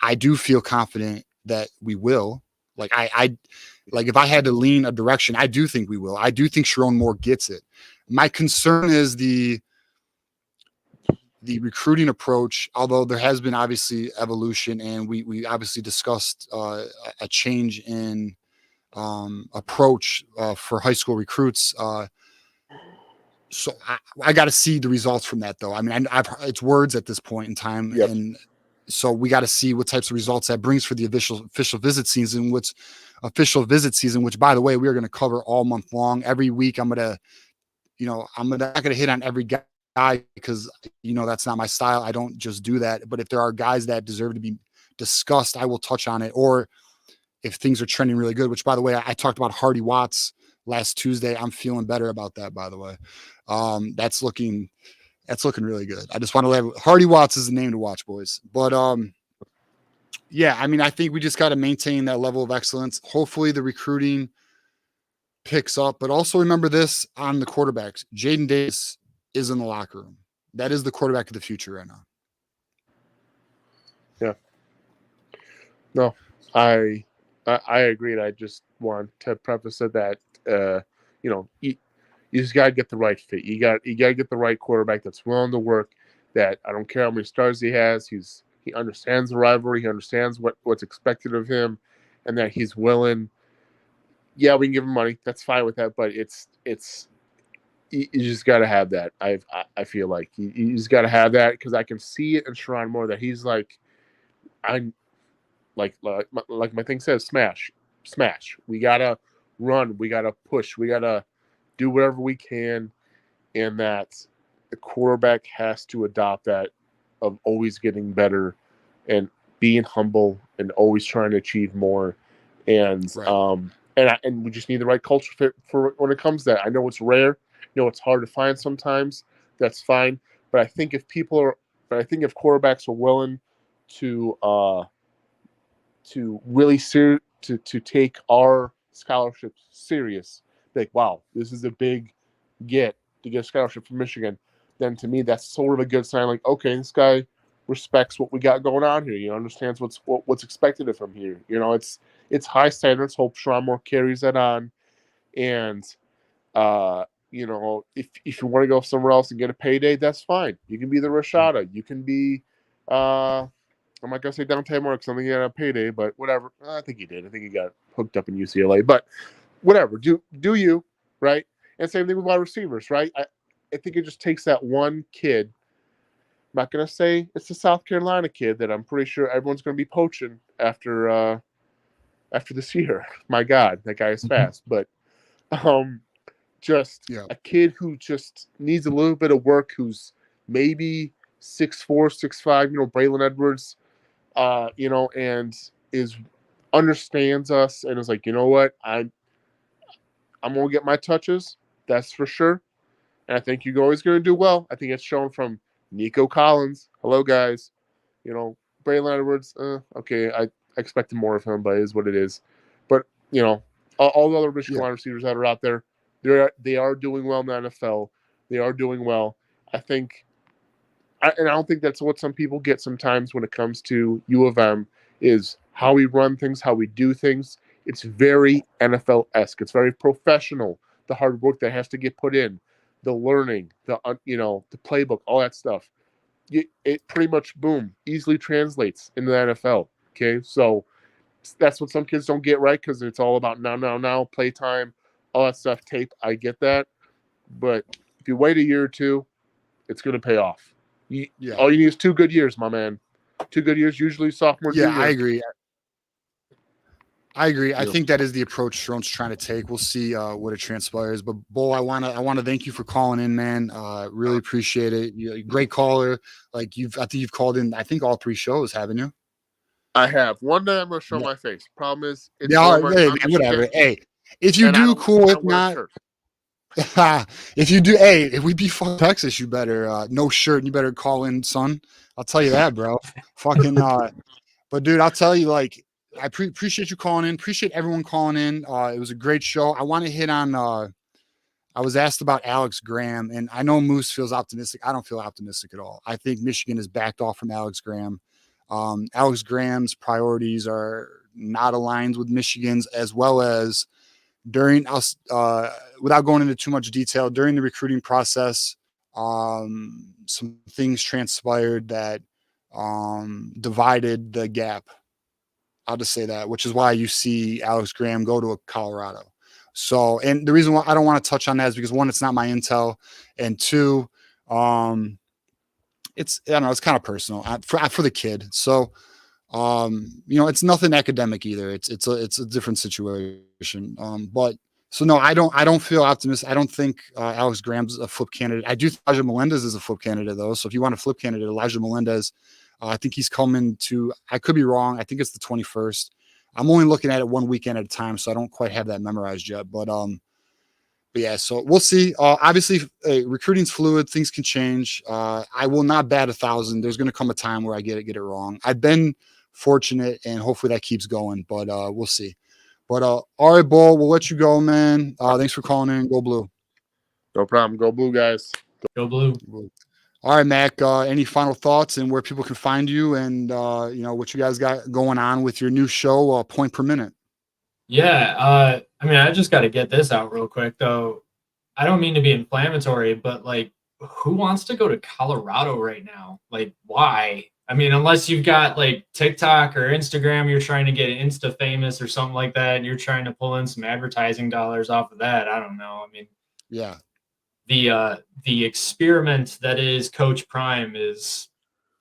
I do feel confident that we will. Like if I had to lean a direction, I do think we will. I do think Sharon Moore gets it. My concern is the recruiting approach, although there has been obviously evolution, and we obviously discussed a change in approach for high school recruits. So I got to see the results from that, though. I mean, it's words at this point in time, yep. And so we got to see what types of results that brings for the official visit season. Which, by the way, we are going to cover all month long. Every week, I'm not going to hit on every guy because that's not my style. I don't just do that. But if there are guys that deserve to be discussed, I will touch on it. Or if things are trending really good, which by the way, I talked about Hardy Watts last Tuesday. I'm feeling better about that, by the way. That's looking really good. I just want to let Hardy Watts is the name to watch, boys. But yeah, I mean, I think we just got to maintain that level of excellence. Hopefully the recruiting picks up, but also remember this on the quarterbacks. Jaden Davis is in the locker room. That is the quarterback of the future right now. Yeah. No, I agreed. I just want to preface that you just gotta get the right fit. You gotta get the right quarterback that's willing to work. That I don't care how many stars he has. He understands the rivalry. He understands what's expected of him, and that he's willing. Yeah, we can give him money. That's fine with that, but it's you just got to have that. I feel like you just got to have that because I can see it in Sharon Moore that he's like, I'm like my thing says, smash. We gotta run. We gotta push. We gotta do whatever we can, and that the quarterback has to adopt that of always getting better and being humble and always trying to achieve more, and right. And we just need the right culture fit for when it comes to that. I know it's rare. It's hard to find sometimes. That's fine. But I think if quarterbacks are willing to really to take our scholarships serious, like, wow, this is a big get to get a scholarship from Michigan, then to me that's sort of a good sign. Like, okay, this guy respects what we got going on here. He understands what's expected of him here. It's high standards. Hope Sharon Moore carries that on, and if you want to go somewhere else and get a payday, that's fine. You can be the Rashada. You can be I'm not gonna say Dante Moore because I think he had a payday, but whatever. I think he did. I think he got hooked up in UCLA, but whatever. Do you, right? And same thing with wide receivers, right? I think it just takes that one kid. I'm not gonna say it's the South Carolina kid that I'm pretty sure everyone's gonna be poaching after this year. My God, that guy is fast, but just a kid who just needs a little bit of work, who's maybe 6'4", 6'5", Braylon Edwards, and understands us and is like, you know what, I'm gonna get my touches, that's for sure. And I think you're always gonna do well. I think it's shown from Nico Collins. Hello, guys. Braylon Edwards, okay, I expected more of him, but it is what it is. But all the other Michigan wide receivers that are out there, they are doing well in the NFL. They are doing well. I think, and I don't think that's what some people get sometimes when it comes to U of M, is how we run things, how we do things. It's very NFL-esque. It's very professional. The hard work that has to get put in, the learning, the playbook, all that stuff. It pretty much, boom, easily translates into the NFL. Okay, so that's what some kids don't get right because it's all about now, playtime, all that stuff, tape. I get that. But if you wait a year or two, it's going to pay off. All you need is 2 good years, my man. 2 good years, usually sophomore, Yeah, junior. I agree. I think that is the approach Sharon's trying to take. We'll see what it transpires. But Bull, I wanna thank you for calling in, man. Really appreciate it. You're a great caller. I think you've called in, I think all 3 shows, haven't you? I have. One day I'm going to show my face. Problem is, it's Yeah, warmer. hey, I'm man, whatever. Michigan, Hey, if you and I do, don't- cool. I If don't wear a not, shirt. if you do, hey, if we be fucking Texas, you better no shirt. You better call in, son. I'll tell you that, bro. Fucking. But dude, I'll tell you, I appreciate you calling in. Appreciate everyone calling in. It was a great show. I want to hit on. I was asked about Alex Graham, and I know Moose feels optimistic. I don't feel optimistic at all. I think Michigan has backed off from Alex Graham. Alex Graham's priorities are not aligned with Michigan's, as well as during us. Without going into too much detail, during the recruiting process, some things transpired that divided the gap. I'll just say that, which is why you see Alex Graham go to Colorado. So, and the reason why I don't want to touch on that is because 1, it's not my intel, and 2, it's, I don't know, it's kind of personal for the kid. So, it's nothing academic either. It's a different situation. But so no, I don't feel optimistic. I don't think Alex Graham's a flip candidate. I do think Elijah Melendez is a flip candidate though. So if you want a flip candidate, Elijah Melendez, I think he's coming to, I could be wrong. I think it's the 21st. I'm only looking at it 1 weekend at a time, so I don't quite have that memorized yet. But yeah, so we'll see. Obviously, recruiting's fluid. Things can change. I will not bat 1,000. There's going to come a time where I get it wrong. I've been fortunate, and hopefully that keeps going. But we'll see. But all right, Bull, we'll let you go, man. Thanks for calling in. Go Blue. No problem. Go Blue, guys. Go Blue. All right, Mac. Any final thoughts and where people can find you, and what you guys got going on with your new show, Point Per Minute? Yeah, I mean, I just got to get this out real quick, though. I don't mean to be inflammatory, but who wants to go to Colorado right now? Why? I mean, unless you've got TikTok or Instagram, you're trying to get Insta famous or something like that, and you're trying to pull in some advertising dollars off of that. I don't know. I mean, yeah, the experiment that is Coach Prime is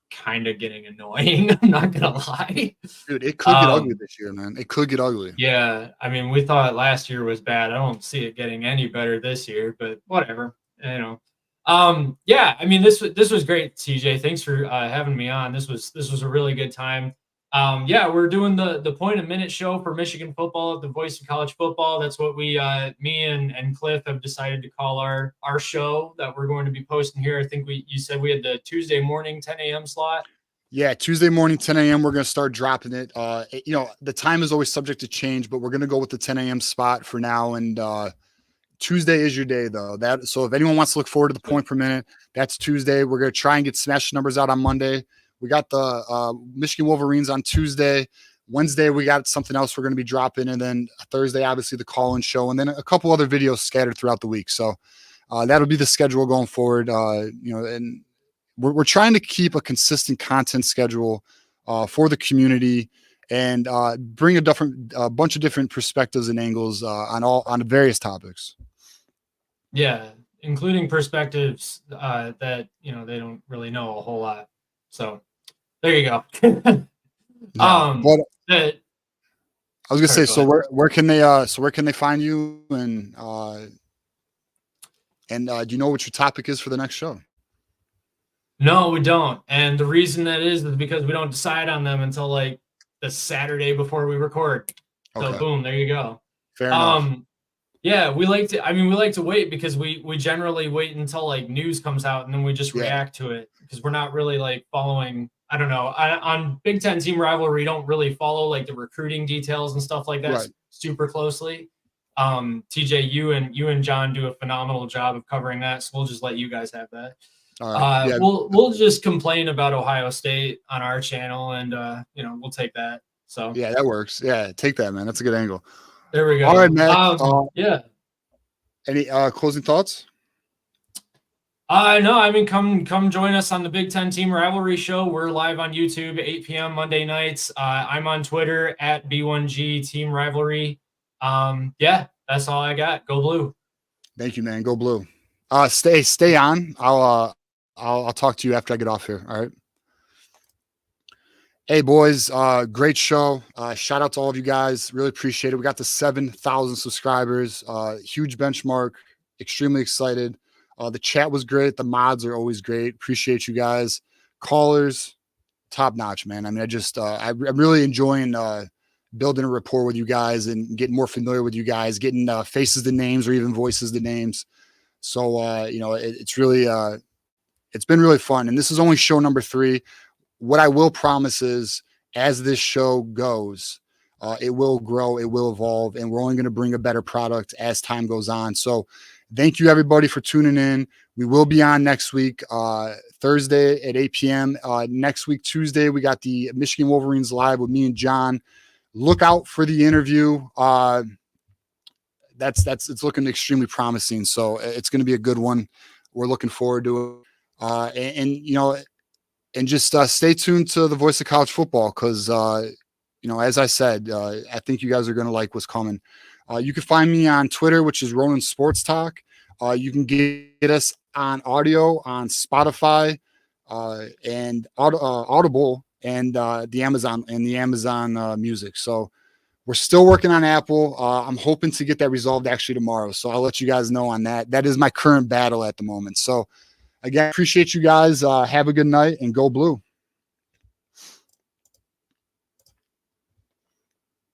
kind of getting annoying. I'm not gonna lie, dude. It could get ugly this year, man. It could get ugly. Yeah, I mean, we thought last year was bad. I don't see it getting any better this year, but whatever. Yeah, I mean, this was great, CJ. Thanks for having me on. This was a really good time. Yeah, we're doing the Point a Minute show for Michigan football, the voice of college football. That's what me and Cliff have decided to call our show that we're going to be posting here. I think you said we had the Tuesday morning 10 a.m. slot. Yeah, Tuesday morning, 10 a.m. We're going to start dropping it. The time is always subject to change, but we're going to go with the 10 a.m. spot for now. And Tuesday is your day, though. So if anyone wants to look forward to the Point Per Minute, that's Tuesday. We're going to try and get smash numbers out on Monday. We got the Michigan Wolverines on Tuesday. Wednesday, we got something else we're going to be dropping. And then Thursday, obviously, the call-in show. And then a couple other videos scattered throughout the week. So that'll be the schedule going forward. And we're trying to keep a consistent content schedule for the community and bring a bunch of different perspectives and angles on various topics. Yeah, including perspectives that they don't really know a whole lot. So there you go. I was gonna say, so ahead. where can they find you, and do you know what your topic is for the next show? No, we don't. And the reason that is because we don't decide on them until the Saturday before we record. So Okay. boom, there you go. Fair enough. Yeah, we like to wait because we generally wait until news comes out and then we just react to it because we're not really following. I don't know. On Big Ten team rivalry, we don't really follow the recruiting details and stuff like that super closely. TJ, you and John do a phenomenal job of covering that, so we'll just let you guys have that. All right. We'll just complain about Ohio State on our channel, and we'll take that. So yeah, that works. Yeah, take that, man. That's a good angle. There we go. All right, Matt. Yeah. Any closing thoughts? No, I mean, come join us on the Big Ten Team Rivalry Show. We're live on YouTube, 8 p.m. Monday nights. I'm on Twitter at B1G Team Rivalry. Yeah, that's all I got. Go Blue. Thank you, man. Go Blue. Stay on. I'll talk to you after I get off here. All right. Hey boys, great show. Shout out to all of you guys. Really appreciate it. We got to 7,000 subscribers. Huge benchmark. Extremely excited. The chat was great. The mods are always great. Appreciate you guys. Callers, top notch, man. I mean, I'm really enjoying building a rapport with you guys and getting more familiar with you guys, getting faces to names or even voices to names. So, it's really, it's been really fun. And this is only show number 3. What I will promise is, as this show goes, it will grow, it will evolve, and we're only going to bring a better product as time goes on. So thank you, everybody, for tuning in. We will be on next week, Thursday at 8 p.m. Next week, Tuesday, we got the Michigan Wolverines live with me and John. Look out for the interview. It's looking extremely promising. So it's going to be a good one. We're looking forward to it. And just stay tuned to the Voice of College Football because, as I said, I think you guys are going to like what's coming. You can find me on Twitter, which is Ronan Sports Talk. You can get us on audio on Spotify and Audible and the Amazon Music. So we're still working on Apple. I'm hoping to get that resolved actually tomorrow. So I'll let you guys know on that. That is my current battle at the moment. So again, appreciate you guys. Have a good night and go Blue.